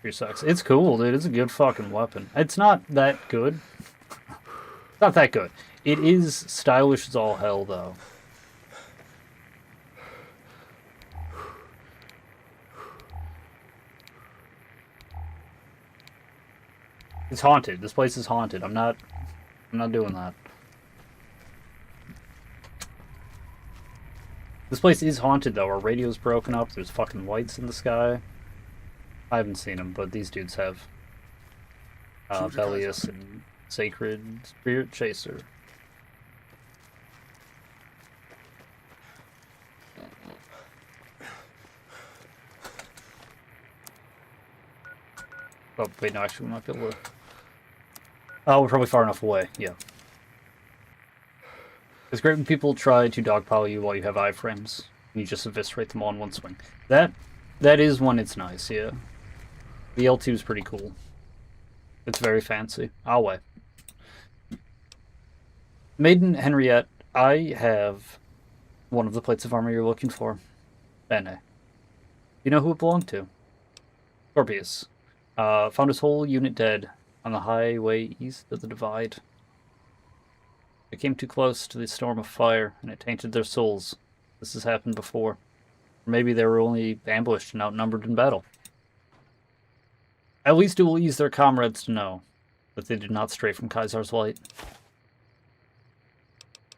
Your sucks. It's cool, dude. It's a good fucking weapon. It's not that good. It's not that good. It is stylish as all hell, though. It's haunted. This place is haunted. I'm not doing that. This place is haunted, though. Our radio's broken up. There's fucking lights in the sky. I haven't seen them, but these dudes have. Bellius and Sacred Spirit Chaser. Oh, wait, no, actually, we might be able to... Oh, we're probably far enough away, yeah. It's great when people try to dogpile you while you have iframes, and you just eviscerate them all in one swing. That is when it's nice, yeah. The L2 is pretty cool. It's very fancy. I'll wait. Maiden Henriette, I have one of the plates of armor you're looking for. Bene. You know who it belonged to? Scorpius. Found his whole unit dead on the highway east of the Divide. They came too close to the storm of fire, and it tainted their souls. This has happened before. Or maybe they were only ambushed and outnumbered in battle. At least it will ease their comrades to know that they did not stray from Caesar's light.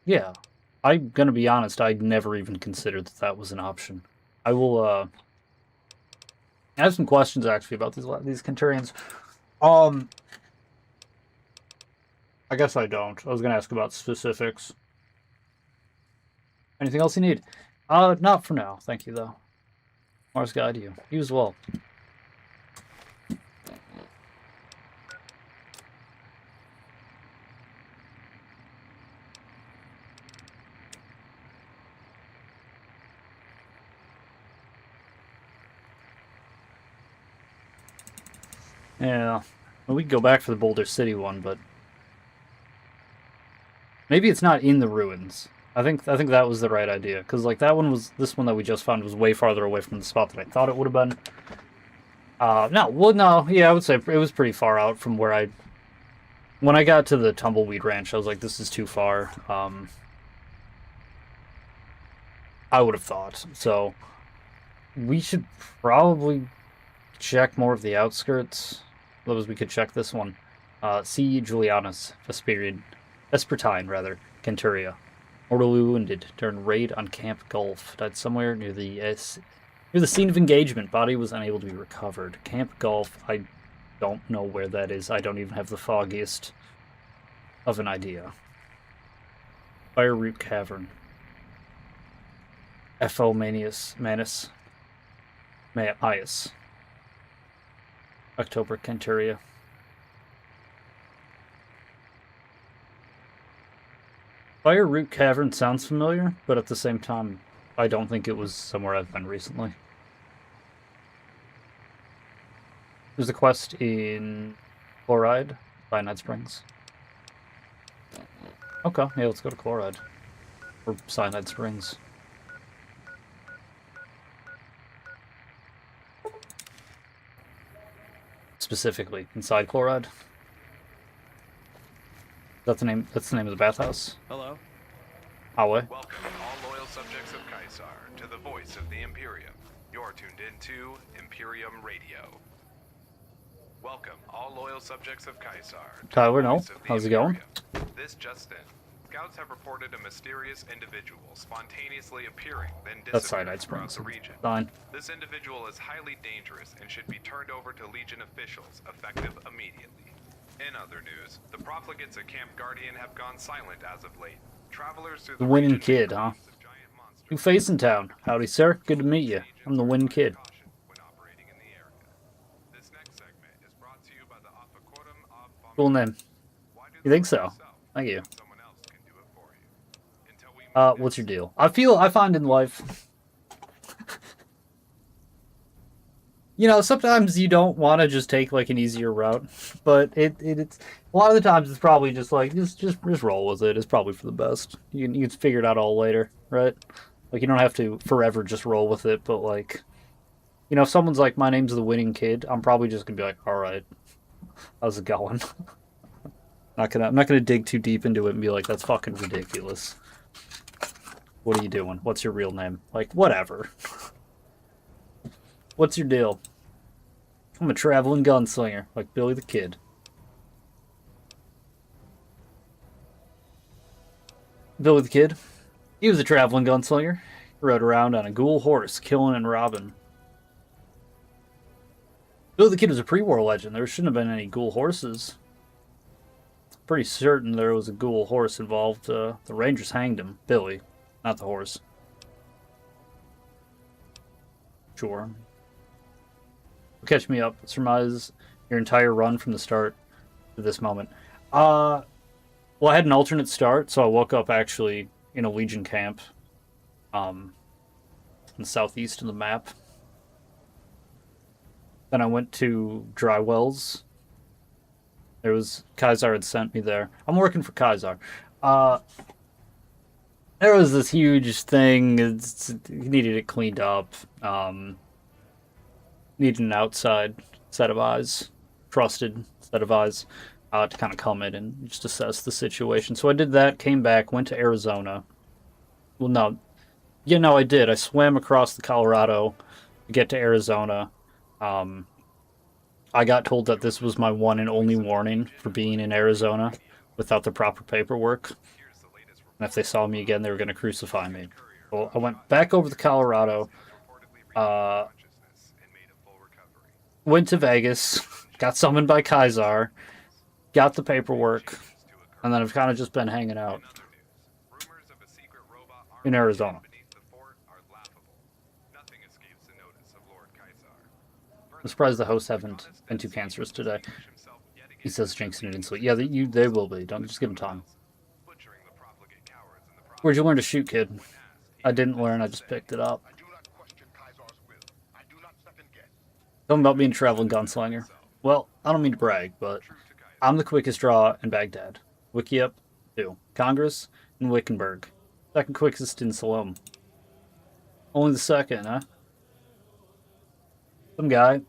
Yeah, I'm gonna be honest, I'd never even considered that that was an option. I will, I have some questions, actually, about these Kenturians. I guess I don't. I was going to ask about specifics. Anything else you need? Not for now. Thank you, though. Mars guide you. You as well. Yeah. Well, we could go back for the Boulder City one, but... Maybe it's not in the ruins. I think that was the right idea, because like this one that we just found was way farther away from the spot that I thought it would have been. No, yeah, I would say it was pretty far out from where when I got to the Tumbleweed Ranch, I was like, this is too far. I would have thought. So, we should probably check more of the outskirts. Otherwise, we could check this one. See Julianus Vespertine, Kenturia. Mortally wounded during raid on Camp Gulf. Died somewhere near the scene of engagement. Body was unable to be recovered. Camp Gulf, I don't know where that is. I don't even have the foggiest of an idea. Fire Root Cavern. F.O. Manus. October, Kenturia. Fire Root Cavern sounds familiar, but at the same time, I don't think it was somewhere I've been recently. There's a quest in Chloride, Cyanide Springs. Okay, yeah, let's go to Chloride. Or Cyanide Springs. Specifically, inside Chloride. That's the name of the bathhouse. Hello. Awe. Welcome, all loyal subjects of Caesar, to the voice of the Imperium. You're tuned into Imperium Radio. Welcome, all loyal subjects of Caesar. Tyler, no. How's it going? This just in. Scouts have reported a mysterious individual spontaneously appearing, then That's disappearing Cyanide throughout Springs. the region. Fine. This individual is highly dangerous and should be turned over to Legion officials, effective immediately. In other news, the profligates at Camp Guardian have gone silent as of late. Travelers through The the winning region kid, make huh? claims of giant monsters. New face in town. Howdy, sir. Good to meet you. I'm the Wind Kid. Caution when operating in the area. This next segment is brought to you by the Ophicotum of Cool name. Why do You the think work so? yourself Thank you. when someone else can do it for you? Until we meet What's your next. deal? I find in life, you know, sometimes you don't want to just take like an easier route, but it's a lot of the times it's probably just like just roll with it. It's probably for the best. You can figure it out all later, right? Like you don't have to forever just roll with it, but like, you know, if someone's like, "My name's the Winning Kid," I'm probably just gonna be like, "All right, how's it going?" I'm not gonna dig too deep into it and be like, "That's fucking ridiculous. What are you doing? What's your real name?" Like, whatever. What's your deal? I'm a traveling gunslinger, like Billy the Kid. Billy the Kid, he was a traveling gunslinger. He rode around on a ghoul horse, killing and robbing. Billy the Kid was a pre-war legend. There shouldn't have been any ghoul horses. Pretty certain there was a ghoul horse involved. The Rangers hanged him. Billy, not the horse. Sure. Catch me up. Surmise your entire run from the start to this moment. Well, I had an alternate start, so I woke up actually in a Legion camp, in the southeast of the map. Then I went to Dry Wells. There was Kaiser had sent me there. I'm working for Kaiser. There was this huge thing. He needed it cleaned up. Needed an outside set of eyes, trusted set of eyes, to kind of come in and just assess the situation. So I did that, came back, went to Arizona. Well, no. Yeah, no, I did. I swam across the Colorado to get to Arizona. I got told that this was my one and only warning for being in Arizona without the proper paperwork. And if they saw me again, they were going to crucify me. Well, I went back over the Colorado, went to Vegas, got summoned by Kaiser, got the paperwork, and then I've kind of just been hanging out in Arizona. I'm surprised the hosts haven't been too cancerous today. He says jinxing it into it. Yeah, they will be. Don't just give them time. Where'd you learn to shoot, kid? I didn't learn, I just picked it up. Something about being a traveling gunslinger. Well, I don't mean to brag, but I'm the quickest draw in Baghdad. Wickiup, 2. Congress, and Wickenburg. Second quickest in Salome. Only the second, huh? Some guy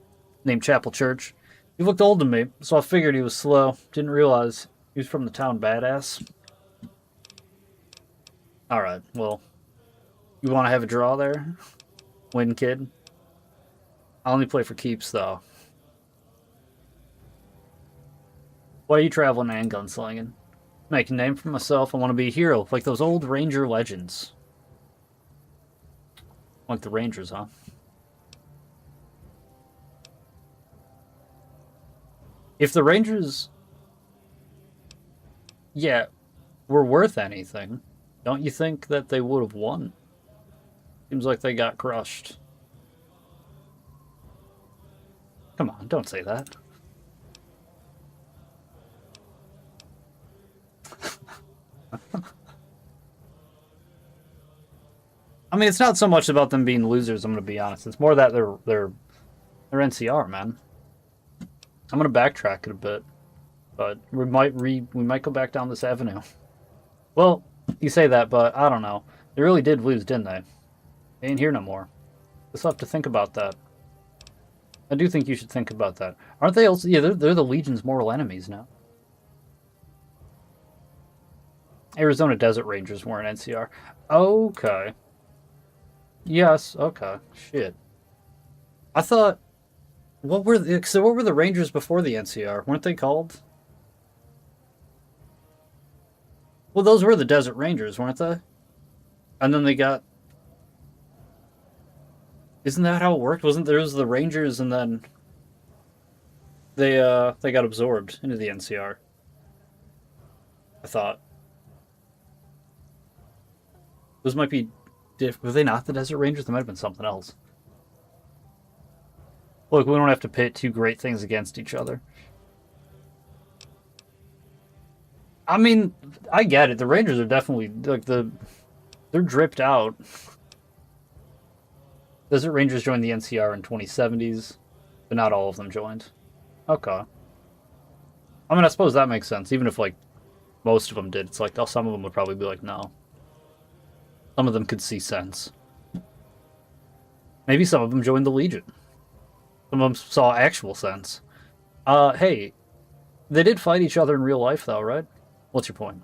named Chapel Church. He looked old to me, so I figured he was slow. Didn't realize he was from the town Badass. Alright, well, you want to have a draw there? Win, kid? I only play for keeps, though. Why are you traveling and gunslinging? Make a name for myself. I want to be a hero, like those old Ranger legends. Like the Rangers, huh? If the Rangers, yeah, were worth anything, don't you think that they would have won? Seems like they got crushed. Come on, don't say that. I mean, it's not so much about them being losers, I'm going to be honest. It's more that they're NCR, man. I'm going to backtrack it a bit, but we might go back down this avenue. Well, you say that, but I don't know. They really did lose, didn't they? They ain't here no more. Let's have to think about that. I do think you should think about that. Aren't they also... Yeah, they're the Legion's mortal enemies now. Arizona Desert Rangers were an NCR. Okay. Yes, okay. Shit. I thought... What were the Rangers before the NCR? Weren't they called? Well, those were the Desert Rangers, weren't they? And then they got... Isn't that how it worked? Wasn't there was the Rangers and then they got absorbed into the NCR. I thought. Those might be different. Were they not the Desert Rangers? They might have been something else. Look, we don't have to pit two great things against each other. I mean, I get it. The Rangers are definitely, like, they're dripped out. Desert Rangers joined the NCR in 2070s, but not all of them joined. Okay. I mean, I suppose that makes sense. Even if, like, most of them did. It's like, oh, some of them would probably be like, no. Some of them could see sense. Maybe some of them joined the Legion. Some of them saw actual sense. Hey, they did fight each other in real life, though, right? What's your point?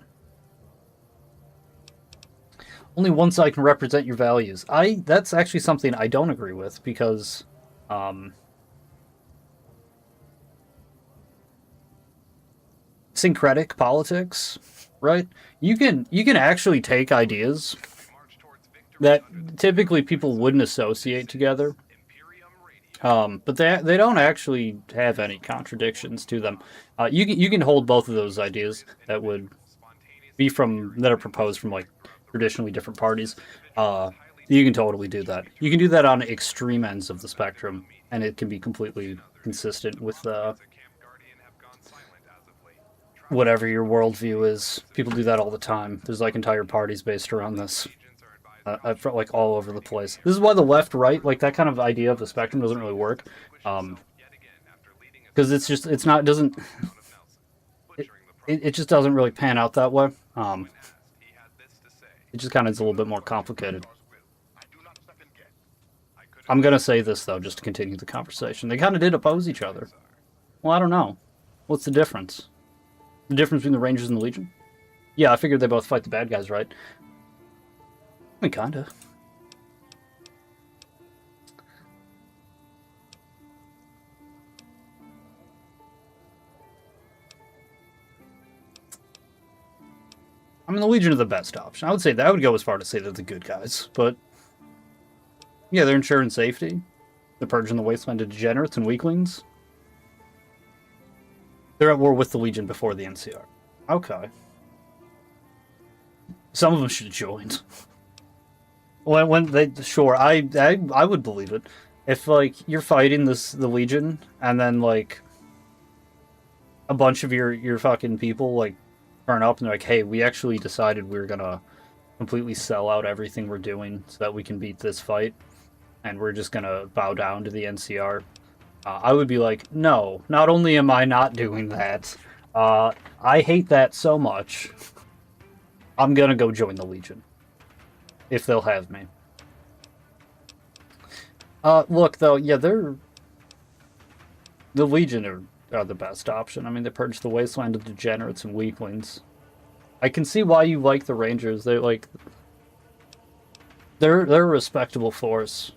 Only one side can represent your values. That's actually something I don't agree with, because, syncretic politics, right? You can actually take ideas that typically people wouldn't associate together, but they don't actually have any contradictions to them. You can hold both of those ideas that would be that are proposed from, like, traditionally different parties. You can totally do that. You can do that on extreme ends of the spectrum, and it can be completely consistent with whatever your worldview is. People do that all the time. There's, like, entire parties based around this. I've felt like all over the place. This is why the left-right, like, that kind of idea of the spectrum doesn't really work. Because it just doesn't really pan out that way. It just kind of is a little bit more complicated. I'm going to say this, though, just to continue the conversation. They kind of did oppose each other. Well, I don't know. What's the difference? The difference between the Rangers and the Legion? Yeah, I figured they both fight the bad guys, right? I mean, kinda. I mean, the Legion are the best option. I would say that. I would go as far to say they're the good guys, but yeah, they're ensuring safety. They're purging the wasteland of degenerates and weaklings. They're at war with the Legion before the NCR. Okay. Some of them should have joined. Sure, I would believe it. If, like, you're fighting the Legion, and then, like, a bunch of your fucking people, like, turn up and they're like, hey, we actually decided we were gonna completely sell out everything we're doing so that we can beat this fight, and we're just gonna bow down to the NCR. I would be like, no, not only am I not doing that, I hate that so much, I'm gonna go join the Legion. If they'll have me. Look, though, yeah, the Legion are the best option. I mean, they purge the wasteland of degenerates and weaklings. I can see why you like the Rangers. They're a respectable force.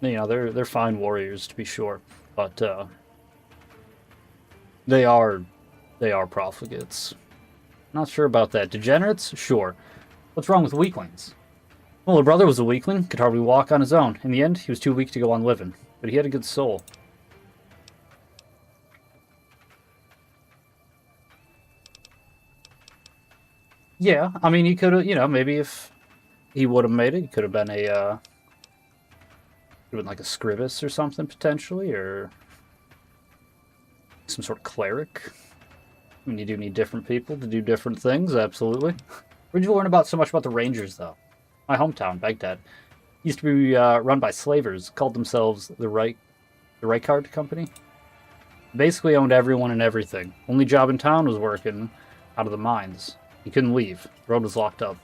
You know, they're fine warriors, to be sure, but they are profligates. Not sure about that. Degenerates, sure. What's wrong with weaklings? Well, her brother was a weakling, could hardly walk on his own. In the end, he was too weak to go on living, but he had a good soul. Yeah, I mean, he could have, you know, maybe if he would have made it, he could have been like a Scribus or something, potentially, or some sort of cleric. I mean, you do need different people to do different things, absolutely. Where'd you learn about so much about the Rangers, though? My hometown, Baghdad, used to be run by slavers, called themselves the Reichard Company. Basically owned everyone and everything. Only job in town was working out of the mines. You couldn't leave. The road was locked up.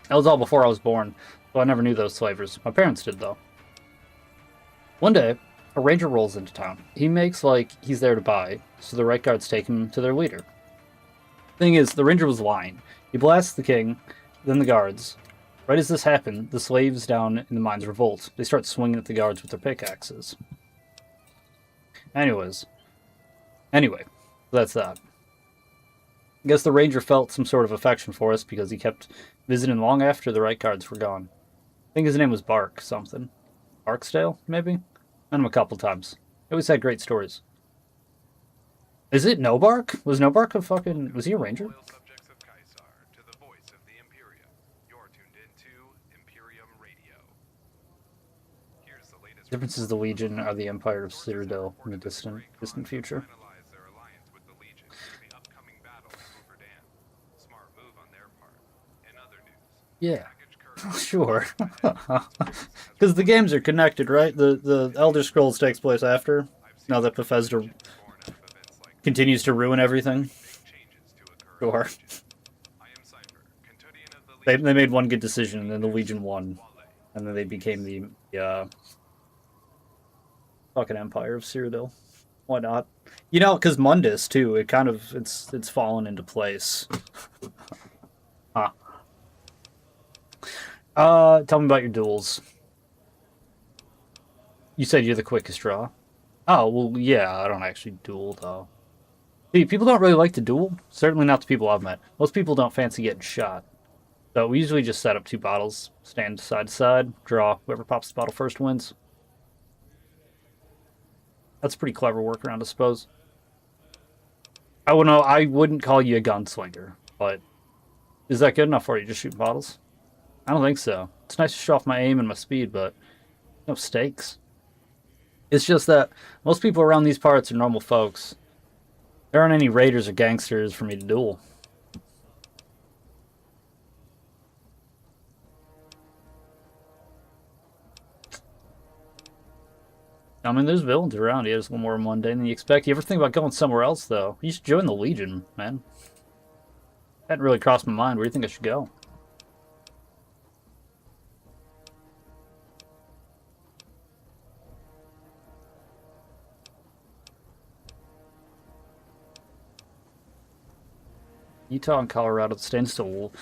That was all before I was born, so I never knew those slavers. My parents did, though. One day, a ranger rolls into town. He makes like he's there to buy, so the Reichguards take him to their leader. Thing is, the ranger was lying. He blasts the king, then the guards. Right as this happened, the slaves down in the mines revolt. They start swinging at the guards with their pickaxes. Anyway, that's that. I guess the ranger felt some sort of affection for us because he kept visiting long after the Reichguards were gone. I think his name was Bark something. Barksdale, maybe? Met him a couple times. He always had great stories. Is it Nobark? Was Nobark a fucking... Was he a ranger? Loyal subjects of Caesar, to the voice of the Imperium. You're tuned into Imperium Radio. Here's the latest. Differences of the Legion are the Empire of Citadel in the Reported that the distant Great Khans future. have finalized their alliance with the Legion for the upcoming battle at Hoover Dam. Smart move on their part. In other news, Yeah. package currently Sure. Because the games are connected, right? The Elder Scrolls takes place after. Now that Bethesda born out of events like continues to ruin everything. big changes to occur. Sure. I am Cypher, Cantodian of the Legion. They made one good decision, and then the Legion won. And then they became the fucking Empire of Cyrodiil. Why not? You know, because Mundus too. It kind of it's fallen into place. Huh. Tell me about your duels. You said you're the quickest draw. Oh well, yeah. I don't actually duel though. See, people don't really like to duel. Certainly not the people I've met. Most people don't fancy getting shot. So we usually just set up 2 bottles, stand side to side, draw. Whoever pops the bottle first wins. That's a pretty clever workaround, I suppose. I wouldn't call you a gunslinger, but is that good enough for you, just shooting bottles? I don't think so. It's nice to show off my aim and my speed, but no stakes. It's just that most people around these parts are normal folks. There aren't any raiders or gangsters for me to duel. I mean, there's villains around. Yeah, it's a little more mundane than you expect. You ever think about going somewhere else, though? You should join the Legion, man. Hadn't really crossed my mind. Where do you think I should go? Utah and Colorado stand still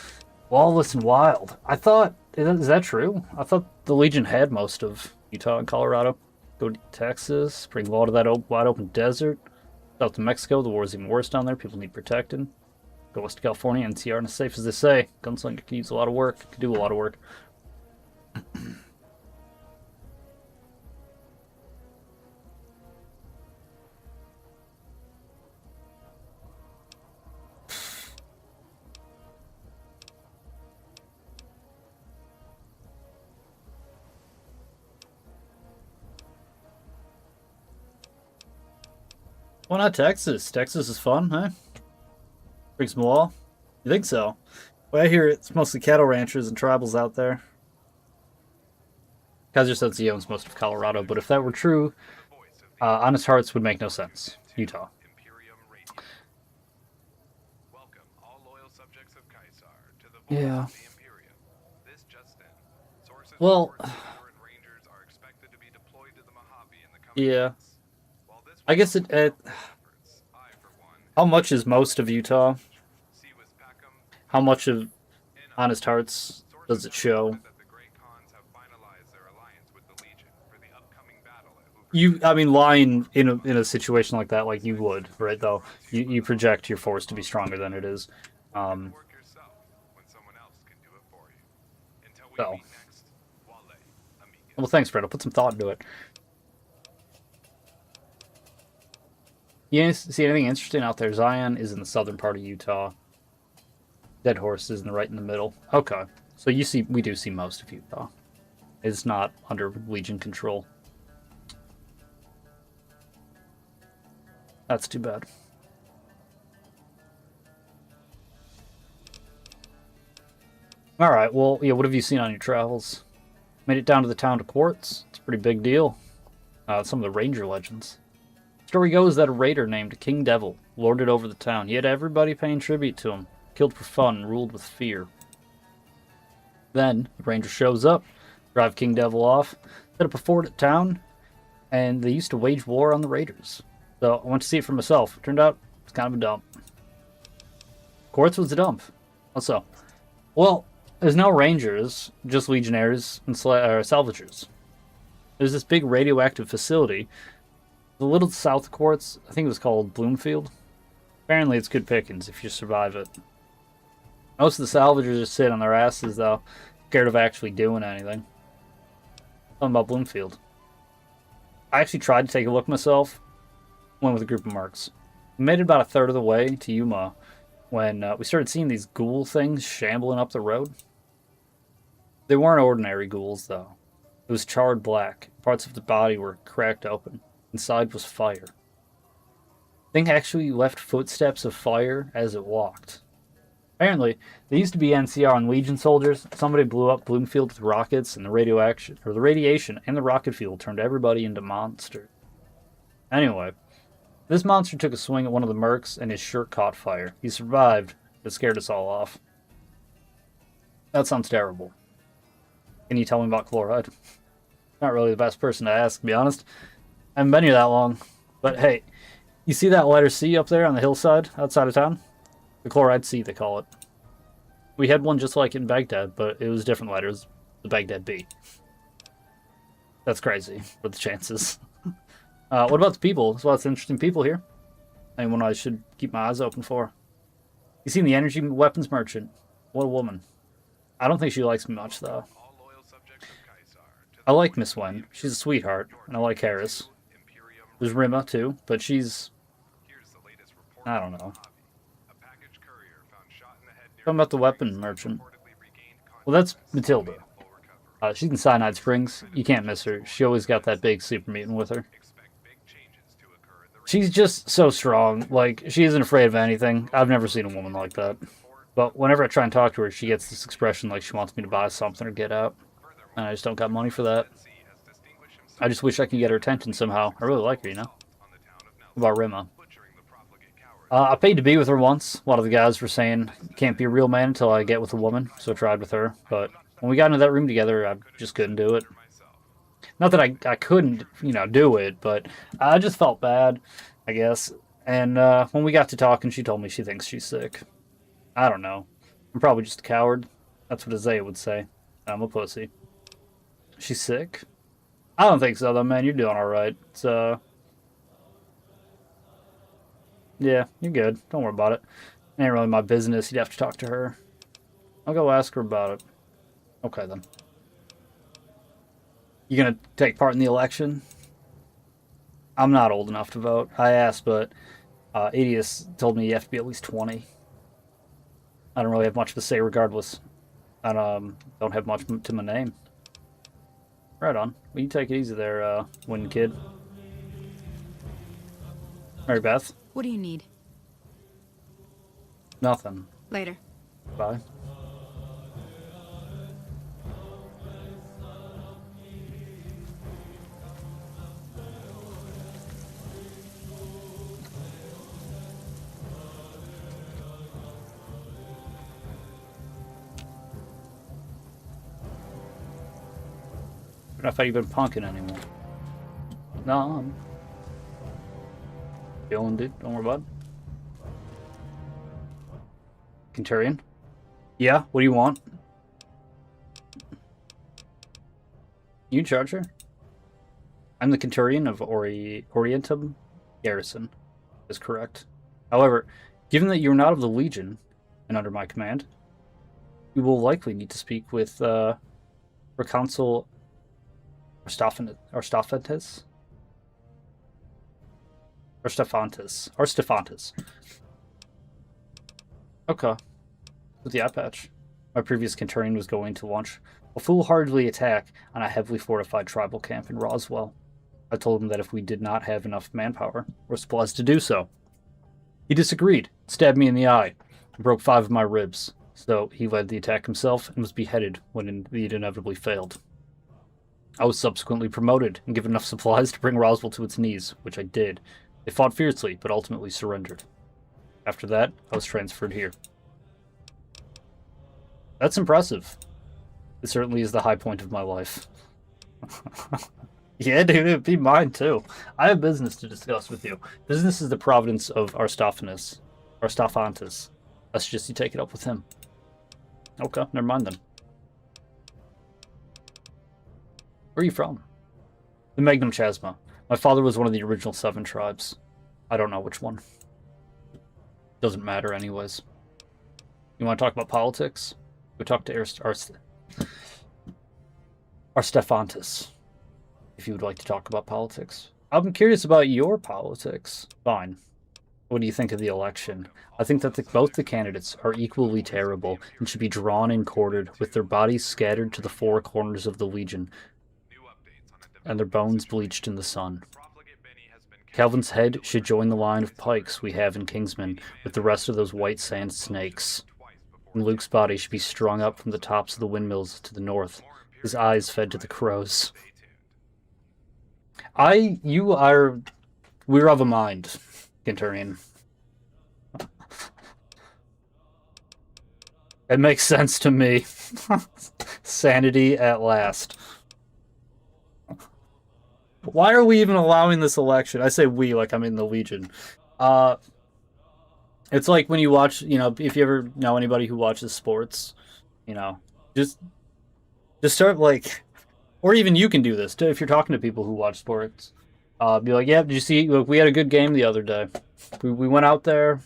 lawless and wild. I thought... Is that true? I thought the Legion had most of Utah and Colorado. Go to Texas, bring law to that wide open desert. South to Mexico, the war is even worse down there. People need protecting. Go west to California, NCR, and as safe as they say. Gunslinger can use a lot of work, can do a lot of work. Why not Texas? Texas is fun, huh? Bring some law. You think so? Well, I hear it's mostly cattle ranchers and tribals out there. Kaiser says he owns most of Colorado, but if that were true, Honest Hearts would make no sense. Utah. Imperium Radio. Welcome, all loyal subjects of Caesar, to the voice Yeah. of the Imperium. This just in. Sources Well- report that foreign rangers are expected to be deployed to the Mojave in the coming Yeah. months. While this I guess it... efforts, I, for one, How much is most of Utah? see with Packham, How much of Honest Hearts does it show? that the Great Khans have finalized their alliance with the Legion for the upcoming battle at Hoover. I mean, lying in a situation like that, like you would, right? Though you project your force to be stronger than it is. Work yourself when someone else can do it for you. Until we So. meet next, Wale, amigo. Well, thanks, Brett. I'll put some thought into it. You see anything interesting out there? Zion is in the southern part of Utah. Dead Horse is right in the middle. Okay, so we do see most of Utah. It's not under Legion control. That's too bad. All right. Well, yeah. What have you seen on your travels? Made it down to the town of Quartz. It's a pretty big deal. Some of the Ranger legends. Story goes that a raider named King Devil lorded over the town. He had everybody paying tribute to him. Killed for fun and ruled with fear. Then, the ranger shows up, drive King Devil off, set up a fort at town, and they used to wage war on the raiders. So, I went to see it for myself. Turned out, it's kind of a dump. Quartz was a dump. How so? Well, there's no rangers, just legionnaires and salvagers. There's this big radioactive facility a little south of Quartz. I think it was called Bloomfield. Apparently it's good pickings if you survive it. Most of the salvagers just sit on their asses, though, scared of actually doing anything. Something about Bloomfield. I actually tried to take a look myself. Went with a group of marks. We made it about a third of the way to Yuma when we started seeing these ghoul things shambling up the road. They weren't ordinary ghouls, though. It was charred black. Parts of the body were cracked open. Inside was fire. Thing actually left footsteps of fire as it walked. Apparently, they used to be NCR and Legion soldiers. Somebody blew up Bloomfield with rockets, and the radiation and the rocket fuel turned everybody into monsters. Anyway, this monster took a swing at one of the mercs, and his shirt caught fire. He survived, but scared us all off. That sounds terrible. Can you tell me about chloride? Not really the best person to ask, to be honest. I haven't been here that long. But hey, you see that letter C up there on the hillside outside of town? The chloride C, they call it. We had one just like it in Baghdad, but it was different letters. The Baghdad B. That's crazy. What are the chances? What about the people? There's lots of interesting people here. Anyone I should keep my eyes open for. You seen the energy weapons merchant? What a woman. I don't think she likes me much, though. I like Miss Wen. She's a sweetheart, and I like Harris. There's Rima, too, but she's... I don't know. Talking about the weapon merchant. Well, that's Matilda. She's in Cyanide Springs. You can't miss her. She always got that big super mutant with her. She's just so strong. Like, she isn't afraid of anything. I've never seen a woman like that. But whenever I try and talk to her, she gets this expression like she wants me to buy something or get out. And I just don't got money for that. I just wish I could get her attention somehow. I really like her, you know? What about Rima? I paid to be with her once. A lot of the guys were saying, you can't be a real man until I get with a woman. So I tried with her. But when we got into that room together, I just couldn't do it. Not that I couldn't, do it, but I just felt bad, I guess. And when we got to talking, she told me she thinks she's sick. I don't know. I'm probably just a coward. That's what Isaiah would say. I'm a pussy. She's sick? I don't think so, though, man. You're doing all right. It's, yeah, you're good. Don't worry about it. It ain't really my business. You'd have to talk to her. I'll go ask her about it. Okay, then. You gonna take part in the election? I'm not old enough to vote. I asked, but Adius told me you have to be at least 20. I don't really have much to say regardless. I don't have much to my name. Right on. Well, you take it easy there, Wind Kid. Mary Beth? What do you need? Nothing. Later. Bye. I thought you've been punking anymore. No, I'm chilling, dude. Don't worry about it. Centurion? Yeah, what do you want? You in charge here? I'm the Centurion of Orientum Garrison. Is correct. However, given that you're not of the Legion and under my command, you will likely need to speak with Proconsul Arstaphantes. Okay. With the eye patch. My previous Centurion was going to launch a foolhardily attack on a heavily fortified tribal camp in Roswell. I told him that if we did not have enough manpower or supplies to do so. He disagreed, stabbed me in the eye, and broke 5 of my ribs. So he led the attack himself and was beheaded when it inevitably failed. I was subsequently promoted and given enough supplies to bring Roswell to its knees, which I did. They fought fiercely, but ultimately surrendered. After that, I was transferred here. That's impressive. It certainly is the high point of my life. Yeah, dude, it'd be mine too. I have business to discuss with you. Business is the providence of Arstaphantes. I suggest you take it up with him. Okay, never mind then. Where are you from? The Magnum Chasma. My father was one of the original 7 tribes. I don't know which one. Doesn't matter anyways. You want to talk about politics? Go talk to Arstaphantes. If you would like to talk about politics. I'm curious about your politics. Fine. What do you think of the election? I think that both the candidates are equally terrible and should be drawn and quartered, with their bodies scattered to the four corners of the Legion, and their bones bleached in the sun. Calvin's head should join the line of pikes we have in Kingsman, with the rest of those white sand snakes. And Luke's body should be strung up from the tops of the windmills to the north, his eyes fed to the crows. We're of a mind, Ginturian. It makes sense to me. Sanity at last. Why are we even allowing this election? I say we like I'm in the Legion. It's like when you watch, if you ever know anybody who watches sports, just start like, or even you can do this too if you're talking to people who watch sports. Be like, yeah, did you see? Look, we had a good game the other day. We went out there,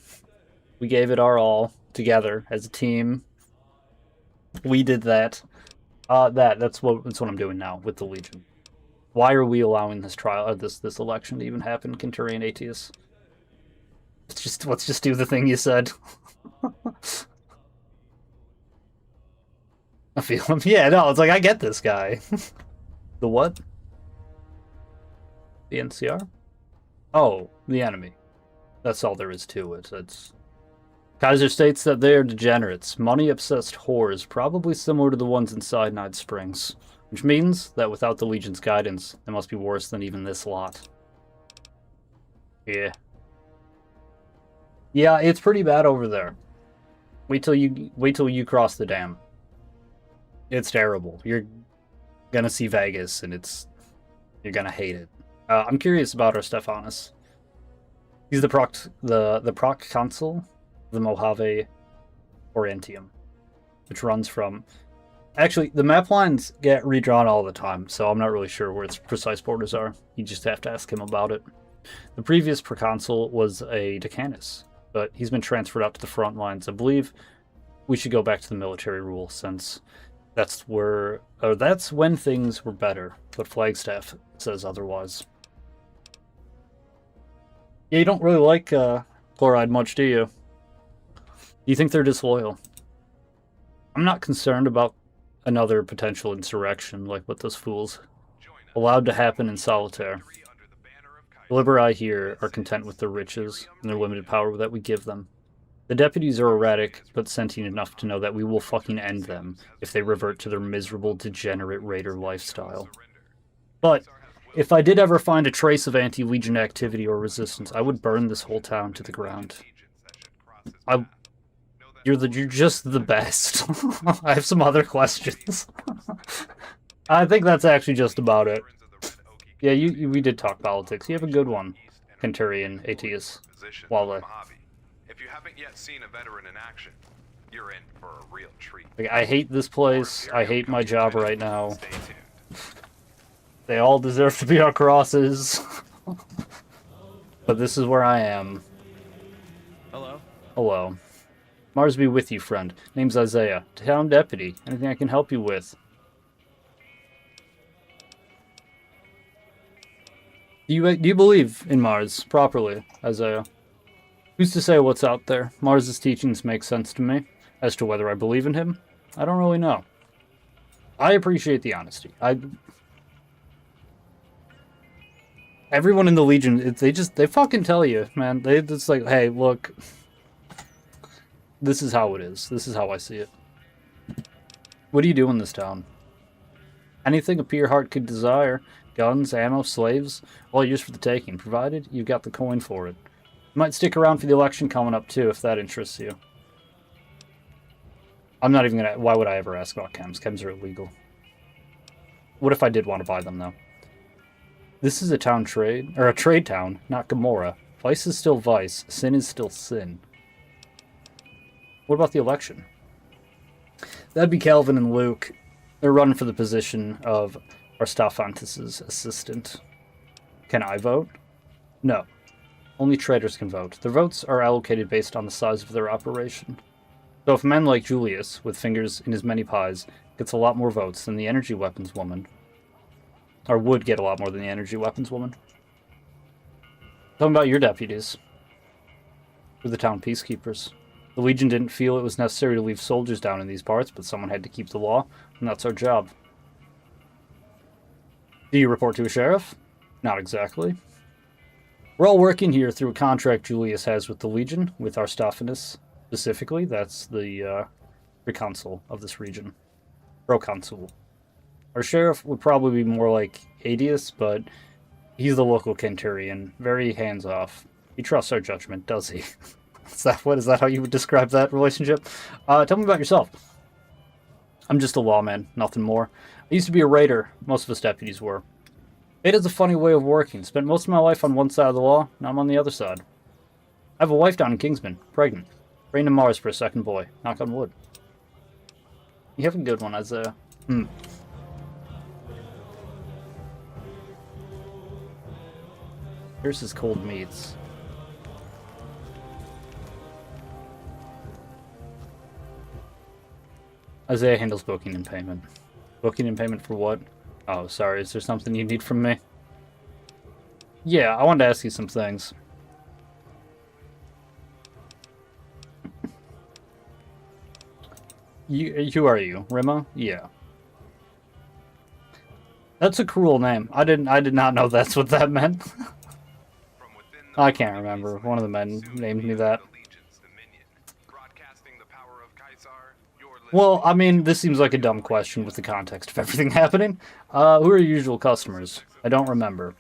we gave it our all together as a team. We did that. That's what I'm doing now with the Legion. Why are we allowing this trial or this election to even happen, Kinturian Aetius? Let's just do the thing you said. I feel him. Yeah, no, it's like I get this guy. The what? The NCR? Oh, the enemy. That's all there is to it. Kaiser states that they are degenerates, money-obsessed whores, probably similar to the ones inside Night Springs. Which means that without the Legion's guidance, they must be worse than even this lot. Yeah. Yeah, it's pretty bad over there. Wait till you cross the dam. It's terrible. You're gonna see Vegas, and you're gonna hate it. I'm curious about our Stephanus. He's the proc consul of the Mojave Orientium, which runs from. Actually, the map lines get redrawn all the time, so I'm not really sure where its precise borders are. You just have to ask him about it. The previous proconsul was a Decanus, but he's been transferred out to the front lines. I believe we should go back to the military rule, since that's when things were better, but Flagstaff says otherwise. Yeah, you don't really like Chloride much, do you? Do you think they're disloyal? I'm not concerned about another potential insurrection like what those fools allowed to happen in Solitaire. The Liberi here are content with their riches and their limited power that we give them. The deputies are erratic, but sentient enough to know that we will fucking end them if they revert to their miserable, degenerate raider lifestyle. But if I did ever find a trace of anti-Legion activity or resistance, I would burn this whole town to the ground. You're just the best. I have some other questions. I think that's actually just about it. Yeah, we did talk politics. You have a good one, Kinturian Aetius. Wale. If you haven't yet seen a veteran in action, you're in for a real treat. Like, I hate this place. I hate my job right now. They all deserve to be our crosses. But this is where I am. Hello? Hello. Mars be with you, friend. Name's Isaiah. Town deputy. Anything I can help you with? Do you believe in Mars properly, Isaiah? Who's to say what's out there? Mars's teachings make sense to me. As to whether I believe in him, I don't really know. I appreciate the honesty. Everyone in the Legion, they fucking tell you, man. It's like, hey, look, this is how it is. This is how I see it. What do you do in this town? Anything a pure heart could desire. Guns, ammo, slaves, all yours for the taking, provided you've got the coin for it. You might stick around for the election coming up, too, if that interests you. I'm not even gonna... Why would I ever ask about chems? Chems are illegal. What if I did want to buy them, though? This is a town trade... Or a trade town, not Gomorrah. Vice is still vice. Sin is still sin. What about the election? That'd be Calvin and Luke. They're running for the position of Arstaphantus' assistant. Can I vote? No. Only traitors can vote. Their votes are allocated based on the size of their operation. So if a man like Julius, with fingers in his many pies, gets a lot more votes than the energy weapons woman, or would get a lot more than the energy weapons woman. Tell me about your deputies. We're the town peacekeepers. The Legion didn't feel it was necessary to leave soldiers down in these parts, but someone had to keep the law, and that's our job. Do you report to a sheriff? Not exactly. We're all working here through a contract Julius has with the Legion, with Aristophanes specifically. That's the proconsul of this region. Proconsul. Our sheriff would probably be more like Adius, but he's the local Centurion. Very hands-off. He trusts our judgment, does he? Is that how you would describe that relationship? Tell me about yourself. I'm just a lawman, nothing more. I used to be a raider. Most of us deputies were. It is a funny way of working. Spent most of my life on one side of the law, now I'm on the other side. I have a wife down in Kingsman, pregnant. Praying to Mars for a second boy. Knock on wood. You have a good one, Isaiah. Here's his cold meats. Isaiah handles booking and payment. Booking and payment for what? Oh, sorry, is there something you need from me? Yeah, I wanted to ask you some things. Who are you? Rima? Yeah. That's a cruel name. I did not know that's what that meant. I can't remember. One of the men named me that. Well, I mean, this seems like a dumb question with the context of everything happening. Who are your usual customers? I don't remember.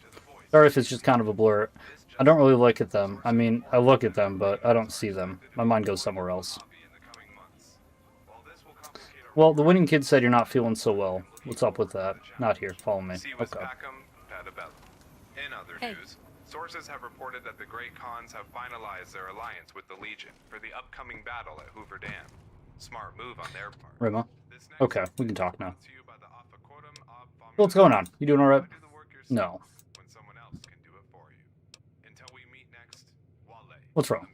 Sorry if it's just kind of a blur. I don't really look at them. I mean, I look at them, but I don't see them. My mind goes somewhere else. Well, the winning kid said you're not feeling so well. What's up with that? Not here. Follow me. Okay. In other news, sources have reported that the Great Khans have finalized their alliance with the Legion for the upcoming battle at Hoover Dam. Smart move on their part. Rima? Okay, we can talk now. What's going on? You doing alright? No. What's wrong?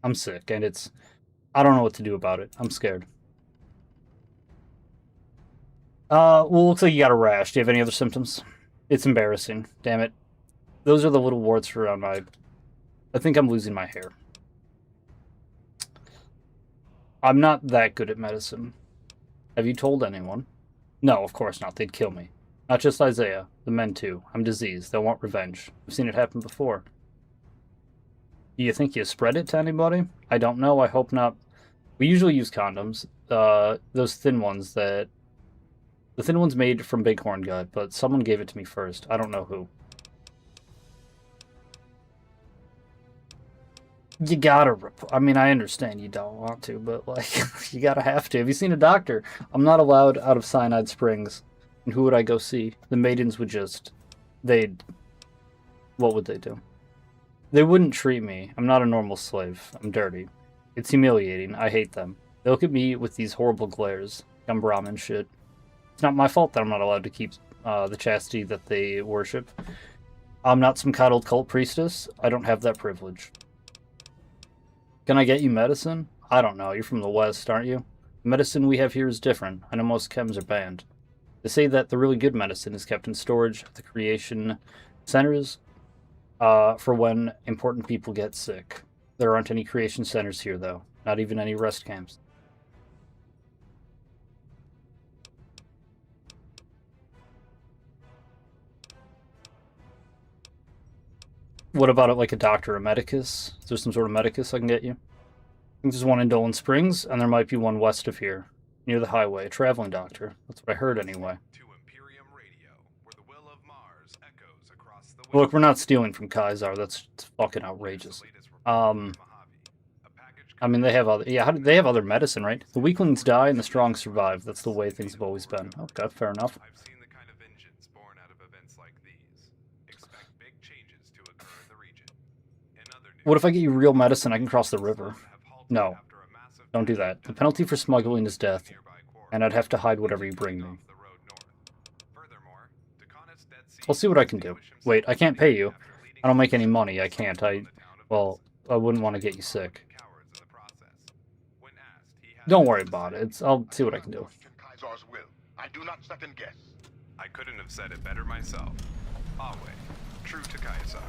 I'm sick, and I don't know what to do about it. I'm scared. Well, looks like you got a rash. Do you have any other symptoms? It's embarrassing. Damn it. Those are the little warts around my... I think I'm losing my hair. I'm not that good at medicine. Have you told anyone? No, of course not. They'd kill me. Not just Isaiah. The men, too. I'm diseased. They'll want revenge. I've seen it happen before. Do you think you spread it to anybody? I don't know. I hope not. We usually use condoms. Those thin ones that... The thin one's made from Bighorn gut, but someone gave it to me first. I don't know who. You gotta I mean, I understand you don't want to, but, like, you gotta have to. Have you seen a doctor? I'm not allowed out of Cyanide Springs. And who would I go see? The maidens would just... What would they do? They wouldn't treat me. I'm not a normal slave. I'm dirty. It's humiliating. I hate them. They look at me with these horrible glares. I'm Brahmin shit. It's not my fault that I'm not allowed to keep the chastity that they worship. I'm not some coddled cult priestess. I don't have that privilege. Can I get you medicine? I don't know. You're from the West, aren't you? The medicine we have here is different. I know most chems are banned. They say that the really good medicine is kept in storage at the creation centers for when important people get sick. There aren't any creation centers here, though. Not even any rest camps. What about it like a doctor, a medicus? Is there some sort of medicus I can get you? I think there's one in Dolan Springs, and there might be one west of here, near the highway. A traveling doctor. That's what I heard anyway. Look, we're not stealing from Kaiser. That's fucking outrageous. I mean, they have other... Yeah, they have other medicine, right? The weaklings die and the strong survive. That's the way things have always been. Okay, fair enough. What if I get you real medicine? I can cross the river. No. Don't do that. The penalty for smuggling is death, and I'd have to hide whatever you bring me. I'll see what I can do. Wait, I can't pay you. I don't make any money. I can't. Well, I wouldn't want to get you sick. Don't worry about it. I'll see what I can do. I do not second guess. I couldn't have said it better myself. Always true to Kaiser.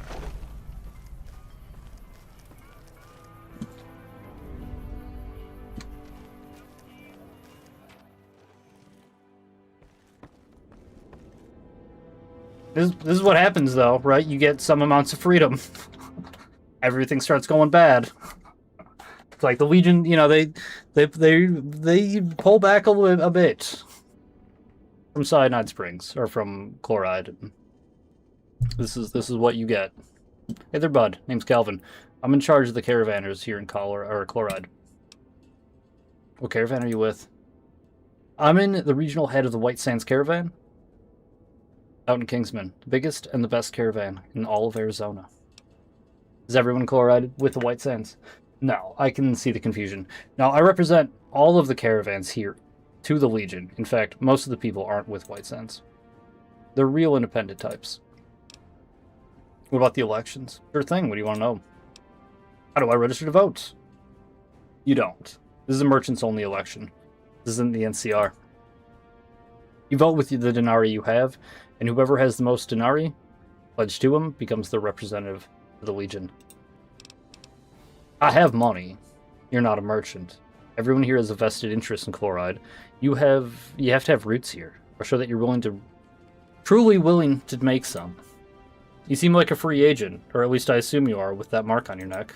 This is what happens, though, right? You get some amounts of freedom. Everything starts going bad. It's like the Legion, you know, they pull back a bit from Cyanide Springs or from Chloride. This is what you get. Hey there, bud. Name's Calvin. I'm in charge of the caravanners here in Chloride. What caravan are you with? I'm in the regional head of the White Sands Caravan. Out in Kingsman. The biggest and the best caravan in all of Arizona. Is everyone Chloride with the White Sands? No, I can see the confusion. Now, I represent all of the caravans here to the Legion. In fact, most of the people aren't with White Sands. They're real independent types. What about the elections? Sure thing, what do you want to know? How do I register to vote? You don't. This is a merchants-only election. This isn't the NCR. You vote with the denarii you have, and whoever has the most denarii pledged to him becomes the representative of the Legion. I have money. You're not a merchant. Everyone here has a vested interest in Chloride. You have to have roots here, or show that you're truly willing to make some. You seem like a free agent, or at least I assume you are with that mark on your neck.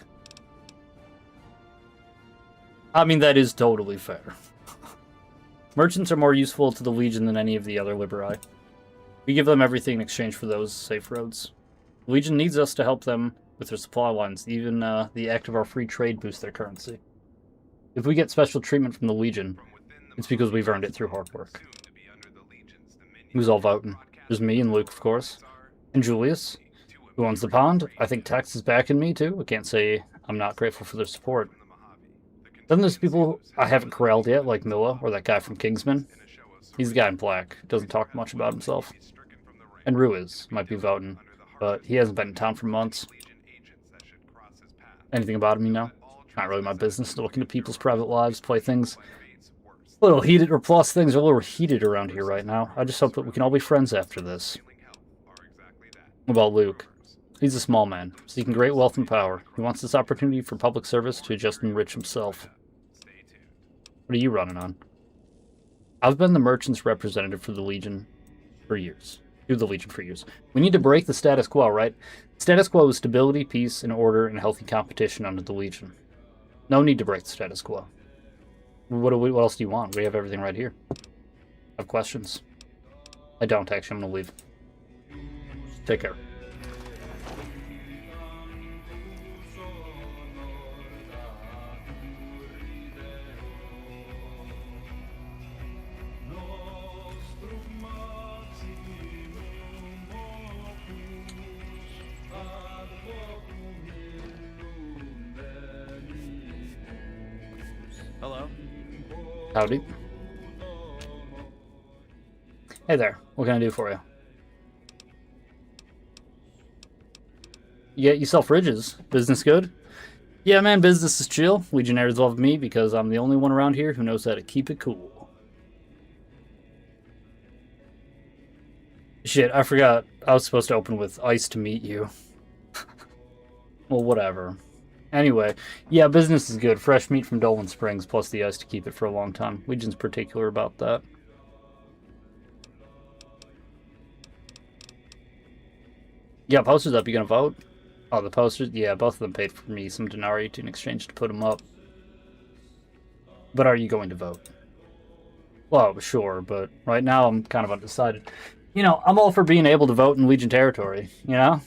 I mean, that is totally fair. Merchants are more useful to the Legion than any of the other Liberi. We give them everything in exchange for those safe roads. The Legion needs us to help them with their supply lines. Even the act of our free trade boosts their currency. If we get special treatment from the Legion, it's because we've earned it through hard work. Who's all voting? There's me and Luke, of course. And Julius, who owns the pond. I think Tex is backing me, too. I can't say I'm not grateful for their support. Then there's people I haven't corralled yet, like Milla, or that guy from Kingsman. He's the guy in black. Doesn't talk much about himself. And Ruiz might be voting, but he hasn't been in town for months. Anything about him, you know? Not really my business to look into people's private lives, play things a little heated, or plus things are a little heated around here right now. I just hope that we can all be friends after this. What about Luke? He's a small man, seeking great wealth and power. He wants this opportunity for public service to just enrich himself. What are you running on? I've been the merchant's representative for the Legion for years. We need to break the status quo, right? Status quo is stability, peace, and order, and healthy competition under the Legion. No need to break the status quo. What else do you want? We have everything right here. Have questions? I don't, actually. I'm gonna leave. Take care. Hello? Howdy. Hey there. What can I do for you? Yeah, you sell fridges. Business good? Yeah, man, business is chill. Legionnaires love me because I'm the only one around here who knows how to keep it cool. Shit, I forgot. I was supposed to open with ice to meet you. Well, whatever. Anyway, yeah, business is good. Fresh meat from Dolan Springs, plus the ice to keep it for a long time. Legion's particular about that. Yeah, posters up. You gonna vote? Oh, the posters? Yeah, both of them paid for me some denarii in exchange to put them up. But are you going to vote? Well, sure, but right now I'm kind of undecided. You know, I'm all for being able to vote in Legion territory, you know?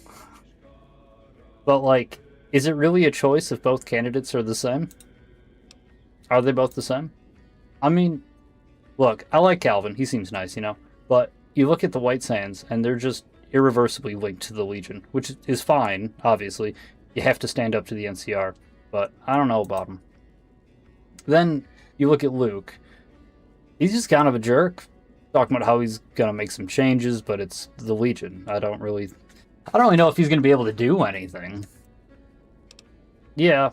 But, like, is it really a choice if both candidates are the same? Are they both the same? I mean, look, I like Calvin. He seems nice, you know? But you look at the White Sands, and they're just irreversibly linked to the Legion, which is fine, obviously. You have to stand up to the NCR, but I don't know about him. Then you look at Luke. He's just kind of a jerk, talking about how he's going to make some changes, but it's the Legion. I don't really know if he's going to be able to do anything. Yeah,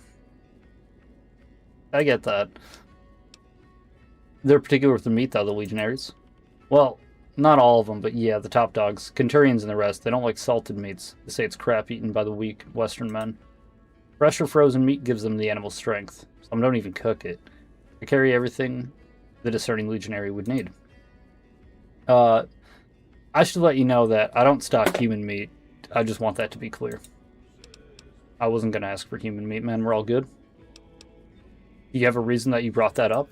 I get that. They're particular with the meat, though, the Legionaries. Well, not all of them, but yeah, the top dogs. Conturians and the rest, they don't like salted meats. They say it's crap eaten by the weak Western men. Fresh or frozen meat gives them the animal strength. Some don't even cook it. They carry everything the discerning legionary would need. I should let you know that I don't stock human meat. I just want that to be clear. I wasn't going to ask for human meat, man. We're all good. You have a reason that you brought that up?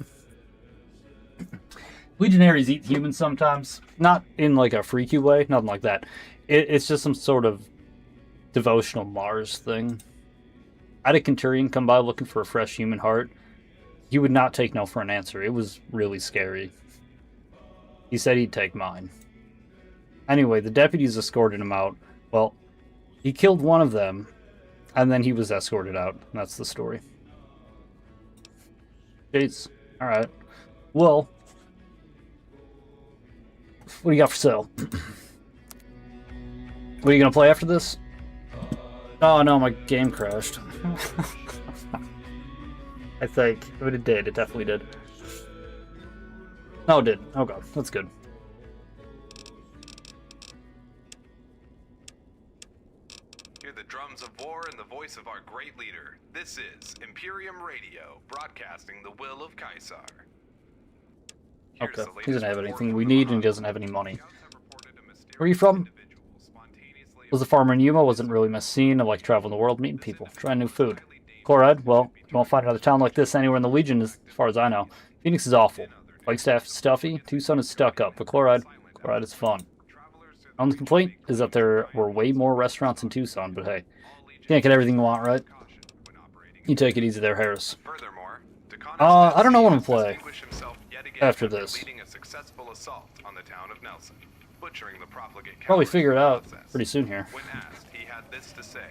Legionaries eat humans sometimes. Not in like a freaky way, nothing like that. It's just some sort of devotional Mars thing. I had a Centurion come by looking for a fresh human heart. He would not take no for an answer. It was really scary. He said he'd take mine. Anyway, the deputies escorted him out. Well, he killed one of them, and then he was escorted out. That's the story. Jeez. Alright. Well, what do you got for sale? What are you gonna play after this? Oh no, my game crashed. I think. But it did. It definitely did. No, it did. Oh god, that's good. Hear the drums of war and the voice of our great leader. This is Imperium Radio, broadcasting the will of Caesar. Here's Okay, the he doesn't latest have report anything from we the need and he Bahamas. doesn't have any money. Scouts have reported a mysterious Where are you from? individual spontaneously Was a farmer in Yuma, wasn't really my scene. I like traveling the world, meeting people, trying new food. Chloride, well, you won't find another town like this anywhere in the Legion as far as I know. Phoenix is awful. Flagstaff is stuffy, Tucson is stuck up, but Chloride is fun. My only complaint is that there were way more restaurants in Tucson, but hey, can't get everything you want, right? You take it easy there, Harris. Furthermore, I don't know what I'm playing distinguished himself yet again after after this. leading a successful assault on the town of Nelson, butchering the profligate Probably cowards figure it in the out process. pretty soon here. When asked, he had this to say: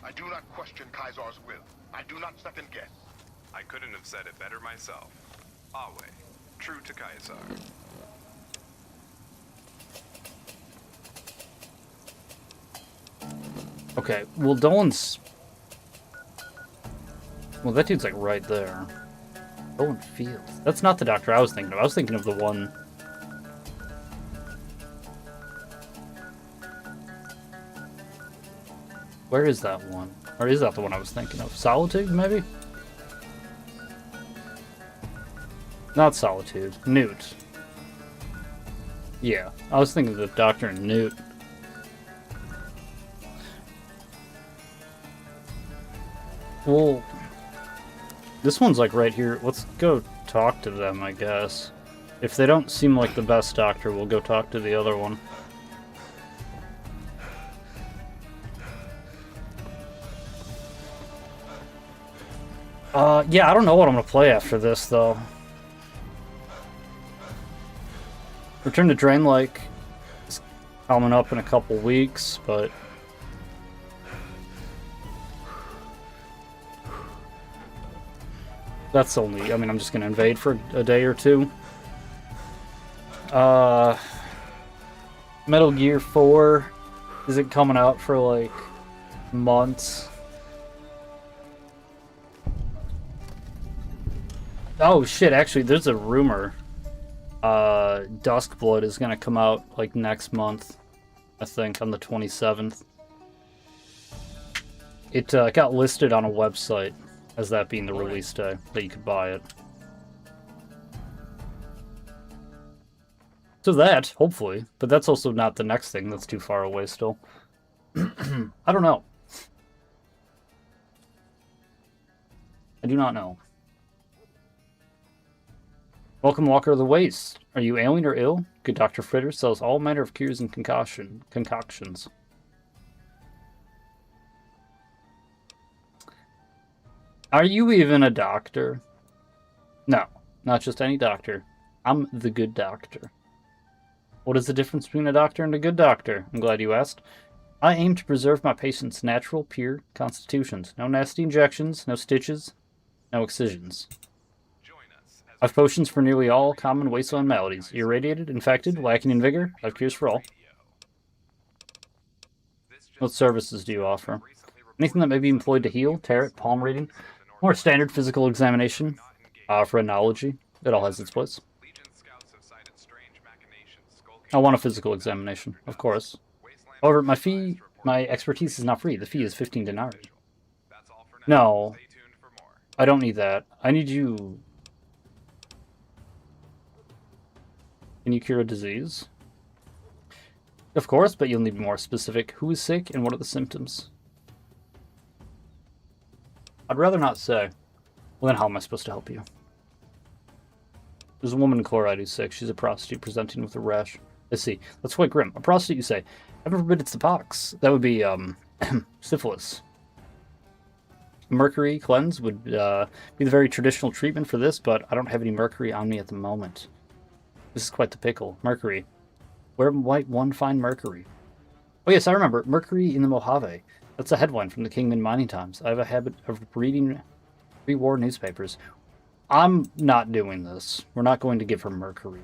I do not question Kaiser's will. I do not second guess. I couldn't have said it better myself. Always true to Caesar. Okay, well, Dolan's... Well, that dude's like right there. Dolan Fields. That's not the doctor I was thinking of. I was thinking of the one... Where is that one? Or is that the one I was thinking of? Solitude, maybe? Not Solitude. Newt. Yeah, I was thinking of the doctor and Newt. Well, this one's like right here. Let's go talk to them, I guess. If they don't seem like the best doctor, we'll go talk to the other one. Yeah, I don't know what I'm gonna play after this, though. Return to Drain Lake is coming up in a couple weeks, but... That's only... I mean, I'm just gonna invade for a day or two. Metal Gear 4 isn't coming out for, like, months. Oh shit, actually, there's a rumor. Duskblood is gonna come out, like, next month. I think, on the 27th. It got listed on a website as that being the release day, that you could buy it. So that, hopefully. But that's also not the next thing, that's too far away still. I don't know. I do not know. Welcome, Walker of the Waste. Are you ailing or ill? Good Dr. Fritter sells all manner of cures and concoctions. Are you even a doctor? No, not just any doctor. I'm the good doctor. What is the difference between a doctor and a good doctor? I'm glad you asked. I aim to preserve my patients' natural, pure constitutions. No nasty injections, no stitches, no excisions. I've potions for nearly all common wasteland maladies. Irradiated, infected, lacking in vigor. I've cures for all. What services do you offer? Anything that may be employed to heal, tarot, palm reading, or standard physical examination. Phrenology. It all has its place. I want a physical examination, of course. However, my expertise is not free. The fee is 15 denarii. No, I don't need that. I need you... Can you cure a disease? Of course, but you'll need to be more specific. Who is sick and what are the symptoms? I'd rather not say. Well, then how am I supposed to help you? There's a woman in Chloride who's sick. She's a prostitute presenting with a rash. I see. That's quite grim. A prostitute, you say? Heaven forbid it's the pox. That would be, syphilis. Mercury cleanse would be the very traditional treatment for this, but I don't have any mercury on me at the moment. This is quite the pickle. Mercury. Where might one find mercury? Oh yes, I remember. Mercury in the Mojave. That's a headline from the Kingman Mining Times. I have a habit of reading pre-war newspapers. I'm not doing this. We're not going to give her mercury.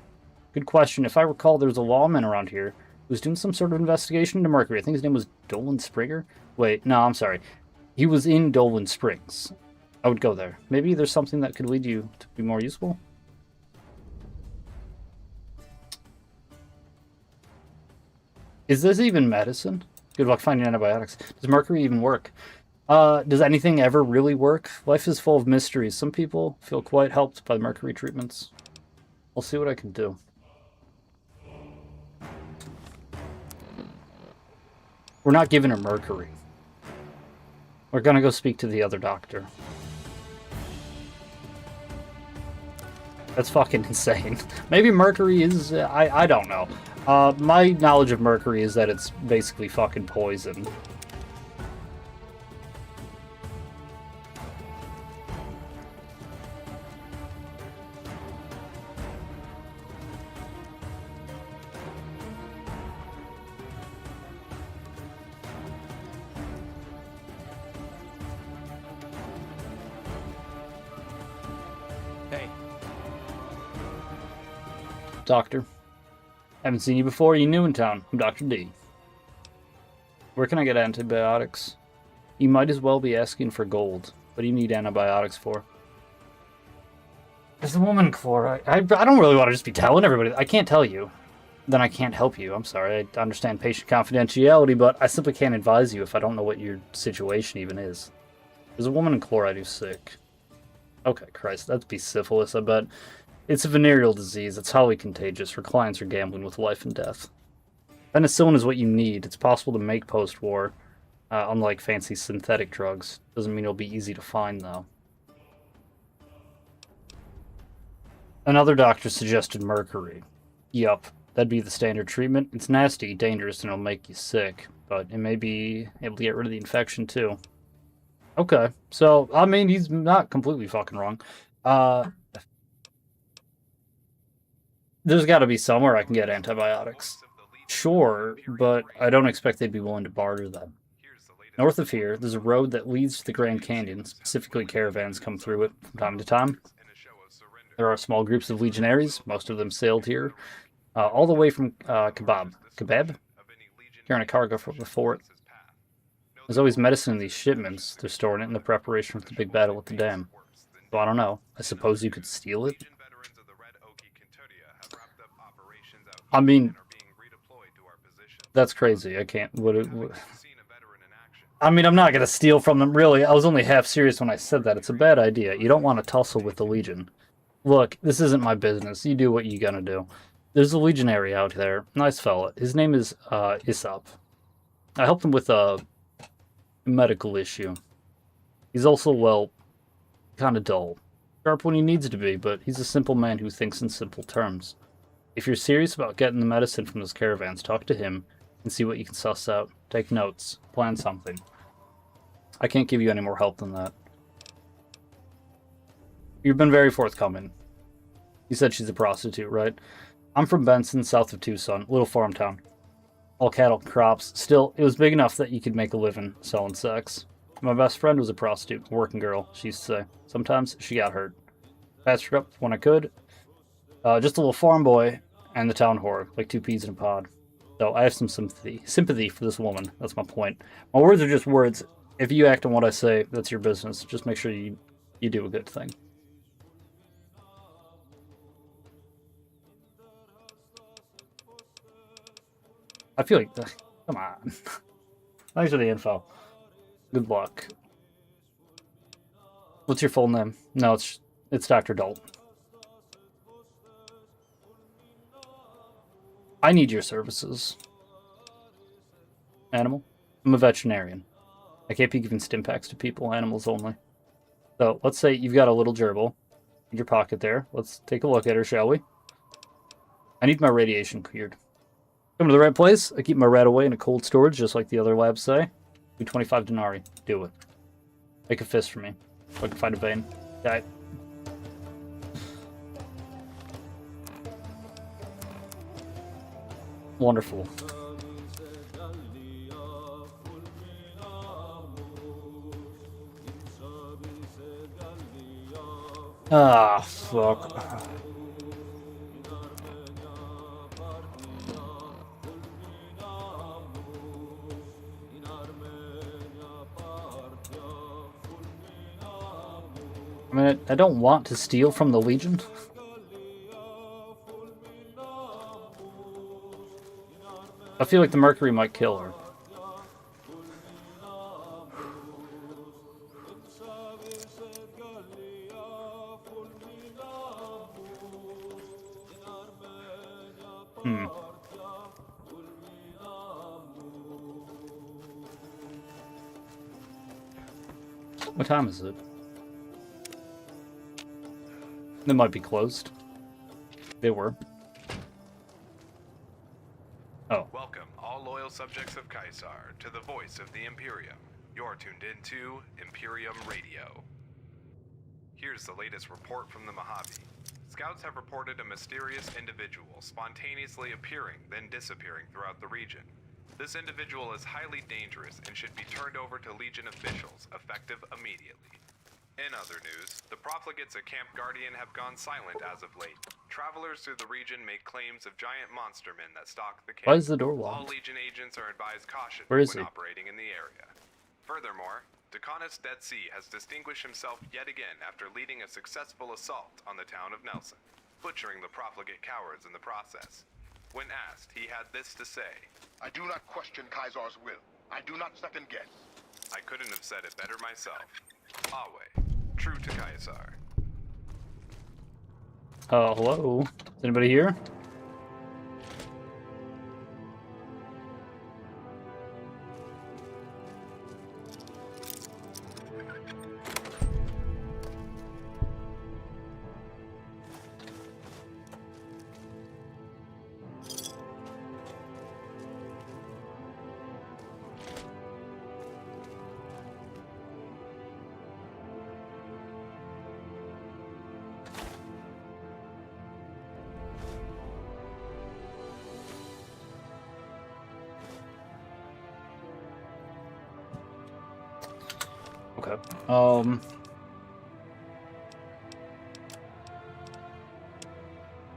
Good question. If I recall, there's a lawman around here who was doing some sort of investigation into mercury. I think his name was Dolan Springer. Wait, no, I'm sorry. He was in Dolan Springs. I would go there. Maybe there's something that could lead you to be more useful? Is this even medicine? Good luck finding antibiotics. Does mercury even work? Does anything ever really work? Life is full of mysteries. Some people feel quite helped by mercury treatments. I'll see what I can do. We're not giving her mercury. We're gonna go speak to the other doctor. That's fucking insane. Maybe mercury is... I don't know. My knowledge of mercury is that it's basically fucking poison. Hey. Doctor. Haven't seen you before. You new in town. I'm Dr. D. Where can I get antibiotics? You might as well be asking for gold. What do you need antibiotics for? There's a woman, Chloride. I don't really want to just be telling everybody. I can't tell you. Then I can't help you. I'm sorry. I understand patient confidentiality, but I simply can't advise you if I don't know what your situation even is. There's a woman in Chloride who's sick. Okay, Christ. That'd be syphilis, I bet. It's a venereal disease. It's highly contagious. Her clients are gambling with life and death. Penicillin is what you need. It's possible to make post-war, unlike fancy synthetic drugs. Doesn't mean it'll be easy to find, though. Another doctor suggested mercury. Yup, that'd be the standard treatment. It's nasty, dangerous, and it'll make you sick. But it may be able to get rid of the infection, too. Okay, so, I mean, he's not completely fucking wrong. There's got to be somewhere I can get antibiotics. Sure, but I don't expect they'd be willing to barter them. North of here, there's a road that leads to the Grand Canyon. Specifically, caravans come through it from time to time. There are small groups of legionaries. Most of them sailed here, all the way from Kebab, carrying a cargo for the fort. There's always medicine in these shipments. They're storing it in the preparation for the big battle at the dam. So I don't know. I suppose you could steal it? I mean, that's crazy. I can't. I mean, I'm not going to steal from them, really. I was only half serious when I said that. It's a bad idea. You don't want to tussle with the Legion. Look, this isn't my business. You do what you gotta do. There's a legionary out there. Nice fella. His name is Isop. I helped him with a medical issue. He's also, well, kind of dull. Sharp when he needs to be, but he's a simple man who thinks in simple terms. If you're serious about getting the medicine from those caravans, talk to him and see what you can suss out. Take notes. Plan something. I can't give you any more help than that. You've been very forthcoming. You said she's a prostitute, right? I'm from Benson, south of Tucson, little farm town. All cattle and crops. Still, it was big enough that you could make a living selling sex. My best friend was a prostitute, a working girl, she used to say. Sometimes she got hurt. Patched her up when I could. Just a little farm boy and the town whore, like two peas in a pod. So I have some sympathy for this woman. That's my point. My words are just words. If you act on what I say, that's your business. Just make sure you do a good thing. I feel like, come on. Thanks for the info. Good luck. What's your full name? No, it's Dr. Dalton. I need your services. Animal? I'm a veterinarian. I can't be giving stim packs to people, animals only. So, let's say you've got a little gerbil in your pocket there. Let's take a look at her, shall we? I need my radiation cleared. Come to the right place. I keep my rat away in a cold storage, just like the other labs say. Do 25 denarii. Do it. Make a fist for me. So I can find a vein. Die. Wonderful. Ah, fuck. I mean, I don't want to steal from the Legion. I feel like the Mercury might kill her. What time is it? They might be closed. They were. Oh. Welcome, all loyal subjects of Caesar, to the voice of the Imperium. You're tuned into Imperium Radio. Here's the latest report from the Mojave. Scouts have reported a mysterious individual spontaneously appearing, then disappearing throughout the region. This individual is highly dangerous and should be turned over to Legion officials, effective immediately. In other news, the profligates at Camp Guardian have gone silent as of late. Travelers through the region make claims of giant monster men that stalk the camp. Why is the door All locked? Legion agents are advised caution Where is when he? operating in the area. Furthermore, Deconis Dead Sea has distinguished himself yet again after leading a successful assault on the town of Nelson, butchering the profligate cowards in the process. When asked, he had this to say: I do not question Kaiser's will. I do not second guess. I couldn't have said it better myself. Awe, true to Caesar. Hello? Is anybody here? Okay.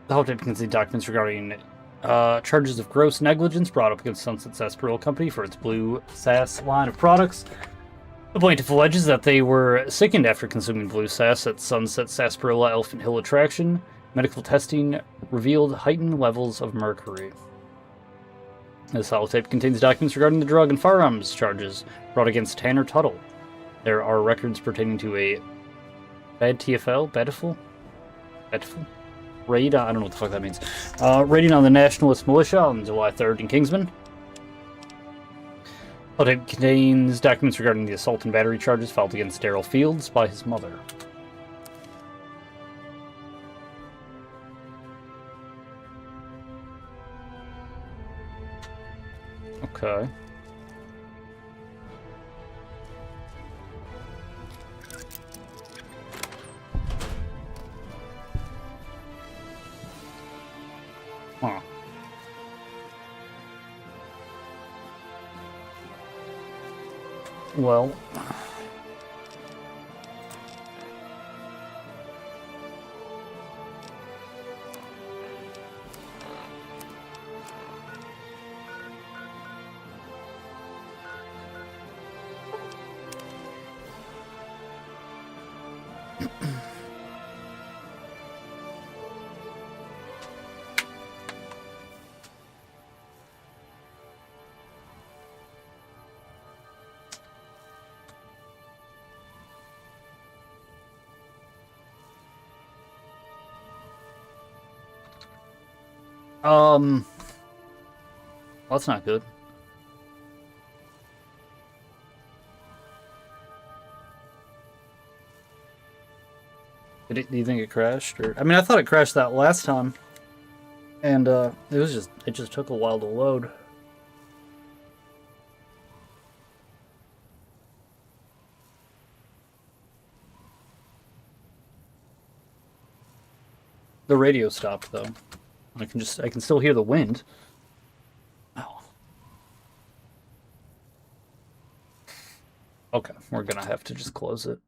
The Holotape can see documents regarding charges of gross negligence brought up against Sunset Sarsaparilla Company for its Blue SAS line of products. The plaintiff alleges that they were sickened after consuming Blue SAS at Sunset Sarsaparilla Elephant Hill attraction. Medical testing revealed heightened levels of mercury. This holotape contains documents regarding the drug and firearms charges brought against Tanner Tuttle. There are records pertaining to a Badiful? Raid? I don't know what the fuck that means. Raiding on the Nationalist Militia on July 3rd in Kingsman. Holotape contains documents regarding the assault and battery charges filed against Daryl Fields by his mother. Okay. Huh. Well... well, that's not good. Do you think it crashed? Or I mean, I thought it crashed that last time, and it just took a while to load. The radio stopped though. I can still hear the wind. Oh. Okay, we're gonna have to just close it.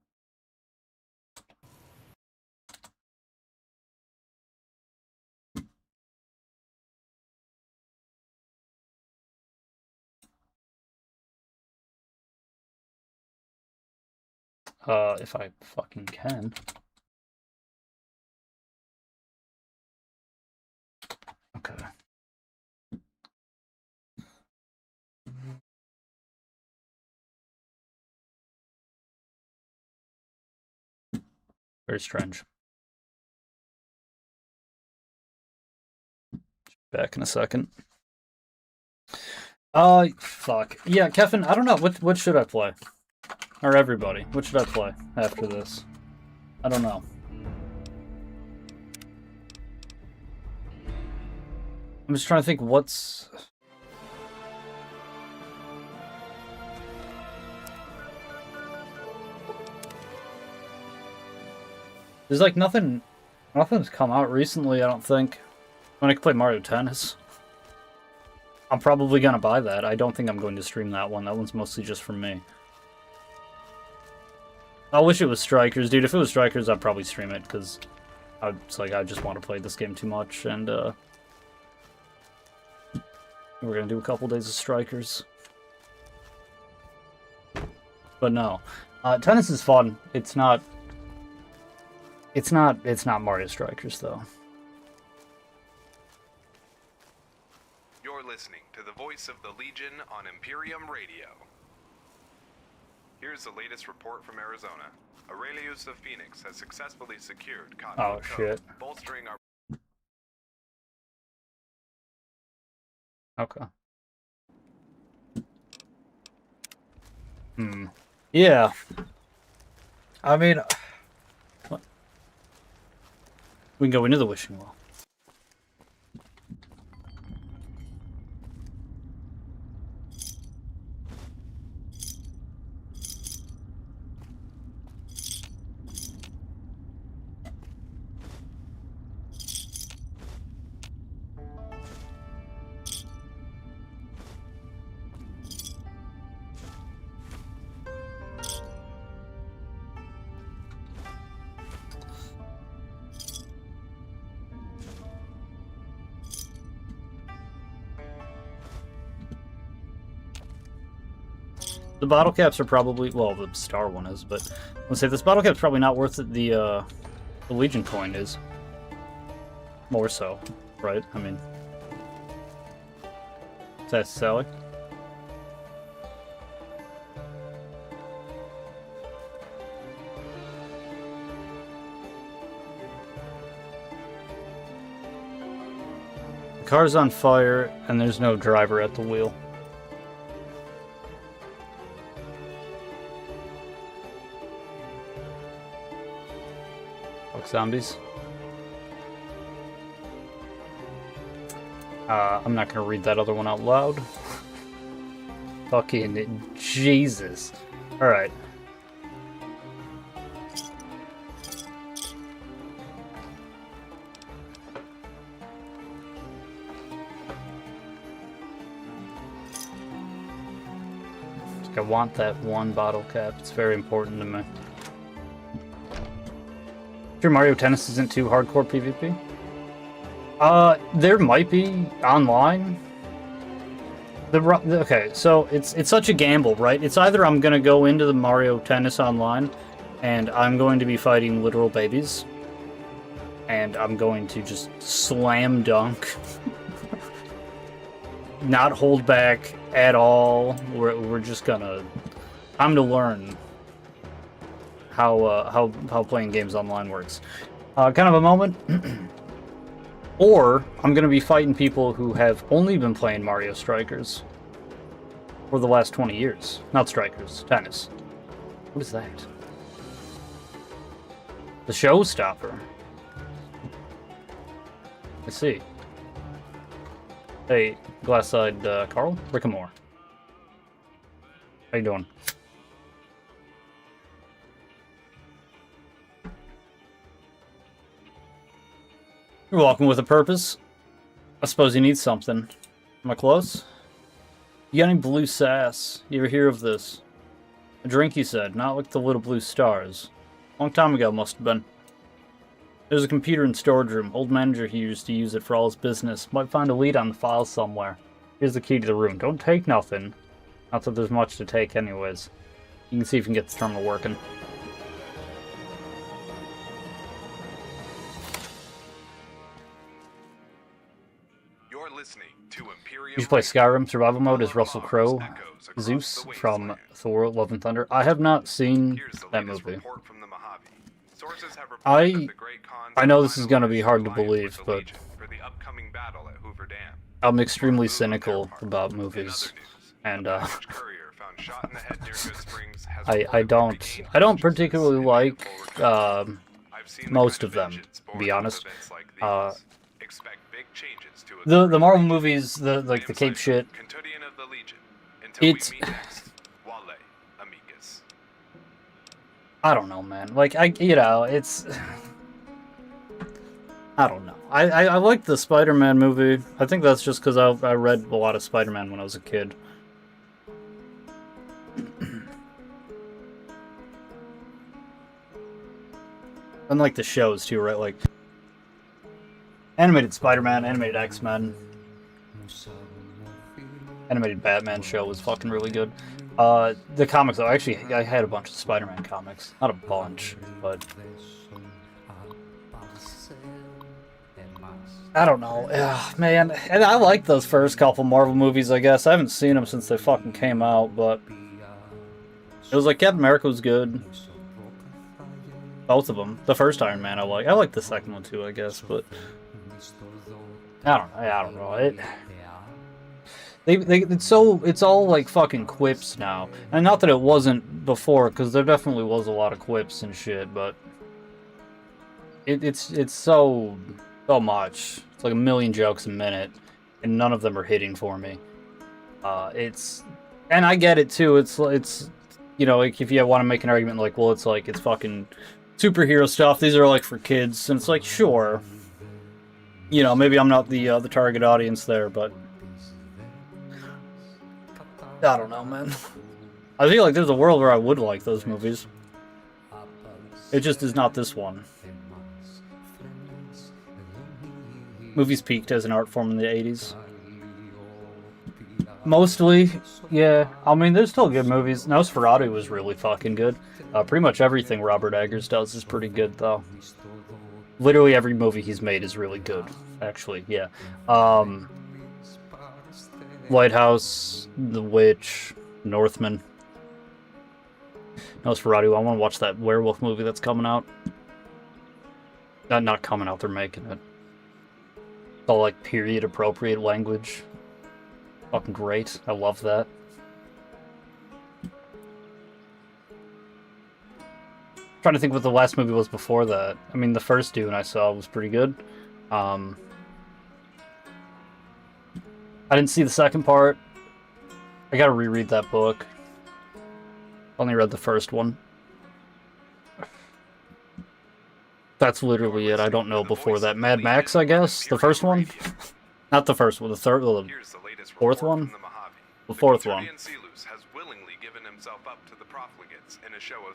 If I fucking can. Okay. Very strange. Back in a second. Fuck. Yeah, Kevin, I don't know. What should I play? Or everybody, what should I play after this? I don't know. I'm just trying to think what's... There's like nothing's come out recently, I don't think. When I can play Mario Tennis. I'm probably gonna buy that. I don't think I'm going to stream that one. That one's mostly just for me. I wish it was Strikers, dude. If it was Strikers, I'd probably stream it, because I just want to play this game too much, and we're gonna do a couple days of Strikers. But no. Tennis is fun. It's not Mario Strikers, though. You're listening to the voice of the Legion on Imperium Radio. Here's the latest report from Arizona. Aurelius of Phoenix has successfully secured Cottonwood Cove, shit. bolstering our... Okay. Yeah. I mean... What? We can go into the wishing well. The bottle caps are probably, well, the star one is, but let's say this bottle cap's probably not worth it. The Legion coin is. More so, right? I mean, is that Sally? The car's on fire, and there's no driver at the wheel. Zombies. I'm not gonna read that other one out loud. Fucking Jesus. Alright. I want that one bottle cap. It's very important to me. Sure, Mario Tennis isn't too hardcore PvP? There might be online. Okay, so it's such a gamble, right? It's either I'm gonna go into the Mario Tennis online, and I'm going to be fighting literal babies, and I'm going to just slam dunk, not hold back at all. We're just gonna... Time to learn how playing games online works. Kind of a moment. Or I'm gonna be fighting people who have only been playing Mario Strikers for the last 20 years. Not Strikers, Tennis. What is that? The showstopper. I see. Hey, glass-eyed Carl? Rickamore. How you doing? You're walking with a purpose. I suppose you need something. Am I close? You got any blue sass? You ever hear of this? A drink, he said, not like the little blue stars. Long time ago, must have been. There's a computer in storage room. Old manager here used to use it for all his business. Might find a lead on the file somewhere. Here's the key to the room. Don't take nothing. Not that there's much to take anyways. You can see if you can get the terminal working. You're listening to Imperium. You should play Skyrim Survival Mode as Russell Crowe, Zeus from Thor: Love and Thunder. I have not seen that movie. I know this is going to be hard to believe, but I'm extremely cynical about movies, and I don't particularly like most of them, to be honest. The Marvel movies, like the Cape shit, it's... I don't know, man. Like, it's... I don't know. I like the Spider-Man movie. I think that's just because I read a lot of Spider-Man when I was a kid. And like the shows too, right? Like animated Spider-Man, animated X-Men, animated Batman show was fucking really good. The comics though, actually, I had a bunch of Spider-Man comics. Not a bunch, but I don't know. Ugh, man, and I like those first couple Marvel movies, I guess. I haven't seen them since they fucking came out, but it was like Captain America was good. Both of them. The first Iron Man I like. I like the second one too, I guess, but I don't know. It's all like fucking quips now. And not that it wasn't before, because there definitely was a lot of quips and shit, but it's so much. It's like a million jokes a minute, and none of them are hitting for me. And I get it too. It's you know, like if you want to make an argument like, well, it's fucking superhero stuff. These are like for kids, and it's like, sure. You know, maybe I'm not the target audience there, but I don't know, man. I feel like there's a world where I would like those movies. It just is not this one. Movies peaked as an art form in the 80s. Mostly, yeah. I mean, there's still good movies. Nosferatu was really fucking good. Pretty much everything Robert Eggers does is pretty good, though. Literally every movie he's made is really good, actually, yeah. Lighthouse, The Witch, Northman. Nosferatu, I want to watch that werewolf movie that's coming out. Not coming out, they're making it. It's all like period-appropriate language. Fucking great, I love that. Trying to think what the last movie was before that. I mean, the first Dune I saw was pretty good. I didn't see the second part. I gotta reread that book. Only read the first one. That's literally it. I don't know before that. Mad Max, I guess? The first one? Not the first one, the third, the fourth one? The fourth one.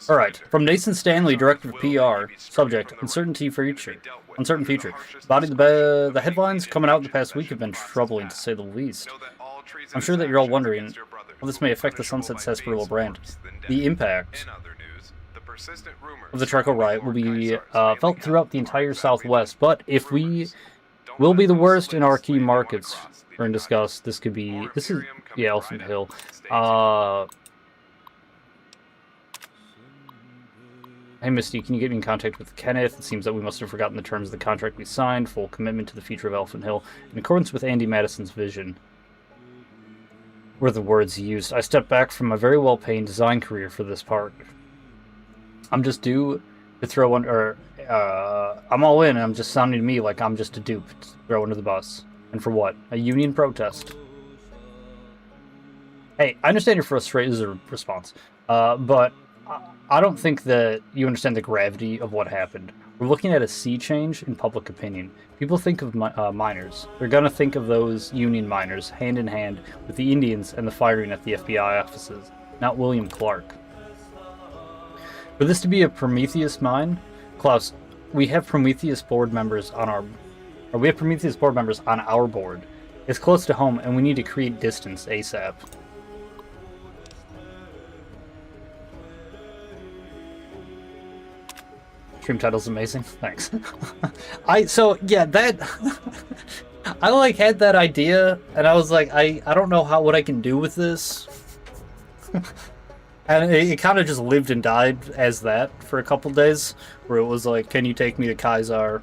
Alright, from Nathan Stanley, Director of PR. Subject, Uncertain Future. Body the headlines coming out the past week have been troubling, to say the least. I'm sure that you're all wondering how this may affect the Sunset Sarsaparilla brand. The impact of the charcoal riot will be felt throughout the entire Southwest, but if we will be the worst in our key markets, we're going to discuss, this is, yeah, Elfin Hill. Hey Misty, can you get me in contact with Kenneth? It seems that we must have forgotten the terms of the contract we signed. Full commitment to the future of Elfin Hill, in accordance with Andy Madison's vision. Were the words used. I stepped back from a very well-paying design career for this part. I'm just due to throw I'm all in, and I'm just sounding to me like I'm just a dupe to throw under the bus. And for what? A union protest. Hey, I understand your frustration as a response, but I don't think that you understand the gravity of what happened. We're looking at a sea change in public opinion. People think of miners. They're going to think of those Union miners hand in hand with the Indians and the firing at the FBI offices, not William Clark. For this to be a Prometheus mine, Klaus, we have Prometheus board members on our board. It's close to home, and we need to create distance ASAP. Stream title's amazing. Thanks. I like had that idea, and I was like, I don't know what I can do with this. And it kind of just lived and died as that for a couple days, where it was like, can you take me to Kaisar,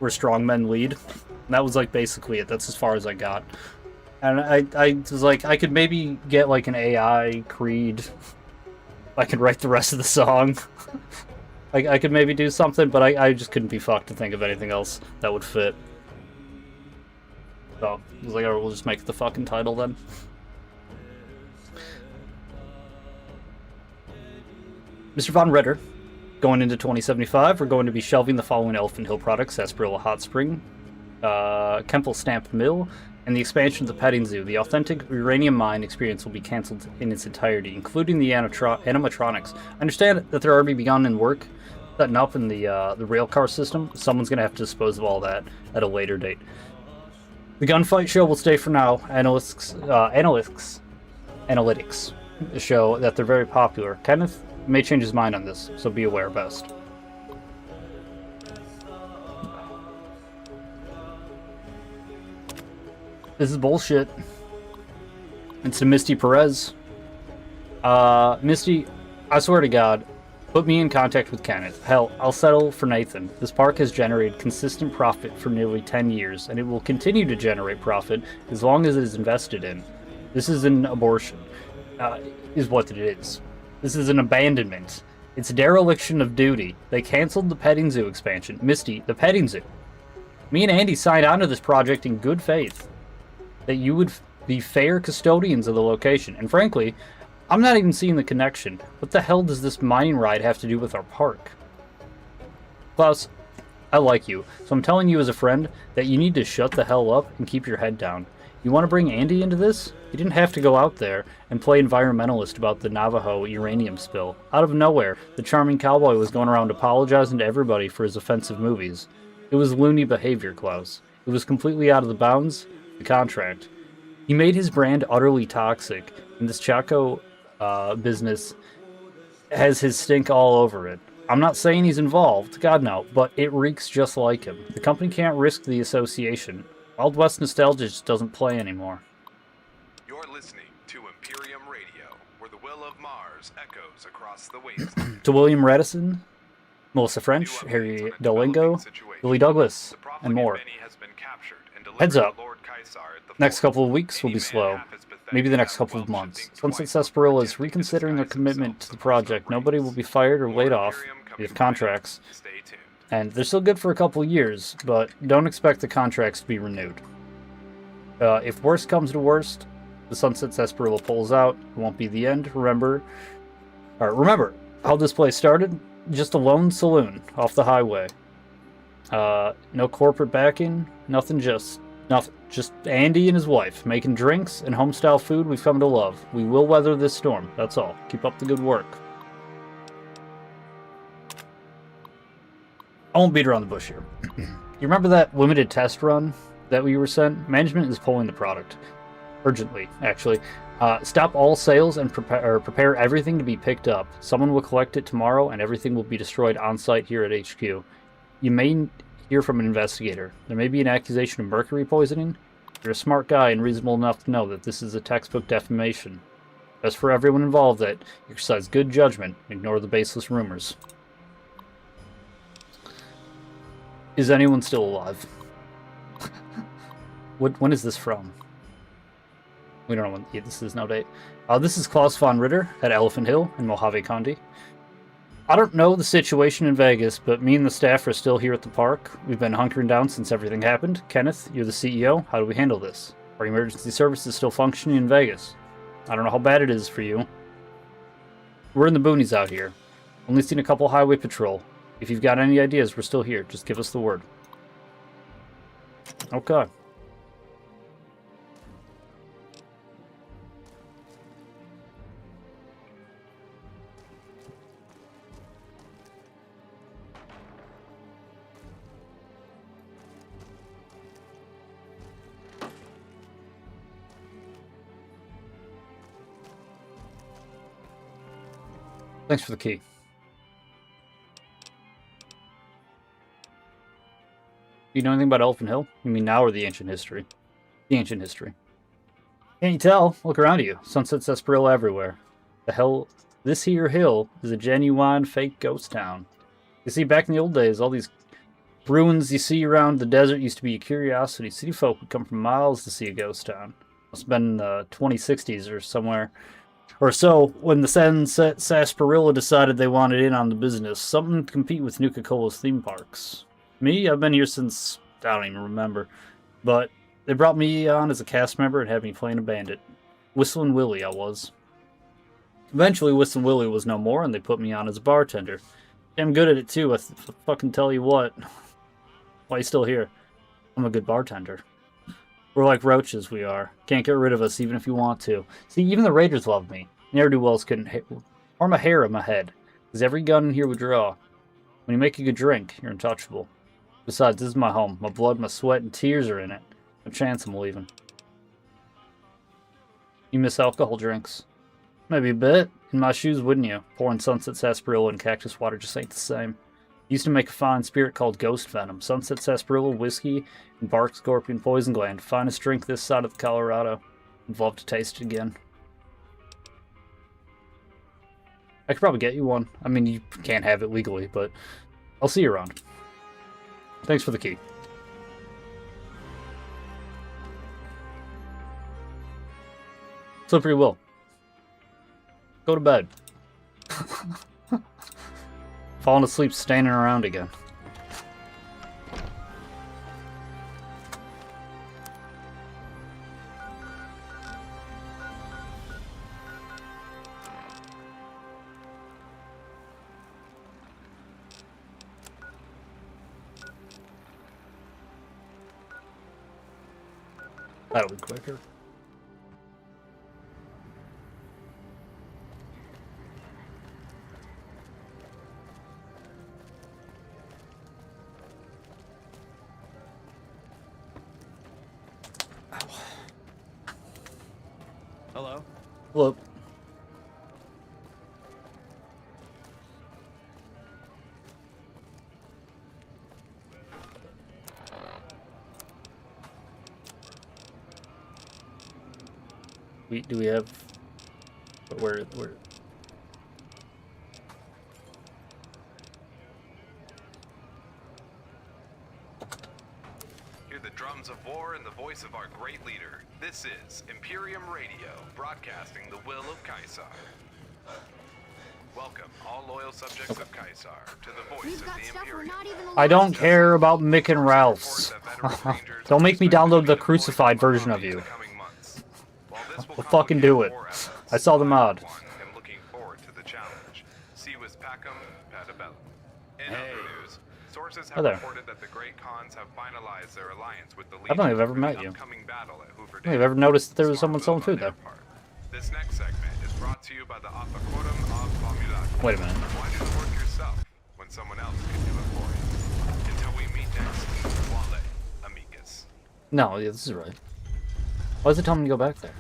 where strong men lead? And that was like basically it. That's as far as I got. And I was like, I could maybe get like an AI Creed. I could write the rest of the song. I could maybe do something, but I just couldn't be fucked to think of anything else that would fit. So, I was like, alright, we'll just make it the fucking title then. Mr. Von Ritter, going into 2075, we're going to be shelving the following Elephant Hill products: Sarsaparilla Hot Spring, Kemple Stamped Mill, and the expansion of the petting zoo. The authentic uranium mine experience will be cancelled in its entirety, including the animatronics. I understand that they're already begun in work, setting up in the railcar system. Someone's going to have to dispose of all that at a later date. The gunfight show will stay for now. Analytics show that they're very popular. Kenneth may change his mind on this, so be aware best. This is bullshit. It's to Misty Perez. Misty, I swear to God, put me in contact with Kenneth. Hell, I'll settle for Nathan. This park has generated consistent profit for nearly 10 years, and it will continue to generate profit as long as it is invested in. This is an abortion, is what it is. This is an abandonment. It's dereliction of duty. They canceled the petting zoo expansion. Misty, the petting zoo. Me and Andy signed on to this project in good faith, that you would be fair custodians of the location. And frankly, I'm not even seeing the connection. What the hell does this mining ride have to do with our park? Klaus, I like you, so I'm telling you as a friend that you need to shut the hell up and keep your head down. You want to bring Andy into this? You didn't have to go out there and play environmentalist about the Navajo uranium spill. Out of nowhere, the charming cowboy was going around apologizing to everybody for his offensive movies. It was loony behavior, Klaus. It was completely out of the bounds of the contract. He made his brand utterly toxic, and this Chaco business has his stink all over it. I'm not saying he's involved, God no, but it reeks just like him. The company can't risk the association. Wild West nostalgia just doesn't play anymore. You're listening to Imperium Radio, where the will of Mars echoes across the wasteland. To William Radisson, Melissa French, Harry Dolingo, Billy Douglas, and more. Heads up. Next couple of weeks will be slow. Maybe the next couple of months. Sunset Sarsaparilla is reconsidering their commitment to the project. Nobody will be fired or laid off. We have contracts. And they're still good for a couple of years, but don't expect the contracts to be renewed. If worst comes to worst, the Sunset Sarsaparilla pulls out. It won't be the end. Remember how this place started? Just a lone saloon off the highway. No corporate backing, nothing. Just Andy and his wife making drinks and home-style food we've come to love. We will weather this storm. That's all. Keep up the good work. I won't beat around the bush here. You remember that limited test run that we were sent? Management is pulling the product. Urgently, actually. Stop all sales and prepare everything to be picked up. Someone will collect it tomorrow and everything will be destroyed on-site here at HQ. You may hear from an investigator. There may be an accusation of mercury poisoning. You're a smart guy and reasonable enough to know that this is a textbook defamation. Best for everyone involved that you exercise good judgment and ignore the baseless rumors. Is anyone still alive? When is this from? We don't know when. Yeah, this is no date. This is Klaus von Ritter at Elephant Hill in Mojave County. I don't know the situation in Vegas, but me and the staff are still here at the park. We've been hunkering down since everything happened. Kenneth, you're the CEO. How do we handle this? Are emergency services still functioning in Vegas? I don't know how bad it is for you. We're in the boonies out here. Only seen a couple highway patrol. If you've got any ideas, we're still here. Just give us the word. Okay. Thanks for the key. You know anything about Elephant Hill? You mean now or the ancient history? The ancient history. Can't you tell? Look around you. Sunset sarsaparilla everywhere. The hell, this here hill is a genuine fake ghost town. You see, back in the old days, all these ruins you see around the desert used to be a curiosity. City folk would come from miles to see a ghost town. Must have been in the 2060s or somewhere. Or so, when the Sunset Sarsaparilla decided they wanted in on the business. Something to compete with Nuka-Cola's theme parks. Me, I've been here since, I don't even remember. But they brought me on as a cast member and had me playing a bandit. Whistling Willie, I was. Eventually, Whistling Willie was no more, and they put me on as a bartender. I'm good at it, too. I fucking tell you what. Why you still here? I'm a good bartender. We're like roaches, we are. Can't get rid of us, even if you want to. See, even the Raiders love me. Ne'er-do-wells couldn't harm a hair of my head. Because every gun in here would draw. When you make a good drink, you're untouchable. Besides, this is my home. My blood, my sweat, and tears are in it. No chance I'm leaving. You miss alcohol drinks? Maybe a bit. In my shoes, wouldn't you? Pouring Sunset Sarsaparilla and cactus water just ain't the same. Used to make a fine spirit called Ghost Venom. Sunset Sarsaparilla, whiskey, and bark scorpion poison gland. Finest drink this side of the Colorado. I'd love to taste it again. I could probably get you one. I mean, you can't have it legally, but I'll see you around. Thanks for the key. Slippery Will. Go to bed. Falling asleep standing around again. That'll be quicker. Hello? Hello. Do we have where Hear the drums of war and the voice of our great leader. This is Imperium Radio, broadcasting the will of Caesar. Welcome, all loyal subjects of Caesar, to the voice of the Imperium. I don't care about Mick and Ralph's. Don't make me download the crucified version of you. We'll fucking do it. I saw the mod. I'm looking forward to the challenge. Si vis pacem, patabellum. In other news, sources have reported that the Great Khans have finalized their alliance with the Legion. I don't think I've ever for the met you. upcoming battle at Hoover I don't Dam. think I've ever noticed that there was Smart someone selling move food on there. their part. This next segment is brought to you by the Aphocorum of Formulata. Wait a minute. Why do the work yourself when someone else can do it for you? Until we meet next, Wale, amicus. No, yeah, this is right. Why is it telling me to go back there?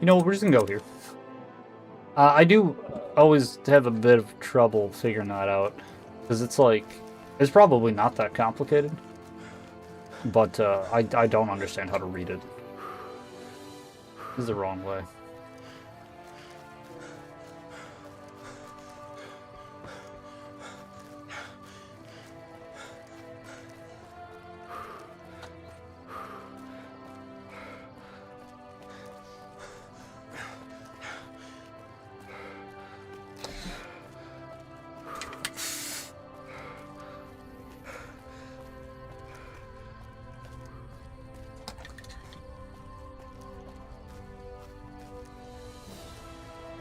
You know, we're just gonna go here. I do always have a bit of trouble figuring that out, because it's like, it's probably not that complicated, but I don't understand how to read it. This is the wrong way.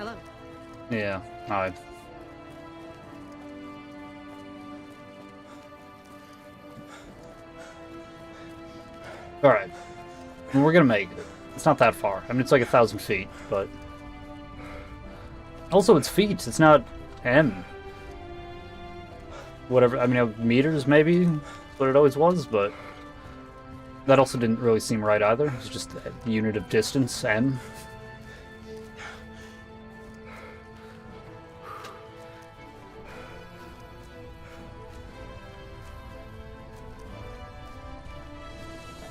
Hello. Yeah, alright. Alright. We're gonna make it. It's not that far. I mean, it's like 1,000 feet, but... Also, it's feet. It's not M. Whatever. I mean, meters, maybe? That's what it always was, but... That also didn't really seem right either. It was just a unit of distance, M.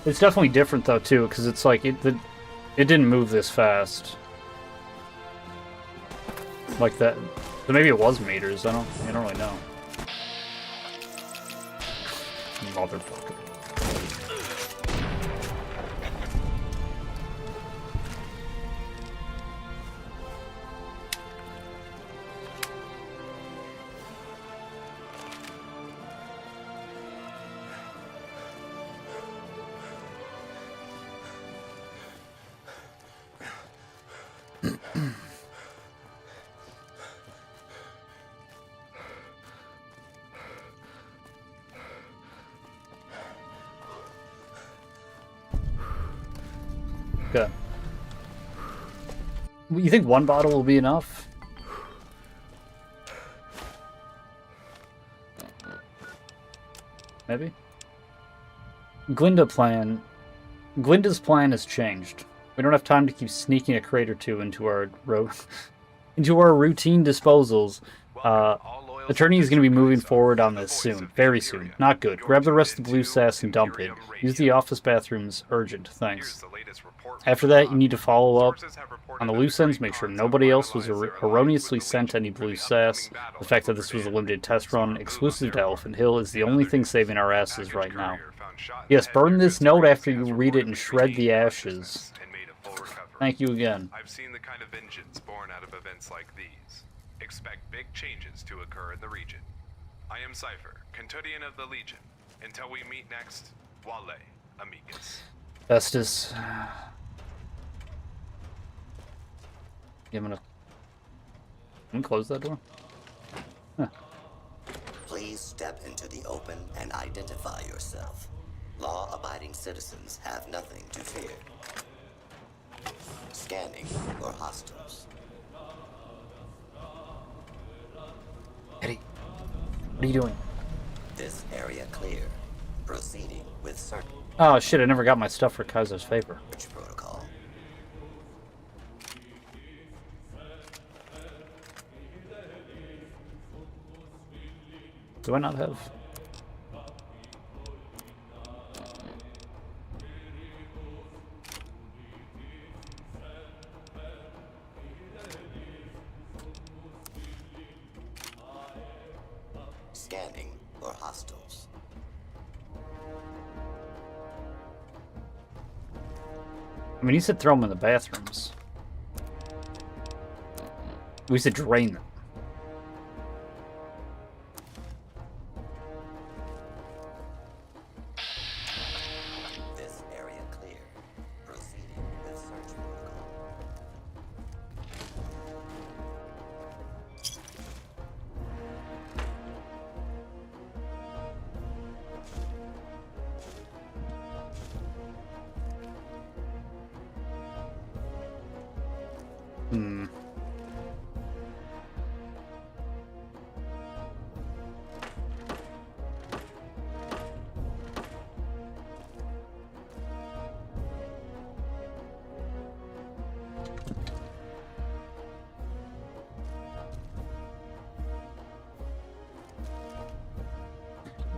It's definitely different though too, because it's like it didn't move this fast. Like that. So maybe it was meters. I don't really know. Motherfucker. Okay. You think one bottle will be enough? Maybe? Glinda's plan has changed. We don't have time to keep sneaking a crate or two into our routine disposals. Attorney is going to be moving forward on this soon. Very soon. Not good. Grab the rest of the blue sass and dump it. Use the office bathrooms. Urgent. Thanks. After that, you need to follow up on the loose ends. Make sure nobody else was erroneously sent any blue sass. The fact that this was a limited test run, exclusive to Elephant Hill, is the only thing saving our asses right now. Yes, burn this note after you read it and shred the ashes. Thank you again. I've seen the kind of vengeance born out of events like these. Expect big changes to occur in the region. I am Cypher, Cantodian of the Legion. Until we meet next, Wale, amicus. Festus. I'm gonna close that door. Huh. Please step into the open and identify yourself. Law-abiding citizens have nothing to fear. Scanning for hostiles. Eddie, what are you doing? This area clear. Proceeding with search. Oh shit, I never got my stuff for Kaiser's favor. Protocol. Do I not have? Scanning for hostiles. I mean, he said throw them in the bathrooms. We said drain them. This area clear. Proceeding with search protocol. Hmm.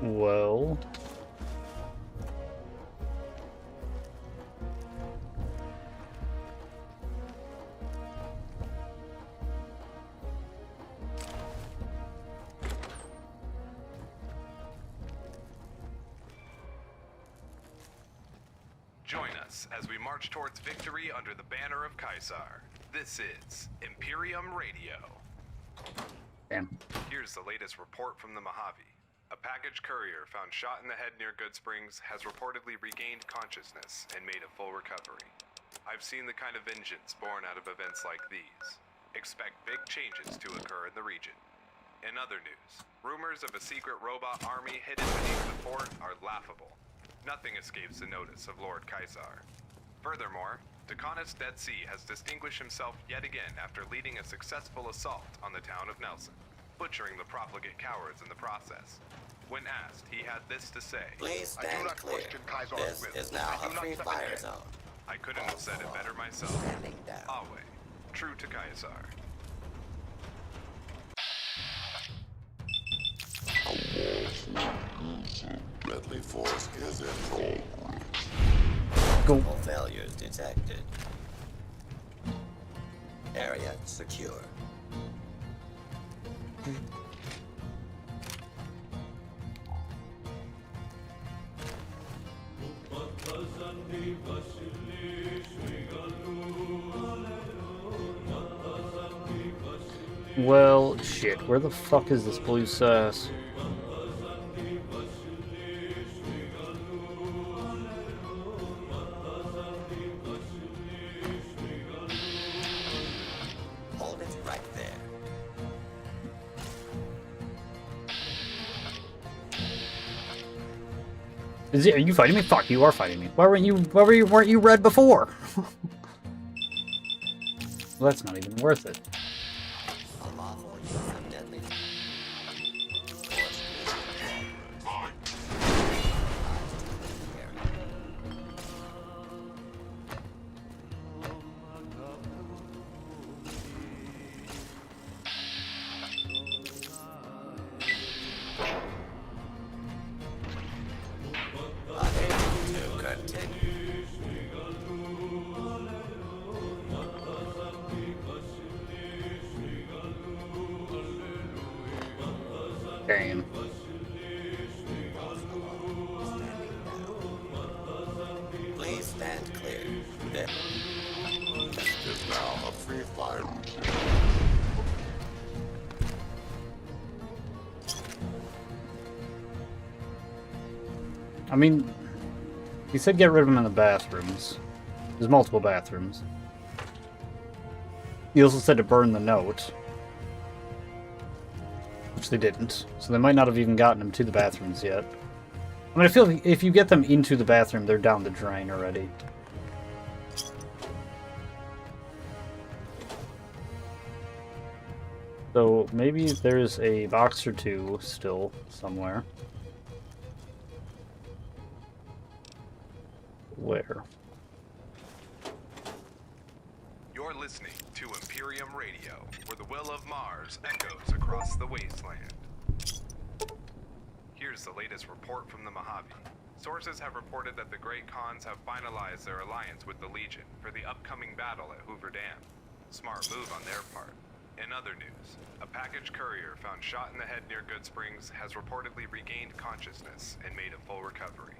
Well... Join us as we march towards victory under the banner of Caesar. This is Imperium Radio. Damn. Here's the latest report from the Mojave. A package courier found shot in the head near Good Springs has reportedly regained consciousness and made a full recovery. I've seen the kind of vengeance born out of events like these. Expect big changes to occur in the region. In other news, rumors of a secret robot army hidden beneath the fort are laughable. Nothing escapes the notice of Lord Kaisar. Furthermore, Deconis Dead Sea has distinguished himself yet again after leading a successful assault on the town of Nelson, butchering the profligate cowards in the process. When asked, he had this to say: Please I do stand not clear. question Kaiser's This will. is now I a do not free second fire it. zone. I couldn't have said it better myself. Standing down. Always true to Kaisar. Deadly force is in progress. Go. Multiple failures detected. Area secure. Well, shit. Where the fuck is this blue sass? Hold it right there. Is it? Are you fighting me? Fuck, you are fighting me. Why weren't you red before? Well, that's not even worth it. A lawful use of deadly force to continue. Damn. Please stand clear. This Is now a free fire zone. I mean, he said get rid of them in the bathrooms. There's multiple bathrooms. He also said to burn the note. Which they didn't. So they might not have even gotten them to the bathrooms yet. I mean, I feel like if you get them into the bathroom, they're down the drain already. So maybe there's a box or two still somewhere. Where? You're listening to Imperium Radio, where the will of Mars echoes across the wasteland. Here's the latest report from the Mojave. Sources have reported that the Great Khans have finalized their alliance with the Legion for the upcoming battle at Hoover Dam. Smart move on their part. In other news, a package courier found shot in the head near Good Springs has reportedly regained consciousness and made a full recovery.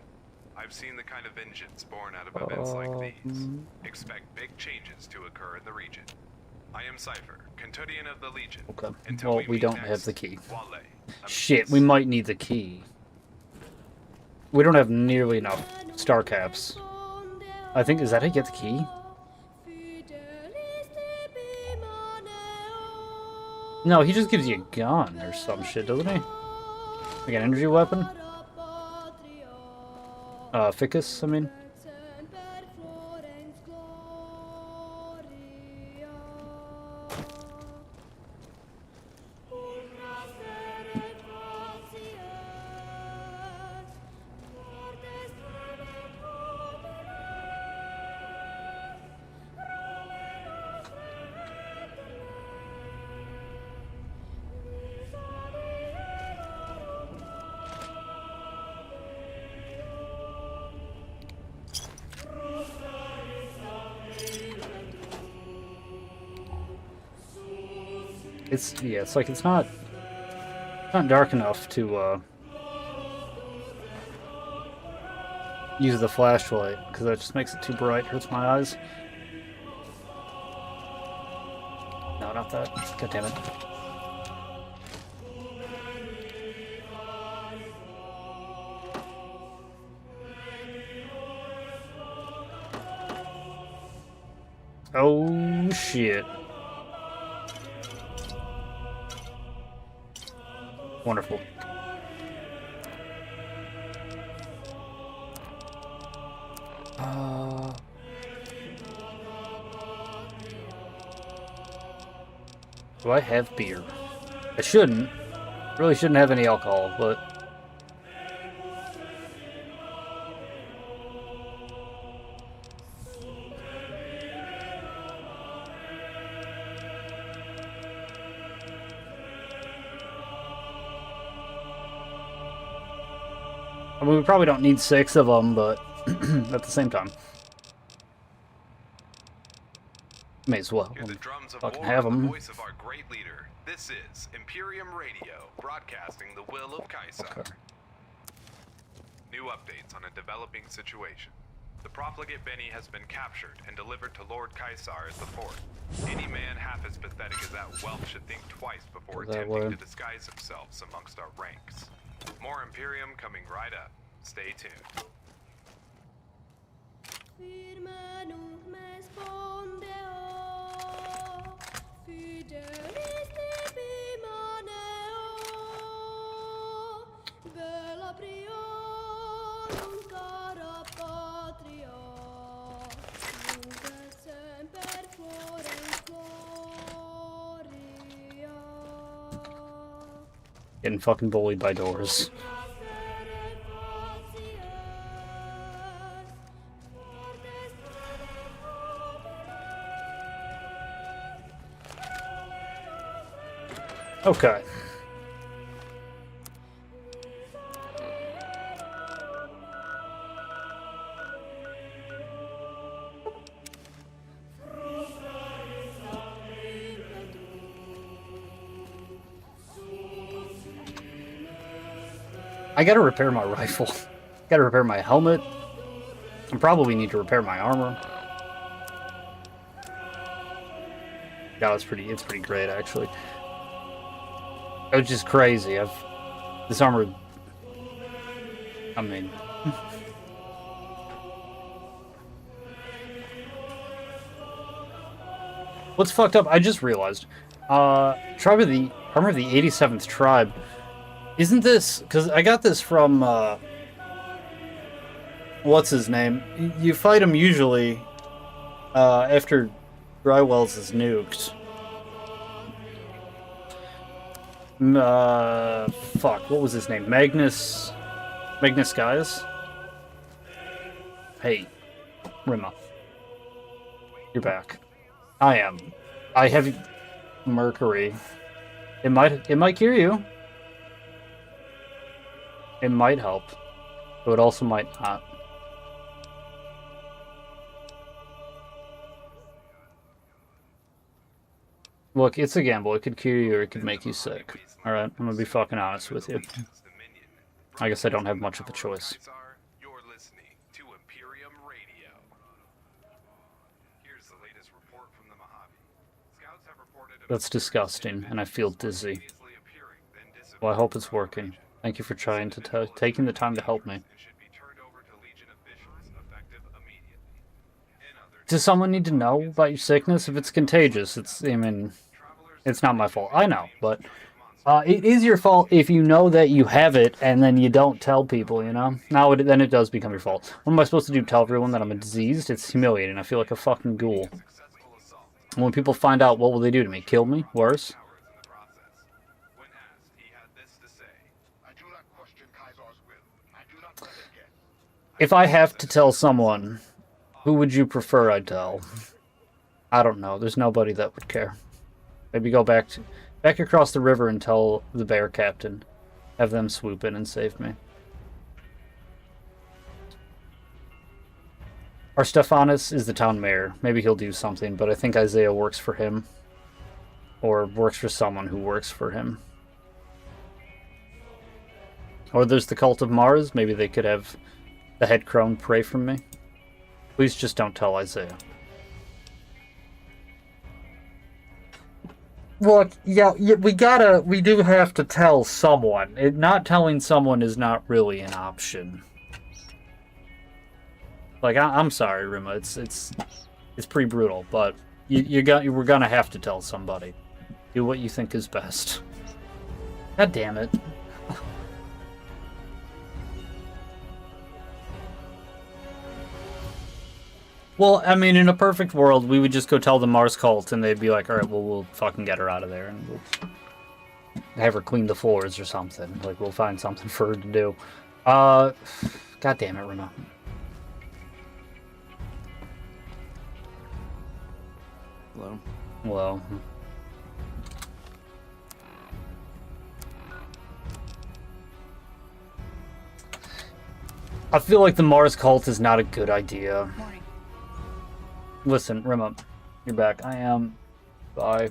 I've seen the kind of vengeance born out of events like these. Expect big changes to occur in the region. I am Cypher, Cantodian of the Legion. Okay. Until Well, we meet don't next, have the key. Wale. Shit, we might need the key. We don't have nearly enough star caps. I think, is that how you get the key? No, he just gives you a gun or some shit, doesn't he? Like an energy weapon? Ficus, I mean. It's like it's not dark enough to use the flashlight because that just makes it too bright, hurts my eyes. No, not that. God damn it. Oh shit. Wonderful. Do I have beer? I shouldn't. Really shouldn't have any alcohol, but... I mean, we probably don't need 6 of them, but at the same time. May as well. Hear the drums of Fucking war have and the 'em. voice of our great leader. This is Imperium Radio, broadcasting the will of Caesar. Okay. New updates on a developing situation. The profligate Benny has been captured and delivered to Lord Caesar at the fort. Any man half as pathetic as that whelp should think twice before Go that attempting way. to disguise himself amongst our ranks. More Imperium coming right up. Stay tuned. Getting fucking bullied by doors. Okay. I gotta repair my rifle. Gotta repair my helmet. I probably need to repair my armor. God, it's pretty great actually. It's just crazy. This armor. I mean, what's fucked up? I just realized. Armor of the 87th Tribe. Isn't this because I got this from what's his name? You fight him usually after Drywells is nuked. Fuck, what was his name? Magnus Gaius? Hey, Rima. You're back. I am. I have Mercury. It might cure you. It might help. But it also might not. Look, it's a gamble. It could cure you or it could make you sick. Alright, I'm gonna be fucking honest with you. I guess I don't have much of a choice. You're listening to Imperium Radio. Here's the latest report from the Mojave. Scouts have reported That's disgusting, and I feel dizzy. Well, I hope it's working. Thank you for trying to taking the time to help me. Does someone need to know about your sickness? If it's contagious, it's not my fault. I know, but it is your fault if you know that you have it and then you don't tell people, you know? Then it does become your fault. What am I supposed to do? Tell everyone that I'm a diseased? It's humiliating. I feel like a fucking ghoul. When people find out, what will they do to me? Kill me? Worse? If I have to tell someone, who would you prefer I tell? I don't know. There's nobody that would care. Maybe go back across the river and tell the bear captain. Have them swoop in and save me. Arstephanus is the town mayor. Maybe he'll do something, but I think Isaiah works for him. Or works for someone who works for him. Or there's the Cult of Mars. Maybe they could have the head crone pray for me. Please just don't tell Isaiah. Look, yeah, we do have to tell someone. Not telling someone is not really an option. Like, I'm sorry, Rima. It's pretty brutal, but we're gonna have to tell somebody. Do what you think is best. God damn it. Well, I mean, in a perfect world, we would just go tell the Mars cult, and they'd be like, alright, well, we'll fucking get her out of there, and we'll have her clean the floors or something. Like, we'll find something for her to do. God damn it, Rima. Hello. Well... I feel like the Mars cult is not a good idea. Morning. Listen, Rima, you're back. I am. Bye.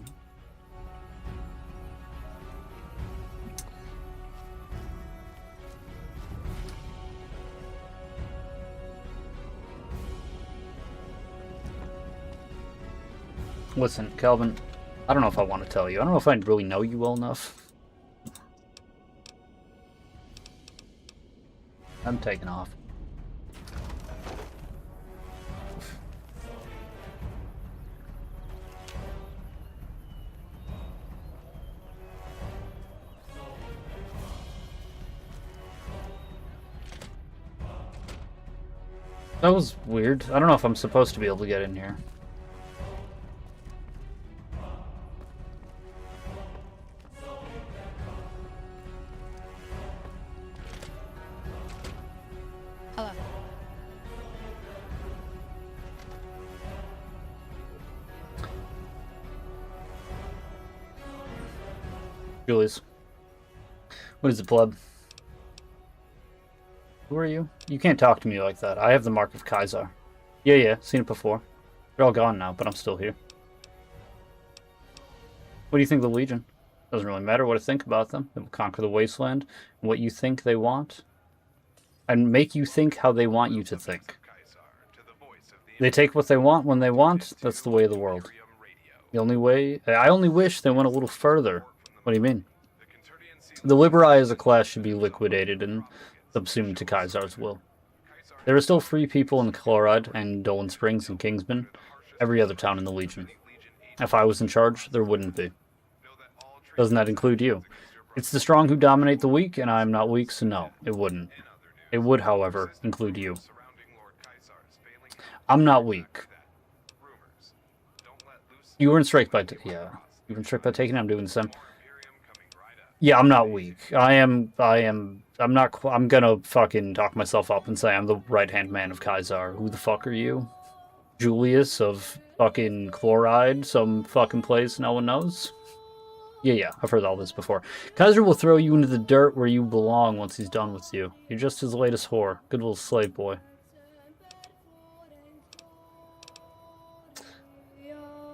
Listen, Calvin, I don't know if I want to tell you. I don't know if I really know you well enough. I'm taking off. That was weird. I don't know if I'm supposed to be able to get in here. Hello. Julius. What is it, pleb? Who are you? You can't talk to me like that. I have the mark of Kaiser. Yeah, seen it before. They're all gone now, but I'm still here. What do you think of the Legion? Doesn't really matter what I think about them. They will conquer the wasteland, and what you think they want, and make you think how they want you to think. They take what they want when they want. That's the way of the world. The only way... I only wish they went a little further. What do you mean? The Liberai as a class should be liquidated and subsumed to Kaiser's will. There are still free people in Chloride and Dolan Springs and Kingsman, every other town in the Legion. If I was in charge, there wouldn't be. Doesn't that include you? It's the strong who dominate the weak, and I'm not weak, so no, it wouldn't. It would, however, include you. I'm not weak. You were in strike by... yeah. You were in strike by taking it, I'm doing the same. Yeah, I'm not weak. I'm gonna fucking talk myself up and say I'm the right-hand man of Kaiser. Who the fuck are you? Julius of fucking Chloride, some fucking place no one knows? Yeah, I've heard all this before. Kaiser will throw you into the dirt where you belong once he's done with you. You're just his latest whore. Good little slave boy.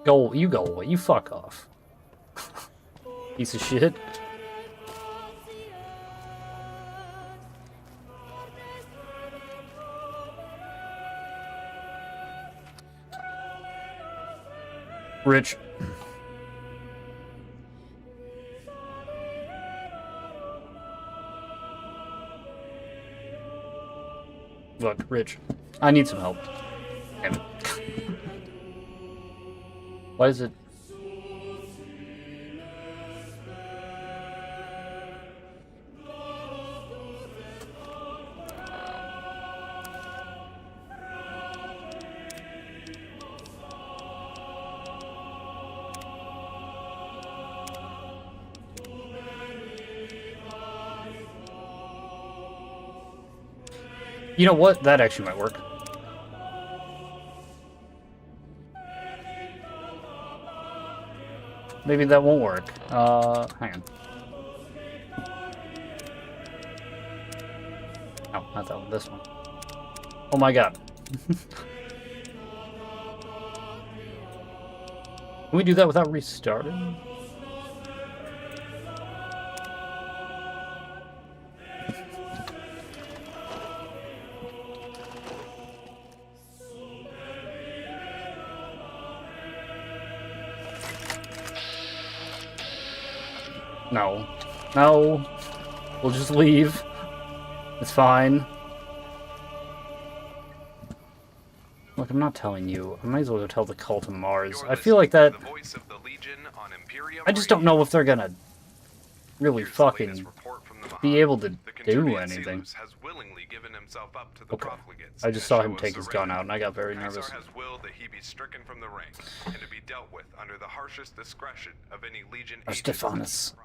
You go away. You fuck off. Piece of shit. Rich. Look, Rich, I need some help. Damn it. Why is it... You know what? That actually might work. Maybe that won't work. Hang on. No, not that one. This one. Oh my god. Can we do that without restarting? No. No. We'll just leave. It's fine. Look, I'm not telling you. I might as well go tell the cult of Mars. I feel like that... I just don't know if they're gonna... really Here's the latest fucking report from the be Mojave. able to The do Conturian anything. Seleucus has willingly given himself up to the Okay. profligates I in just a saw show him of take his gun surrender. out, and I got very Caesar nervous. has willed that he be stricken from the ranks and to be dealt with under the harshest discretion of any legion agents. Stephanus.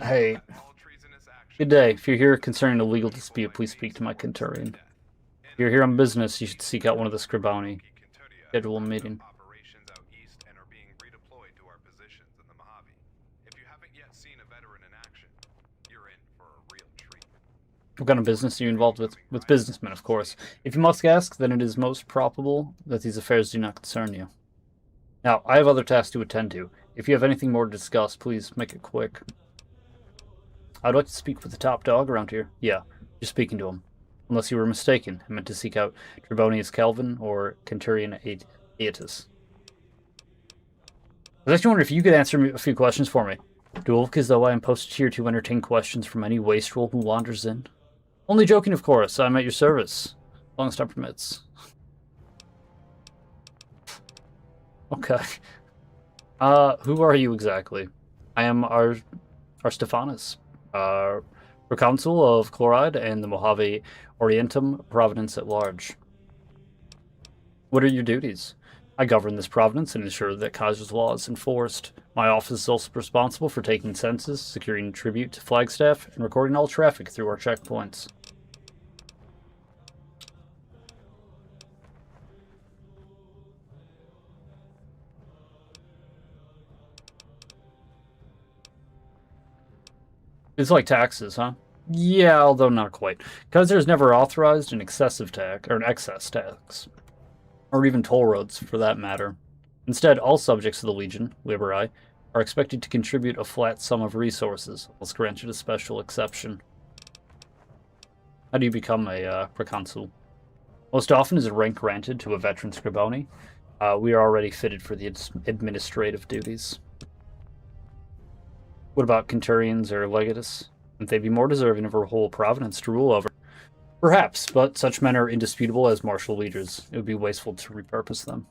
Hey. All treasonous actions Good day. If you're here concerning a legal dispute, please speak to my Centurion. If you're here on business, you should seek out one of the Scriboni. Schedule a meeting. operations out east and are being redeployed to our positions in the Mojave. If you haven't yet seen a veteran in action, you're in for a real treat. What kind of business are you involved with? With businessmen, of course. If you must ask, then it is most probable that these affairs do not concern you. Now, I have other tasks to attend to. If you have anything more to discuss, please make it quick. I'd like to speak with the top dog around here. Yeah, you're speaking to him. Unless you were mistaken, I meant to seek out Trebonius Calvin or Centurion Aetus. I was actually wondering if you could answer me a few questions for me. Do I look as though I am posted here to entertain questions from any wastrel who wanders in? Only joking, of course. I'm at your service. As long as time permits. Okay. Who are you exactly? I am our Stephanus, Proconsul of Chloride and the Mojave Orientum Province at large. What are your duties? I govern this province and ensure that Kaiser's law is enforced. My office is also responsible for taking census, securing tribute to Flagstaff, and recording all traffic through our checkpoints. It's like taxes, huh? Yeah, although not quite. Kaiser's never authorized an excessive tax, or an excess tax. Or even toll roads, for that matter. Instead, all subjects of the Legion, Liberi, are expected to contribute a flat sum of resources, unless granted a special exception. How do you become a proconsul? Most often is a rank granted to a veteran Scriboni. We are already fitted for the administrative duties. What about Centurions or Legatus? Wouldn't they be more deserving of a whole province to rule over? Perhaps, but such men are indisputable as martial leaders. It would be wasteful to repurpose them.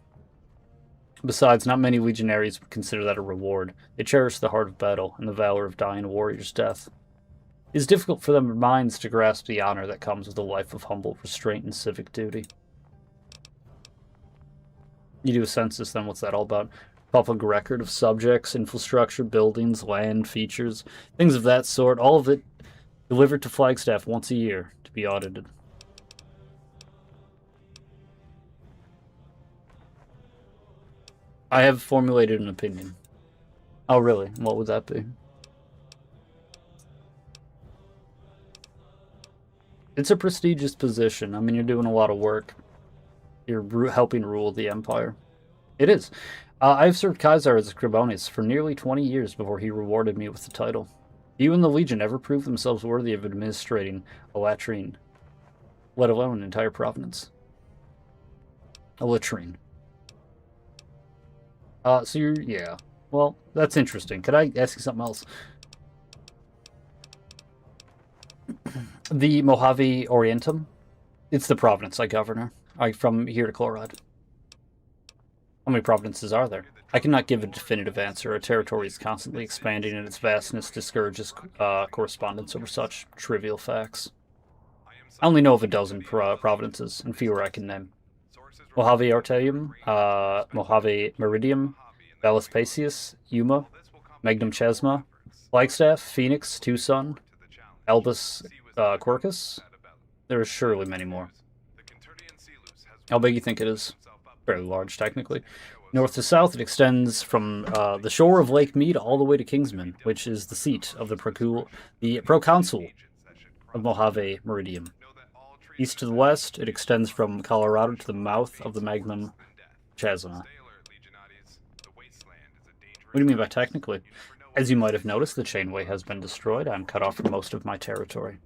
Besides, not many legionaries would consider that a reward. They cherish the heart of battle and the valor of dying a warrior's death. It is difficult for their minds to grasp the honor that comes with a life of humble restraint and civic duty. You do a census, then what's that all about? Public record of subjects, infrastructure, buildings, land, features, things of that sort, all of it delivered to Flagstaff once a year to be audited. I have formulated an opinion. Oh, really? What would that be? It's a prestigious position. I mean, you're doing a lot of work. You're helping rule the Empire. It is. I've served Kaiser as a Scribonis for nearly 20 years before he rewarded me with the title. You and the Legion never proved themselves worthy of administrating a latrine, let alone an entire province. A latrine. So you're, yeah. Well, that's interesting. Could I ask you something else? The Mojave Orientum? It's the province I govern. From here to Chloride. How many provinces are there? I cannot give a definitive answer. Our territory is constantly expanding, and its vastness discourages correspondence over such trivial facts. I only know of a dozen provinces, and fewer I can name. Mojave Artaeum, Mojave Meridium, Valles Pacius, Yuma, Magnum Chesma, Flagstaff, Phoenix, Tucson, Albus Quercus. There are surely many more. How big do you think it is? Fairly large, technically. North to south, it extends from the shore of Lake Mead all the way to Kingsman, which is the seat of the proconsul of Mojave Meridium. East to the west, it extends from Colorado to the mouth of the Magnum Chasma. What do you mean by technically? As you might have noticed, the chainway has been destroyed. I'm cut off from most of my territory.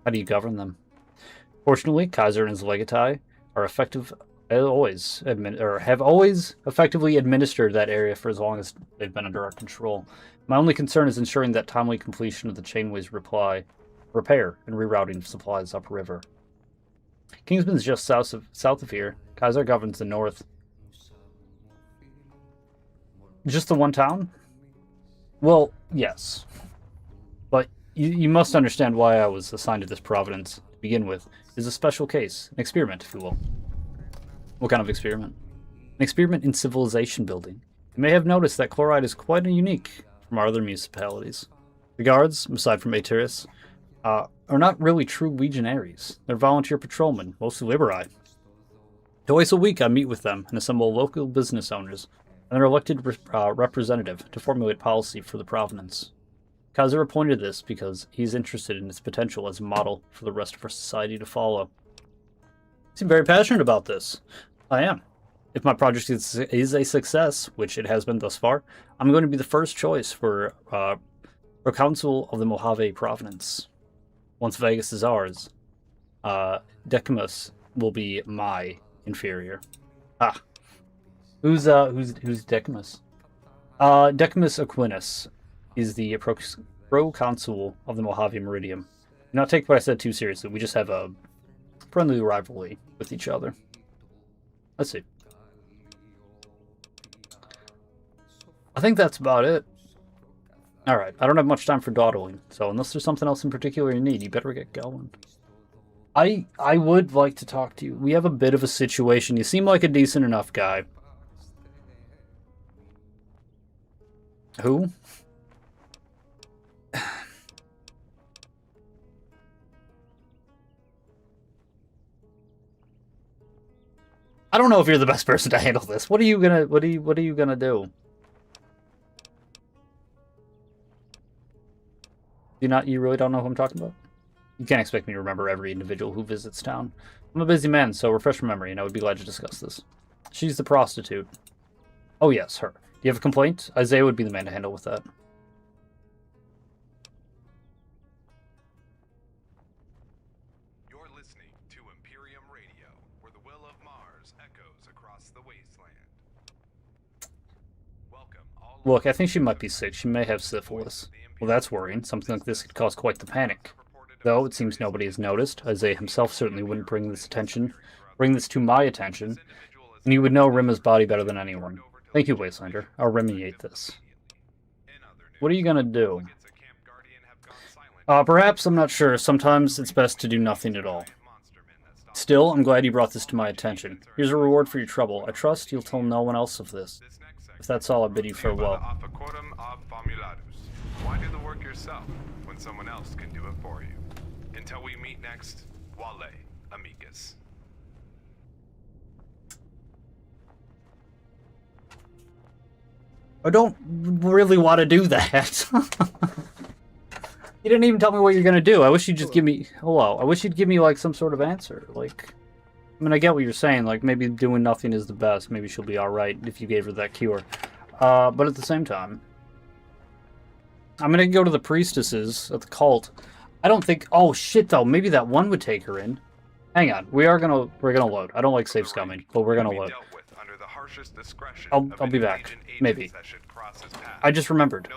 How do you govern them? Fortunately, Kaiser and his legatai are have always effectively administered that area for as long as they've been under our control. My only concern is ensuring that timely completion of the chainway's repair and rerouting supplies upriver. Kingsman's just south of here. Kaiser governs the north. Just the one town? Well, yes. But you must understand why I was assigned to this providence to begin with. It's a special case, an experiment, if you will. What kind of experiment? An experiment in civilization building. You may have noticed that Chloride is quite unique from our other municipalities. The guards, aside from Aetius, are not really true legionaries. They're volunteer patrolmen, mostly Liberi. Twice a week I meet with them and assemble local business owners and their elected representative to formulate policy for the province. Kaiser appointed this because he's interested in its potential as a model for the rest of our society to follow. You seem very passionate about this. I am. If my project is a success, which it has been thus far, I'm going to be the first choice for Council of the Mojave Province. Once Vegas is ours, Decimus will be my inferior. Ah. Who's Decimus? Decimus Aquinas is the pro-consul of the Mojave Meridium. Do not take what I said too seriously. We just have a friendly rivalry with each other. Let's see. I think that's about it. Alright, I don't have much time for dawdling, so unless there's something else in particular you need, you better get going. I would like to talk to you. We have a bit of a situation. You seem like a decent enough guy. Who? I don't know if you're the best person to handle this. What are you gonna do? You really don't know who I'm talking about? You can't expect me to remember every individual who visits town. I'm a busy man, so refresh my memory, and I would be glad to discuss this. She's the prostitute. Oh yes, her. Do you have a complaint? Isaiah would be the man to handle with that. You're listening to Imperium Radio, where the will of Mars echoes across the wasteland. Welcome all. Look, I think she might be sick. She may have syphilis. Well, that's worrying. Something like this could cause quite the panic. Though it seems nobody has noticed, Isaiah himself certainly wouldn't bring this to my attention, and you would know Rima's body better than anyone. Thank you, Wastelander. I'll remediate this. What are you gonna do? Perhaps, I'm not sure. Sometimes it's best to do nothing at all. Still, I'm glad you brought this to my attention. Here's a reward for your trouble. I trust you'll tell no one else of this. If that's all, I bid you farewell. Why do the work yourself when someone else can do it for you? Until we meet next, Wale, amicus. I don't really want to do that. You didn't even tell me what you're gonna do. I wish you'd just give me... Hello. I wish you'd give me, like, some sort of answer. Like... I mean, I get what you're saying. Like, maybe doing nothing is the best. Maybe she'll be alright if you gave her that cure. But at the same time... I'm gonna go to the priestesses at the cult. I don't think... Oh, shit, though. Maybe that one would take her in. Hang on. We're gonna load. I don't like safe scumming, but we're gonna load. I'll be back. Maybe. I just remembered.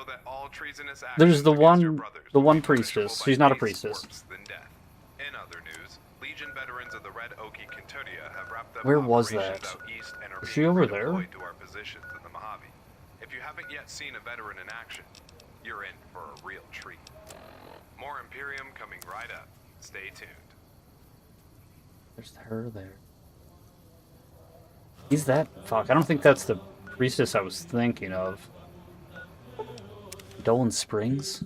There's the one priestess. She's not a priestess. Where was that? Was she over there? If you haven't yet seen a veteran in action, you're in for a real treat. More Imperium coming right up. Stay tuned. There's her there. He's that... Fuck, I don't think that's the priestess I was thinking of. Dolan Springs?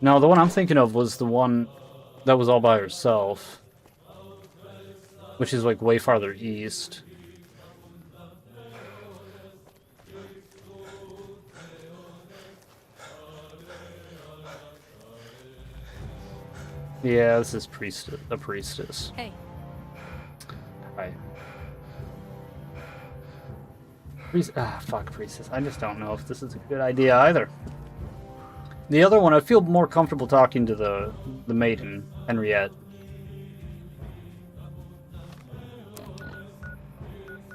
No, the one I'm thinking of was the one that was all by herself. Which is, like, way farther east. Yeah, this is the priestess. Hey. Hi. Fuck priestess. I just don't know if this is a good idea either. The other one, I feel more comfortable talking to the maiden, Henriette.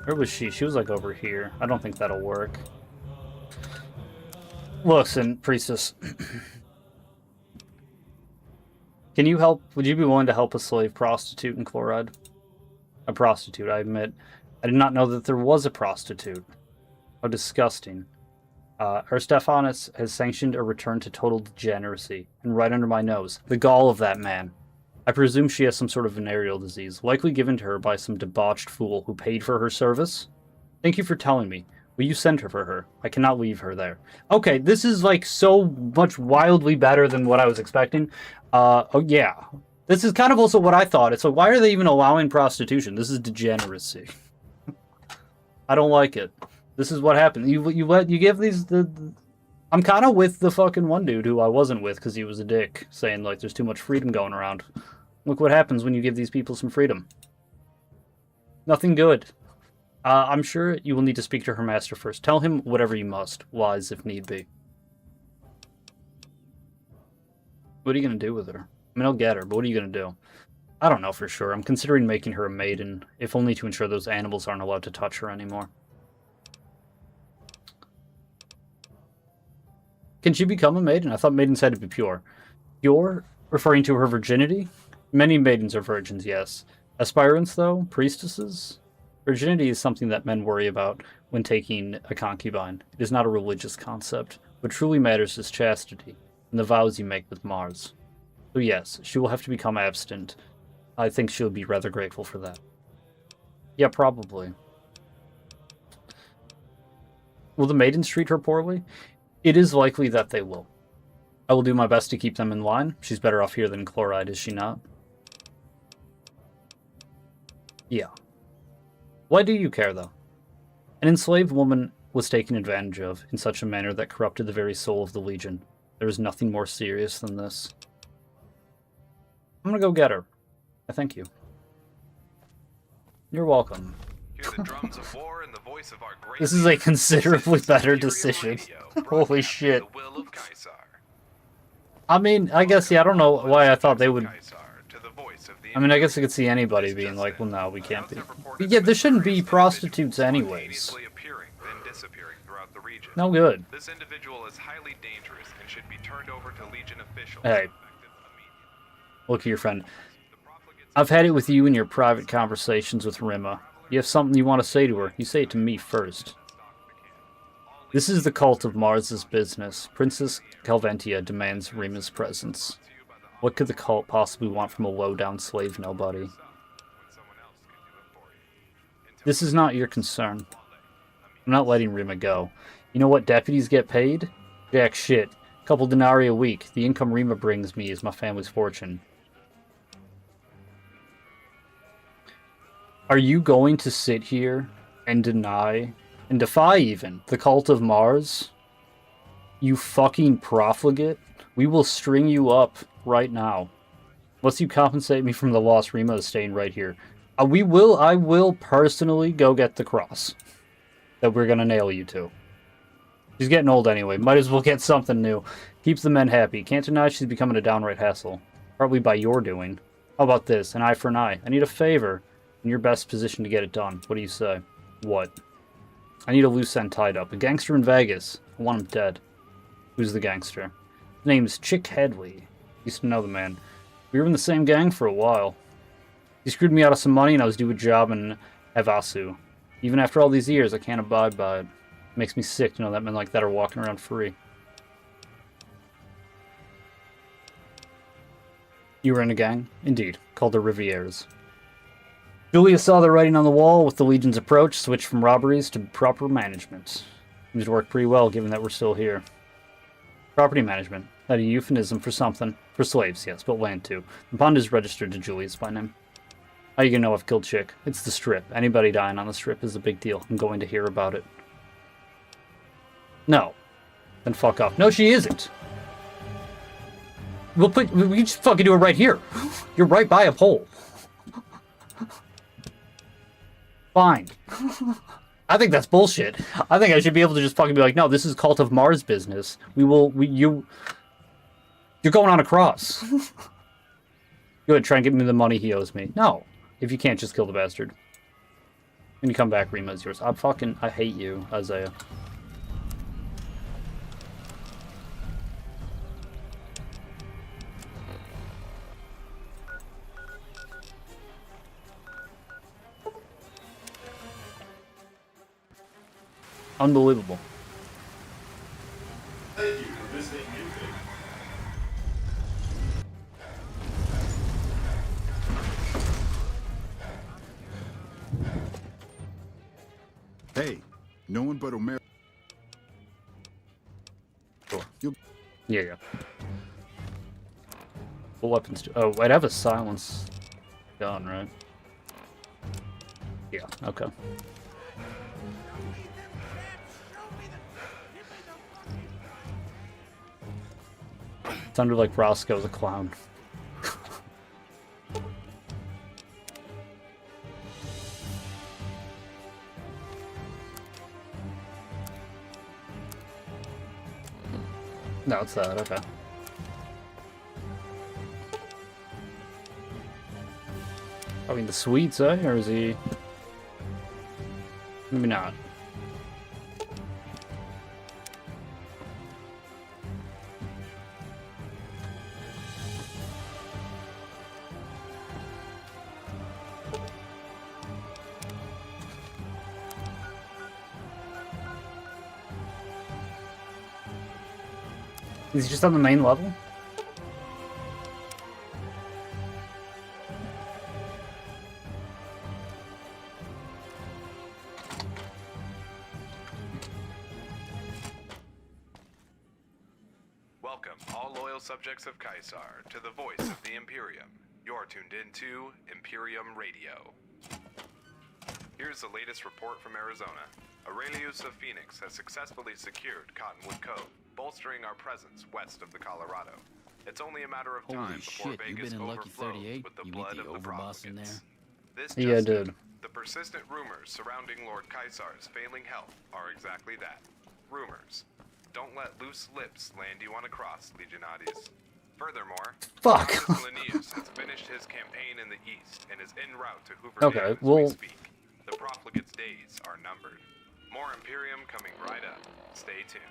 Where was she? She was like over here. I don't think that'll work. Listen, priestess. Can you help? Would you be willing to help a slave prostitute in Chloride? A prostitute, I admit. I did not know that there was a prostitute. How disgusting. Aristophanes has sanctioned a return to total degeneracy, and right under my nose. The gall of that man. I presume she has some sort of venereal disease, likely given to her by some debauched fool who paid for her service. Thank you for telling me. Will you send her for her? I cannot leave her there. Okay, this is like so much wildly better than what I was expecting. Oh yeah. This is kind of also what I thought. It's like, why are they even allowing prostitution? This is degeneracy. I don't like it. This is what happened. You give these I'm kind of with the fucking one dude who I wasn't with because he was a dick, saying like there's too much freedom going around. Look what happens when you give these people some freedom. Nothing good. I'm sure you will need to speak to her master first. Tell him whatever you must, wise if need be. What are you going to do with her? I mean, I'll get her, but what are you going to do? I don't know for sure. I'm considering making her a maiden, if only to ensure those animals aren't allowed to touch her anymore. Can she become a maiden? I thought maidens had to be pure. Pure? Referring to her virginity? Many maidens are virgins, yes. Aspirants, though? Priestesses? Virginity is something that men worry about when taking a concubine. It is not a religious concept. What truly matters is chastity, and the vows you make with Mars. So yes, she will have to become abstinent. I think she'll be rather grateful for that. Yeah, probably. Will the maidens treat her poorly? It is likely that they will. I will do my best to keep them in line. She's better off here than Chloride, is she not? Yeah. Why do you care, though? An enslaved woman was taken advantage of in such a manner that corrupted the very soul of the Legion. There is nothing more serious than this. I'm gonna go get her. I thank you. You're welcome. Hear the drums of war and the voice of our great This is a leader. considerably This is better Imperial decision. Radio, Holy broadcasting shit. the will of Caesar. I mean, I guess, yeah, I don't know why I thought they would... Caesar, to the voice of the I mean, I guess I could see anybody being like, well, no, we can't be. But yeah, there shouldn't be prostitutes anyways. spontaneously appearing, then disappearing throughout the region. No good. This individual is highly dangerous and should be turned over to Legion officials. Hey. effective immediately. Look at your friend. The profligates I've had it with you in your private conversations with Rima. You have something you want to say to her, you say it to me first. This is the cult of Mars's business. Princess Calventia demands Rima's presence. What could the cult possibly want from a low-down slave nobody? This is not your concern. I'm not letting Rima go. You know what deputies get paid? Jack shit. Couple denarii a week. The income Rima brings me is my family's fortune. Are you going to sit here and deny, and defy even, the cult of Mars? You fucking profligate? We will string you up right now. Unless you compensate me from the loss, Rima is staying right here. I will personally go get the cross that we're gonna nail you to. She's getting old anyway. Might as well get something new. Keeps the men happy. Can't deny she's becoming a downright hassle. Partly by your doing. How about this? An eye for an eye. I need a favor. In your best position to get it done. What do you say? What? I need a loose end tied up. A gangster in Vegas. I want him dead. Who's the gangster? His name's Chick Headley. Used to know the man. We were in the same gang for a while. He screwed me out of some money and I was due a job in Havasu. Even after all these years, I can't abide by it. It makes me sick to know that men like that are walking around free. You were in a gang? Indeed. Called the Rivieres. Julia saw the writing on the wall with the Legion's approach, switched from robberies to proper management. Seems to work pretty well, given that we're still here. Property management. That a euphemism for something? For slaves, yes, but land too. The pond is registered to Julius by name. How you gonna know I've killed Chick? It's the Strip. Anybody dying on the Strip is a big deal. I'm going to hear about it. No. Then fuck off. No, she isn't. We can just fucking do it right here. You're right by a pole. Fine. I think that's bullshit. I think I should be able to just fucking be like, no, this is Cult of Mars business. You're going on a cross. Good, try and get me the money he owes me. No. If you can't, just kill the bastard. When you come back, Rima is yours. I hate you, Isaiah. Unbelievable. Hey, no one but Omer. Sure. You- Yeah. What weapons do... Oh, I'd have a silence gun, right? Yeah, okay. Sounded like Roscoe the clown. No, it's that, okay. I mean, the Swedes, eh? Or is he... Maybe not. Is he just on the main level? Welcome, all loyal subjects of Caesar, to the voice of the Imperium. You're tuned into Imperium Radio. Here's the latest report from Arizona. Aurelius of Phoenix has successfully secured Cottonwood Cove, bolstering our presence west of the Colorado. It's only a matter of time Holy before shit, you've Vegas been in Lucky overflows 38? with the You blood meet the of the overboss in profligates. there? This Yeah, just in. dude. The persistent rumors surrounding Lord Caesar's failing health are exactly that. Rumors. Don't let loose lips land you on a cross, Legionades. Furthermore, Fuck. Marcus Linnaeus has finished his campaign in the east and is en route to Hoover Okay, Dam as well- we speak. The profligates' days are numbered. More Imperium coming right up. Stay tuned.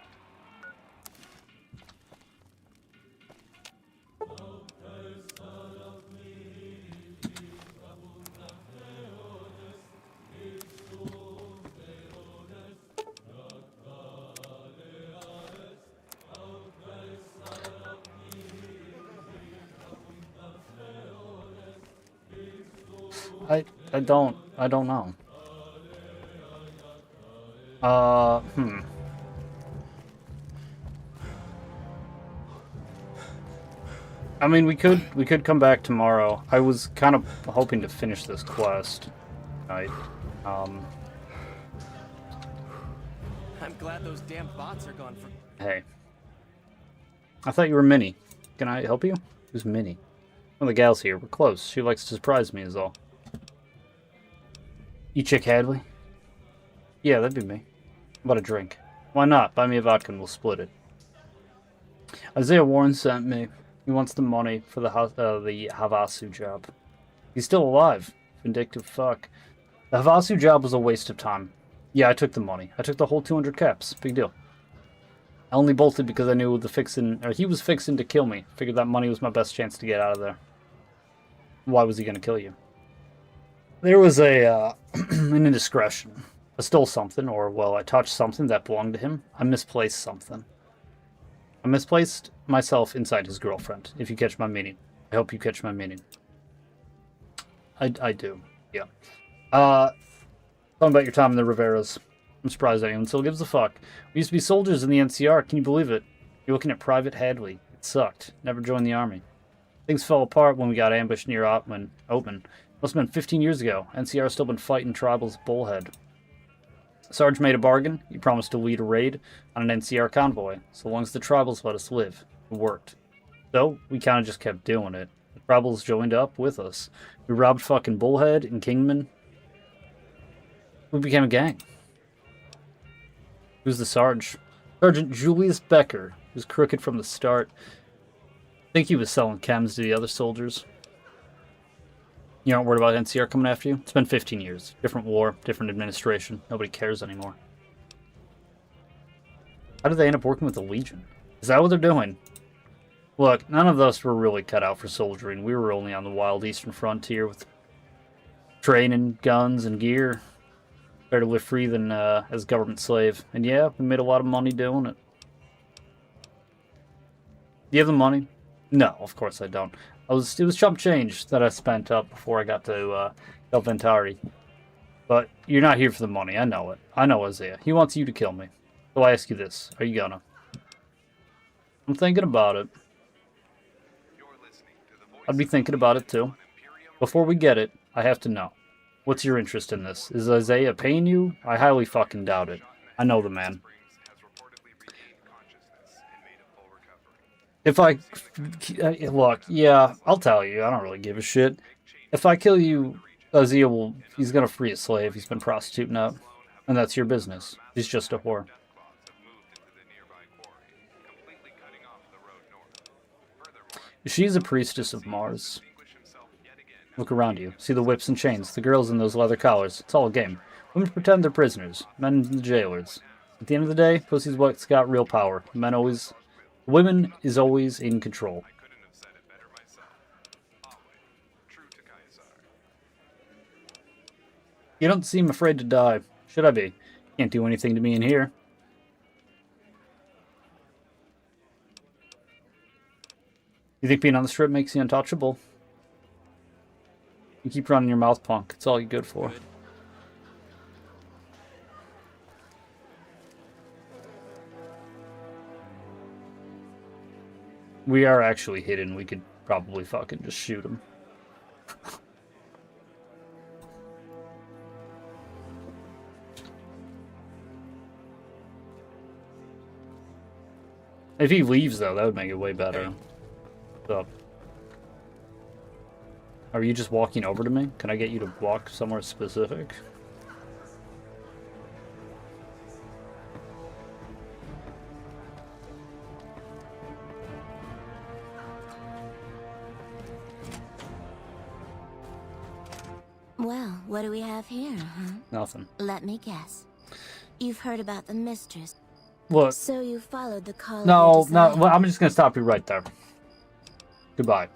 I don't know. I mean, we could come back tomorrow. I was kind of hoping to finish this quest. Right. I'm glad those damn bots are gone for... Hey. I thought you were Minnie. Can I help you? Who's Minnie? One of the gals here. We're close. She likes to surprise me is all. You chick Hadley? Yeah, that'd be me. How about a drink? Why not? Buy me a vodka and we'll split it. Isaiah Warren sent me. He wants the money for the Havasu job. He's still alive. Vindictive fuck. The Havasu job was a waste of time. Yeah, I took the money. I took the whole 200 caps. Big deal. I only bolted because I knew he was fixing to kill me. Figured that money was my best chance to get out of there. Why was he going to kill you? There was an indiscretion. I stole something, or, well, I touched something that belonged to him. I misplaced something. I misplaced myself inside his girlfriend, if you catch my meaning. I hope you catch my meaning. I do, yeah. Talking about your time in the Riveras. I'm surprised anyone still gives a fuck. We used to be soldiers in the NCR, can you believe it? You're looking at Private Hadley. It sucked. Never joined the army. Things fell apart when we got ambushed near Oatman. Must have been 15 years ago. NCR's still been fighting tribals Bullhead. Sarge made a bargain. He promised to lead a raid on an NCR convoy, so long as the tribals let us live. It worked. So, we kind of just kept doing it. The tribals joined up with us. We robbed fucking Bullhead and Kingman. We became a gang. Who's the Sarge? Sergeant Julius Becker, who's crooked from the start. I think he was selling chems to the other soldiers. You aren't worried about NCR coming after you? It's been 15 years. Different war, different administration. Nobody cares anymore. How did they end up working with the Legion? Is that what they're doing? Look, none of us were really cut out for soldiering. We were only on the wild eastern frontier with training, guns, and gear. Better to live free than as government slave. And yeah, we made a lot of money doing it. Do you have the money? No, of course I don't. It was chump change that I spent up before I got to El Ventari. But you're not here for the money. I know it. I know Isaiah. He wants you to kill me. So I ask you this: are you gonna? I'm thinking about it. I'd be thinking about it too. Before we get it, I have to know. What's your interest in this? Is Isaiah paying you? I highly fucking doubt it. I know the man. If I... Look, yeah, I'll tell you. I don't really give a shit. If I kill you, Isaiah will... He's gonna free a slave he's been prostituting out. And that's your business. He's just a whore. She's a priestess of Mars. Look around you. See the whips and chains, the girls in those leather collars. It's all a game. Women pretend they're prisoners. Men the jailers. At the end of the day, pussy's what's got real power. Women is always in control. You don't seem afraid to die. Should I be? Can't do anything to me in here. You think being on the strip makes you untouchable? You keep running your mouth, punk. It's all you're good for. We are actually hidden. We could probably fucking just shoot him. If he leaves, though, that would make it way better. What's up? Are you just walking over to me? Can I get you to walk somewhere specific? Well, what do we have here, huh? Nothing. Let me guess. You've heard about the mistress. Look. So you followed the call. No. Well, I'm just gonna stop you right there. Goodbye.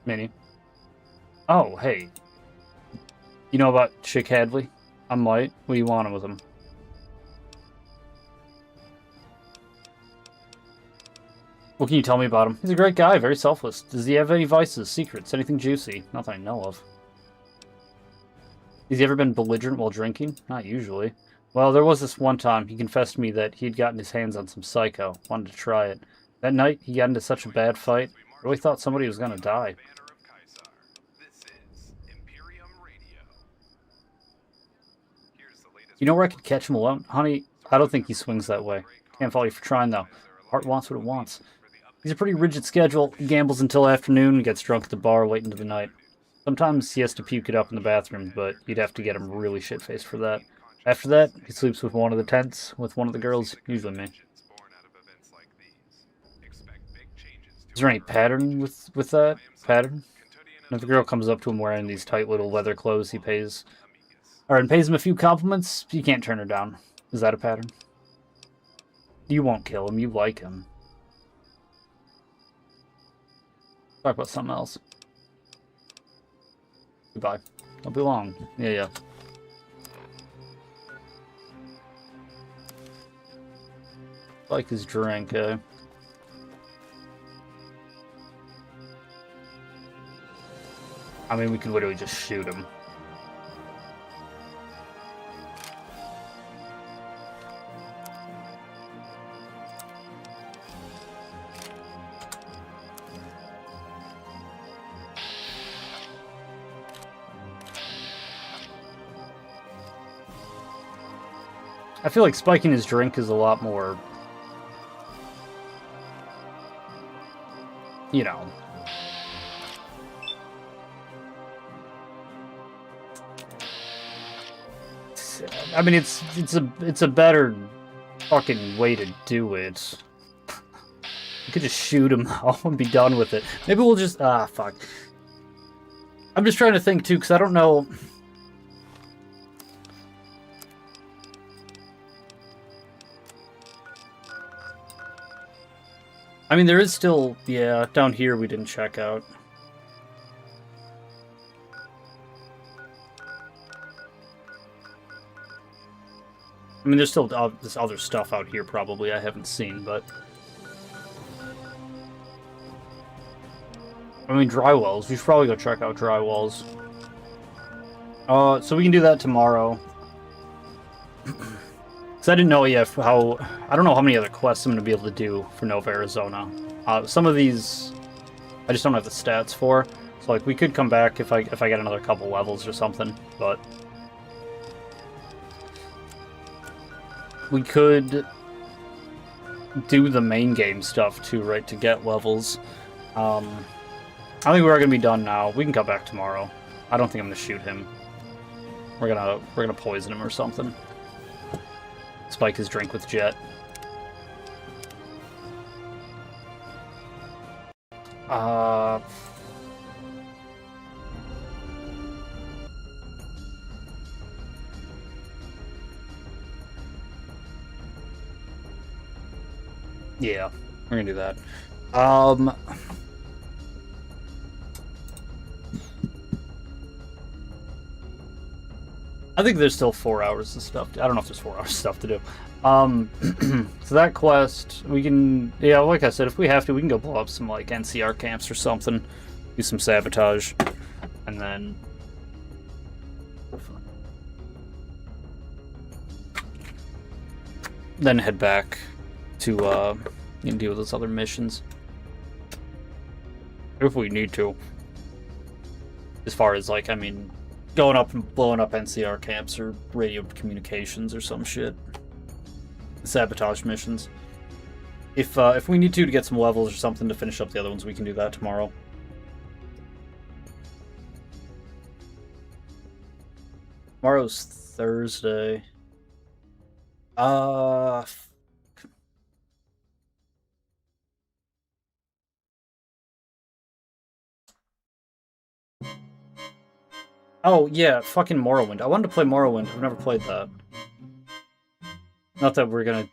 Minnie. Oh, hey. You know about Chick Hadley? I'm White. What do you want with him? What can you tell me about him? He's a great guy, very selfless. Does he have any vices, secrets, anything juicy? Nothing I know of. Has he ever been belligerent while drinking? Not usually. Well, there was this one time he confessed to me that he'd gotten his hands on some psycho, wanted to try it. That night, he got into such a bad fight, I really thought somebody was gonna die. You know where I could catch him alone? Honey, I don't think he swings that way. Can't fault you for trying, though. Heart wants what it wants. He's a pretty rigid schedule. He gambles until afternoon, gets drunk at the bar late into the night. Sometimes he has to puke it up in the bathroom, but you'd have to get him really shit-faced for that. After that, he sleeps with one of the tents, with one of the girls, usually me. Is there any pattern with that? Pattern? If a girl comes up to him wearing these tight little leather clothes he pays... and pays him a few compliments, you can't turn her down. Is that a pattern? You won't kill him, you like him. Talk about something else. Goodbye. Don't be long. Yeah. Like his drink, eh? I mean, we could literally just shoot him. I feel like spiking his drink is a lot more, you know. I mean, it's a better fucking way to do it. You could just shoot him though and be done with it. Maybe we'll just fuck. I'm just trying to think too, because I don't know. I mean, there is still, yeah, down here we didn't check out. I mean, there's still this other stuff out here probably I haven't seen, but... I mean, dry wells. We should probably go check out dry wells. So we can do that tomorrow. Because I didn't know yet how... I don't know how many other quests I'm going to be able to do for Nova Arizona. Some of these I just don't have the stats for. So, like, we could come back if I get another couple levels or something, but... We could do the main game stuff too, right, to get levels. I think we're gonna be done now. We can come back tomorrow. I don't think I'm gonna shoot him. We're gonna poison him or something. Spike his drink with Jet. Yeah, we're gonna do that. I think there's still 4 hours of stuff. I don't know if there's 4 hours of stuff to do. So that quest, we can, yeah, like I said, if we have to, we can go blow up some, like, NCR camps or something, do some sabotage, and then head back to, deal with those other missions. If we need to. As far as, like, I mean, going up and blowing up NCR camps or radio communications or some shit. Sabotage missions. If we need to get some levels or something to finish up the other ones, we can do that tomorrow. Tomorrow's Thursday. Oh, yeah, fucking Morrowind. I wanted to play Morrowind. I've never played that. Not that we're gonna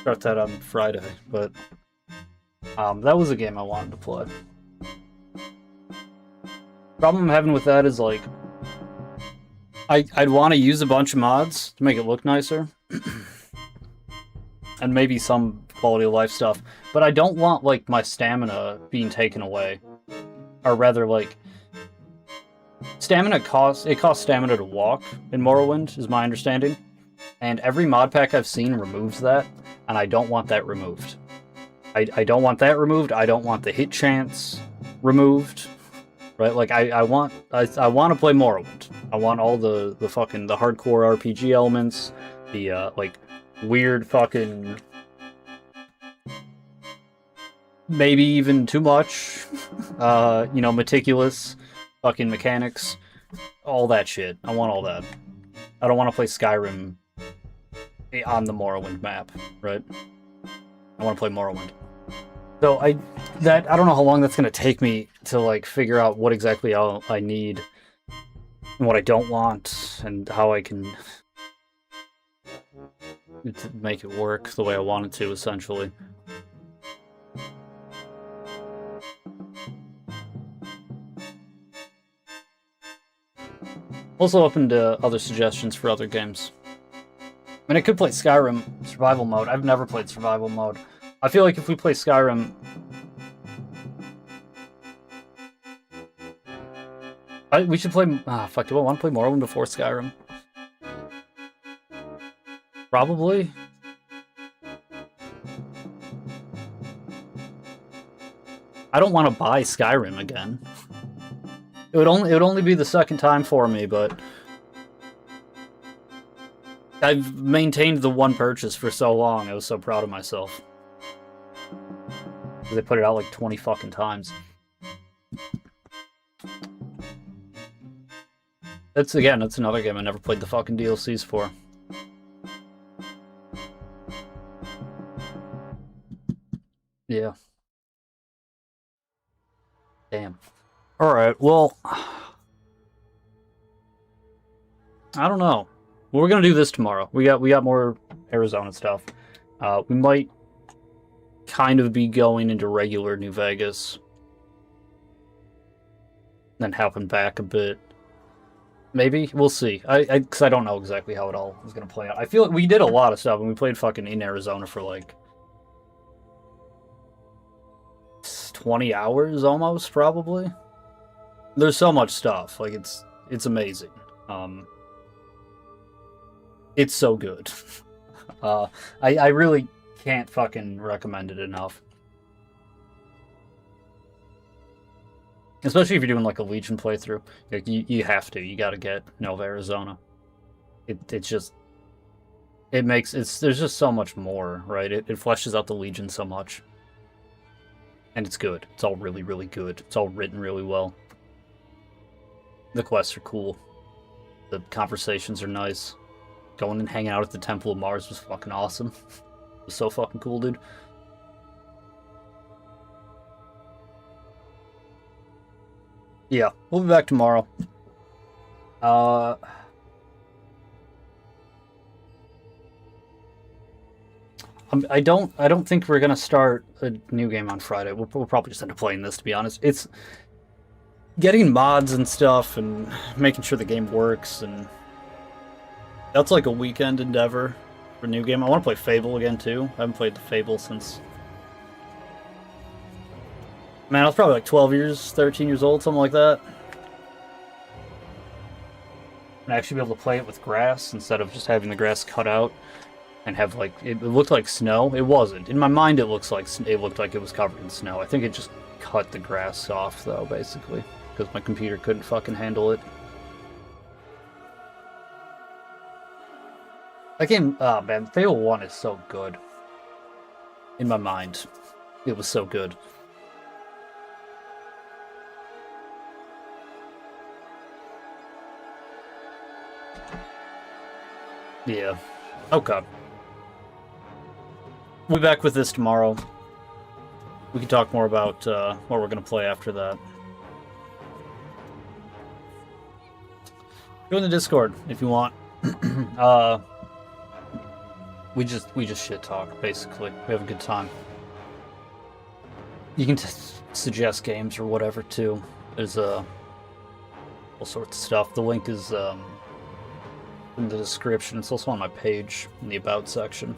start that on Friday, but that was a game I wanted to play. Problem I'm having with that is, like, I'd want to use a bunch of mods to make it look nicer. And maybe some quality of life stuff. But I don't want, like, my stamina being taken away. Or rather, like, it costs stamina to walk in Morrowind, is my understanding. And every mod pack I've seen removes that, and I don't want that removed. I don't want that removed, I don't want the hit chance removed. Right? Like, I want to play Morrowind. I want all the fucking, the hardcore RPG elements, the, like, weird fucking... maybe even too much, you know, meticulous fucking mechanics. All that shit. I want all that. I don't want to play Skyrim on the Morrowind map, right? I want to play Morrowind. So I don't know how long that's going to take me to, like, figure out what exactly I need and what I don't want and how I can to make it work the way I want it to, essentially. Also open to other suggestions for other games. I mean, I could play Skyrim survival mode. I've never played survival mode. I feel like if we play Skyrim... we should play... fuck, do I want to play Morrowind before Skyrim? Probably. I don't want to buy Skyrim again. It would only be the second time for me, but I've maintained the one purchase for so long. I was so proud of myself. They put it out like 20 fucking times. That's another game I never played the fucking DLCs for. Yeah. Damn. Alright, well... I don't know. Well, we're gonna do this tomorrow. We got more Arizona stuff. We might kind of be going into regular New Vegas. Then hopping back a bit. Maybe we'll see. Because I don't know exactly how it all is gonna play out. I feel like we did a lot of stuff, and we played fucking in Arizona for like 20 hours almost, probably. There's so much stuff. Like it's amazing. It's so good. I really can't fucking recommend it enough. Especially if you're doing like a Legion playthrough. Like, you have to. You gotta get Nova Arizona. It's just... there's just so much more, right? It fleshes out the Legion so much. And it's good. It's all really, really good. It's all written really well. The quests are cool. The conversations are nice. Going and hanging out at the Temple of Mars was fucking awesome. It was so fucking cool, dude. Yeah, we'll be back tomorrow. I don't think we're gonna start a new game on Friday. We'll probably just end up playing this, to be honest. It's getting mods and stuff and making sure the game works, and that's like a weekend endeavor for a new game. I want to play Fable again too. I haven't played the Fable since... Man, I was probably like 12 years, 13 years old, something like that. And actually be able to play it with grass instead of just having the grass cut out and have like... It looked like snow. It wasn't. In my mind, it looked like it was covered in snow. I think it just cut the grass off, though, basically, because my computer couldn't fucking handle it. That game... Oh, man. Fable 1 is so good. In my mind. It was so good. Yeah. Okay. We'll be back with this tomorrow. We can talk more about what we're going to play after that. Join the Discord if you want. We just shit talk, basically. We have a good time. You can suggest games or whatever, too. There's all sorts of stuff. The link is... in the description. It's also on my page in the About section,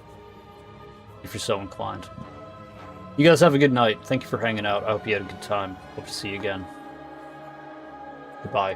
if you're so inclined. You guys have a good night. Thank you for hanging out. I hope you had a good time. Hope to see you again. Goodbye.